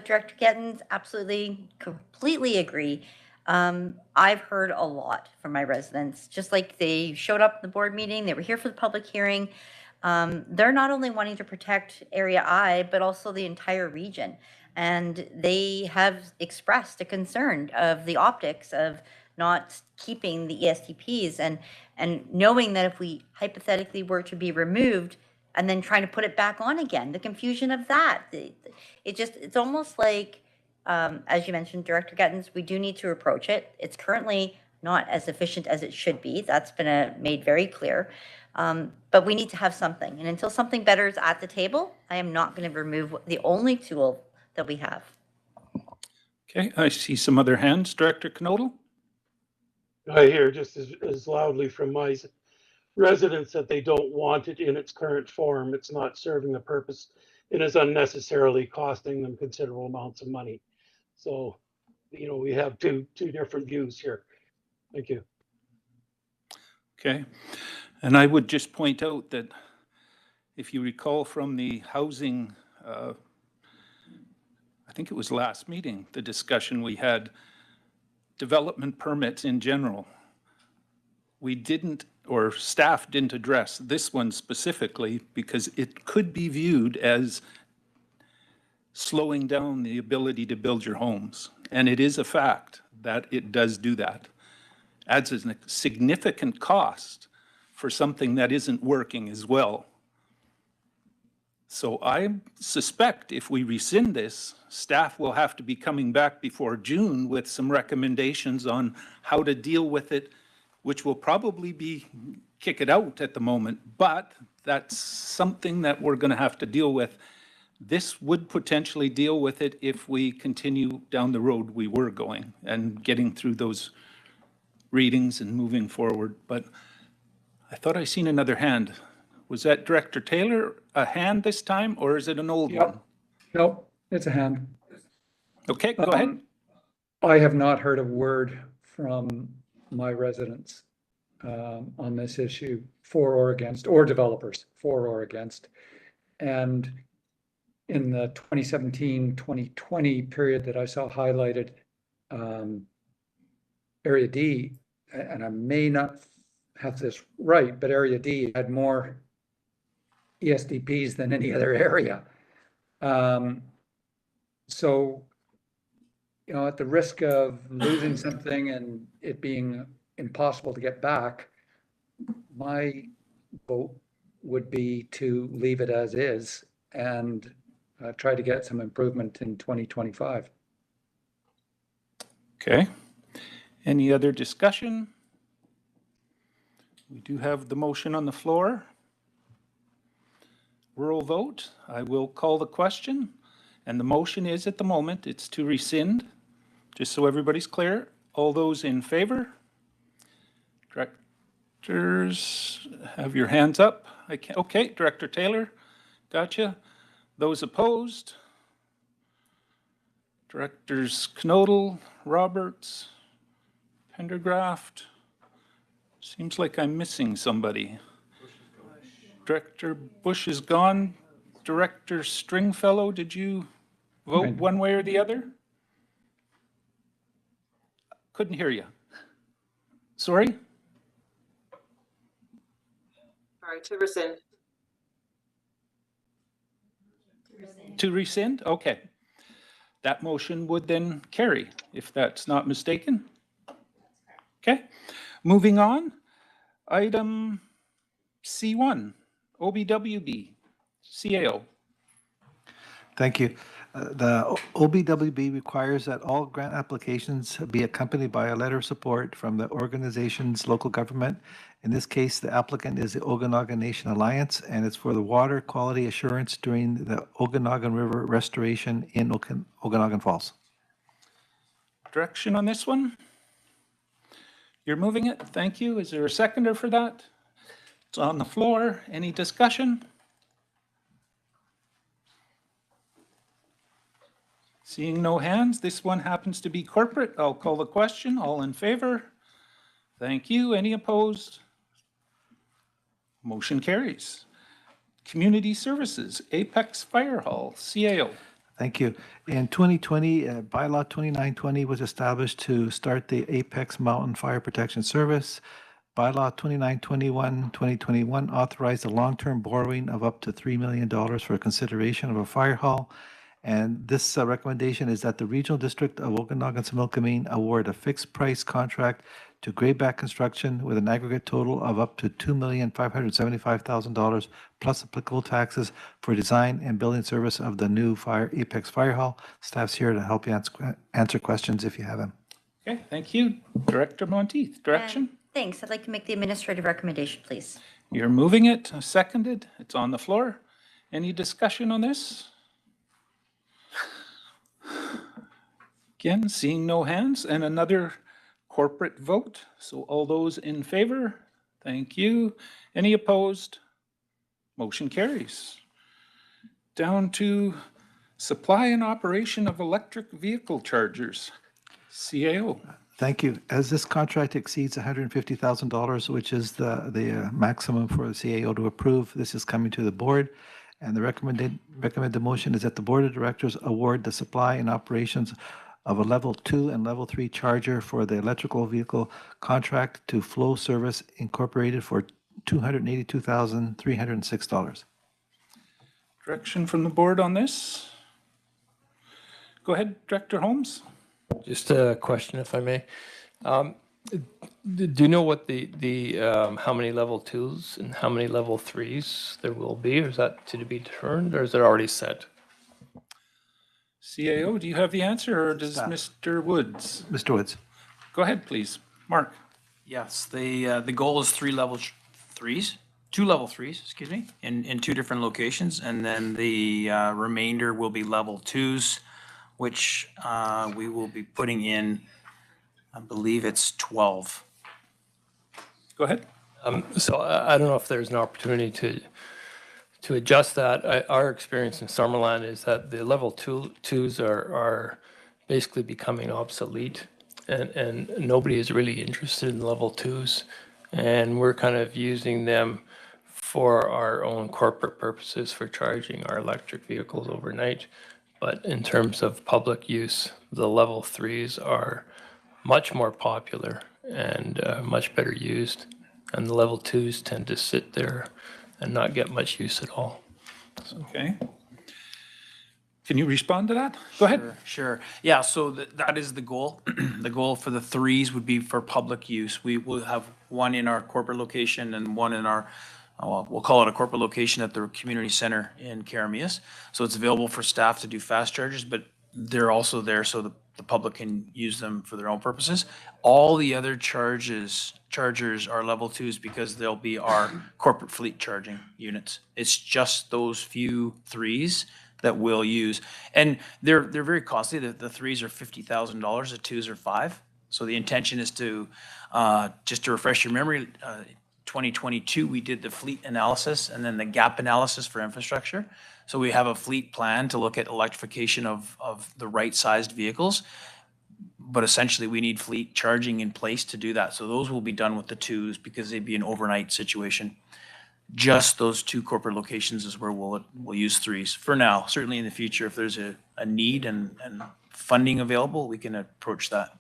Director Gettins, absolutely, completely agree. I've heard a lot from my residents, just like they showed up at the board meeting, they were here for the public hearing. They're not only wanting to protect Area I, but also the entire region. And they have expressed a concern of the optics of not keeping the ESTPs and knowing that if we hypothetically were to be removed and then trying to put it back on again, the confusion of that, it's almost like, as you mentioned, Director Gettins, we do need to approach it. It's currently not as efficient as it should be. That's been made very clear. But we need to have something. And until something better is at the table, I am not going to remove the only tool that we have. Okay, I see some other hands. Director Knodel? I hear just as loudly from my residents that they don't want it in its current form. It's not serving the purpose and is unnecessarily costing them considerable amounts of money. So, you know, we have two different views here. Thank you. Okay, and I would just point out that if you recall from the housing, I think it was last meeting, the discussion we had, development permits in general. We didn't, or staff didn't address this one specifically because it could be viewed as slowing down the ability to build your homes. And it is a fact that it does do that. Adds a significant cost for something that isn't working as well. So I suspect if we rescind this, staff will have to be coming back before June with some recommendations on how to deal with it, which will probably be kick it out at the moment, but that's something that we're going to have to deal with. This would potentially deal with it if we continue down the road we were going and getting through those readings and moving forward. But I thought I seen another hand. Was that Director Taylor, a hand this time, or is it an old one? Nope, it's a hand. Okay, go ahead. I have not heard a word from my residents on this issue, for or against, or developers, for or against. And in the 2017-2020 period that I saw highlighted, Area D, and I may not have this right, but Area D had more ESDPs than any other area. So, you know, at the risk of losing something and it being impossible to get back, my vote would be to leave it as is and try to get some improvement in 2025. Okay. Any other discussion? We do have the motion on the floor. Rural vote. I will call the question. And the motion is at the moment, it's to rescind, just so everybody's clear. All those in favor? Directors, have your hands up. Okay, Director Taylor, Gotcha. Those opposed? Directors Knodel, Roberts, Pendergraft. Seems like I'm missing somebody. Director Bush is gone. Director Stringfellow, did you vote Right. one way or the other? Couldn't hear you. Sorry? Sorry, to rescind. To rescind? Okay. That motion would then carry, if that's not mistaken. Okay. Moving on. Item C1, OBWB, CAO. Thank you. The OBWB requires that all grant applications be accompanied by a letter of support from the organization's local government. In this case, the applicant is the Okanagan Nation Alliance, and it's for the water quality assurance during the Okanagan River restoration in Okanagan Falls. Direction on this one? You're moving it. Thank you. Is there a seconder for that? It's on the floor. Any discussion? Seeing no hands, this one happens to be corporate. I'll call the question. All in favor? Thank you. Any opposed? Motion carries. Community Services, Apex Fire Hall, CAO. Thank you. In 2020, Bylaw 2920 was established to start the Apex Mountain Fire Protection Service. Bylaw 2921-2021 authorized a long-term borrowing of up to $3 million for consideration of a fire hall. And this recommendation is that the Regional District of Okanagan-Similkameen award a fixed price contract to Grayback Construction with an aggregate total of up to $2,575,000 plus applicable taxes for design and building service of the new Apex Fire Hall. Staff's here to help you answer questions if you have them. Okay, thank you. Director Monteith, direction? Thanks. I'd like to make the administrative recommendation, please. You're moving it, seconded. It's on the floor. Any discussion on this? Again, seeing no hands and another corporate vote. So all those in favor, thank you. Any opposed? Motion carries. Down to supply and operation of electric vehicle chargers, CAO. Thank you. As this contract exceeds $150,000, which is the maximum for the CAO to approve, this is coming to the board. And the recommended motion is that the Board of Directors award the supply and operations of a level 2 and level 3 charger for the electrical vehicle contract to Flow Service Incorporated for $282,306. Direction from the board on this? Go ahead, Director Holmes. Just a question, if I may. Do you know what the how many level 2s and how many level 3s there will be? Or is that to be determined, or is it already set? CAO, do you have the answer, or does Mr. Woods? Mr. Woods. Go ahead, please. Mark. Yes, the goal is two level 3s, excuse me, in two different locations, and then the remainder will be level 2s, which we will be putting in, I believe it's 12. Go ahead. So I don't know if there's an opportunity to adjust that. Our experience in Summerland is that the level 2s are basically becoming obsolete, and nobody is really interested in level 2s, and we're kind of using them for our own corporate purposes for charging our electric vehicles overnight. But in terms of public use, the level 3s are much more popular and much better used, and the level 2s tend to sit there and not get much use at all. So. Okay. Can you respond to that? Go ahead. Sure. Yeah, so that is the goal. The goal for the 3s would be for public use. We will have one in our corporate location and one in our, we'll call it a corporate location at the community center in Karamias. So it's available for staff to do fast charges, but they're also there so the public can use them for their own purposes. All the other chargers are level 2s because they'll be our corporate fleet charging units. It's just those few 3s that we'll use. And they're very costly. The 3s are $50,000, the 2s are $5,000. So the intention is to, just to refresh your memory, 2022, we did the fleet analysis and then the gap analysis for infrastructure. So we have a fleet plan to look at electrification of the right-sized vehicles. But essentially, we need fleet charging in place to do that. So those will be done with the 2s because they'd be an overnight situation. Just those 2 corporate locations is where we'll use 3s for now. Certainly in the future, if there's a need and funding available, we can approach that.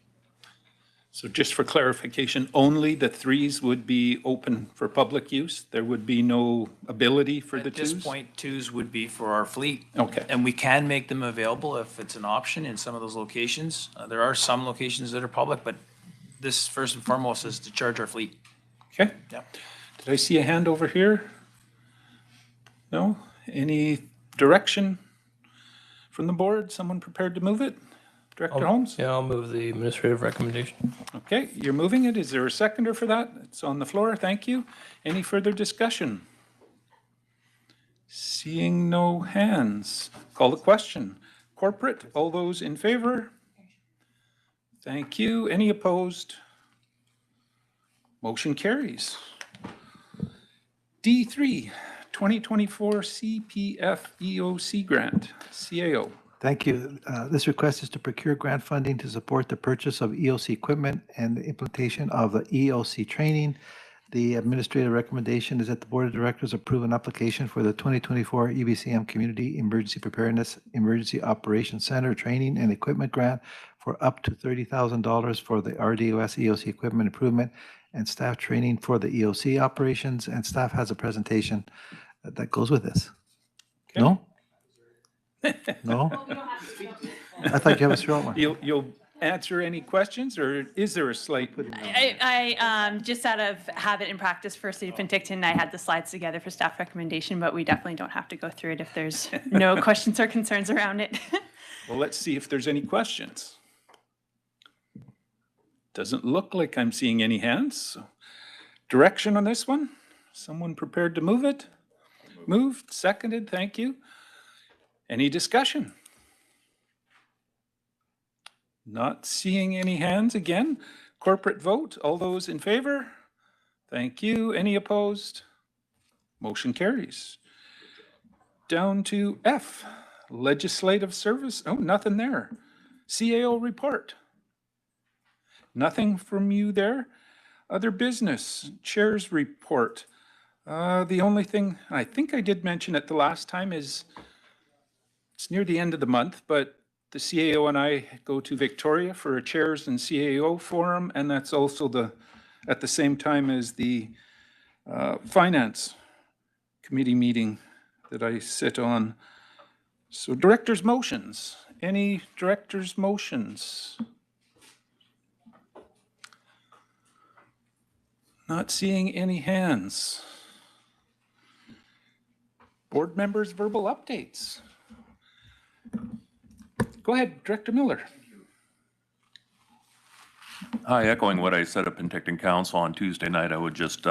So just for clarification, only the 3s would be open for public use? There would be no ability for the 2s? At this point, 2s would be for our fleet. Okay. And we can make them available if it's an option in some of those locations. There are some locations that are public, but this first and foremost is to charge our fleet. Okay. Yeah. Did I see a hand over here? No? Any direction from the board? Someone prepared to move it? Director Holmes? Yeah, I'll move the administrative recommendation. Okay, you're moving it. Is there a seconder for that? It's on the floor. Thank you. Any further discussion? Seeing no hands. Call the question. Corporate, all those in favor? Thank you. Any opposed? Motion carries. D3, 2024 CPF EOC grant, CAO. Thank you. This request is to procure grant funding to support the purchase of EOC equipment and the implementation of the EOC training. The administrative recommendation is that the Board of Directors approve an application for the 2024 EBCM Community Emergency Preparedness Emergency Operations Center Training and Equipment Grant for up to $30,000 for the RDOS EOC equipment improvement and staff training for the EOC operations. And staff has a presentation that goes with this. Okay. No? No? I thought you have a short one. You'll answer any questions, or is there a slight? I just out of habit and practice for City of Penticton, I had the slides together for staff recommendation, but we definitely don't have to go through it if there's no questions or concerns around it. Well, let's see if there's any questions. Doesn't look like I'm seeing any hands. So, direction on this one? Someone prepared to move it? Moved, seconded, thank you. Any discussion? Not seeing any hands again. Corporate vote, all those in favor? Thank you. Any opposed? Motion carries. Down to F, legislative service. Oh, nothing there. CAO report. Nothing from you there. Other business, chair's report. The only thing I think I did mention it the last time is it's near the end of the month, but the CAO and I go to Victoria for a chairs and CAO forum, and that's also at the same time as the finance committee meeting that I sit on. So director's motions. Any director's motions? Not seeing any hands. Board members' verbal updates. Go ahead, Director Miller. Hi, echoing what I said at Penticton Council on Tuesday night, I would just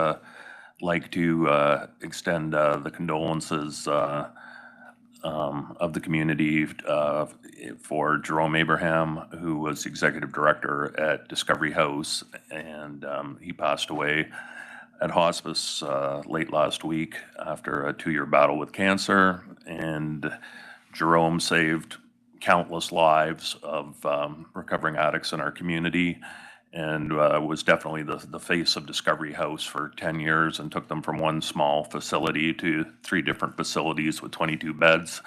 like to extend the condolences of the community for Jerome Abraham, who was executive director at Discovery House, and he passed away at hospice late last week after a 2-year battle with cancer. And Jerome saved countless lives of recovering addicts in our community, and was definitely the face of Discovery House for 10 years and took them from one small facility to 3 different facilities with 22 beds.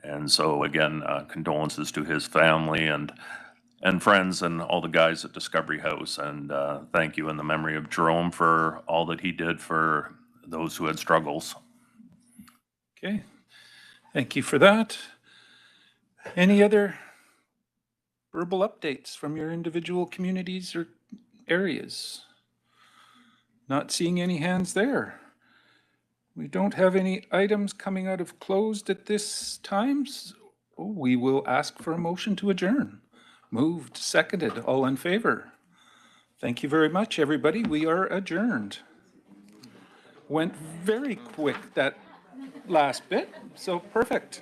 And so again, condolences to his family and friends and all the guys at Discovery House. And thank you in the memory of Jerome for all that he did for those who had struggles. Okay, thank you for that. Any other verbal updates from your individual communities or areas? Not seeing any hands there. We don't have any items coming out of closed at this time. So we will ask for a motion to adjourn. Moved, seconded, all in favor. Thank you very much, everybody. We are adjourned. Went very quick, that last bit, so perfect.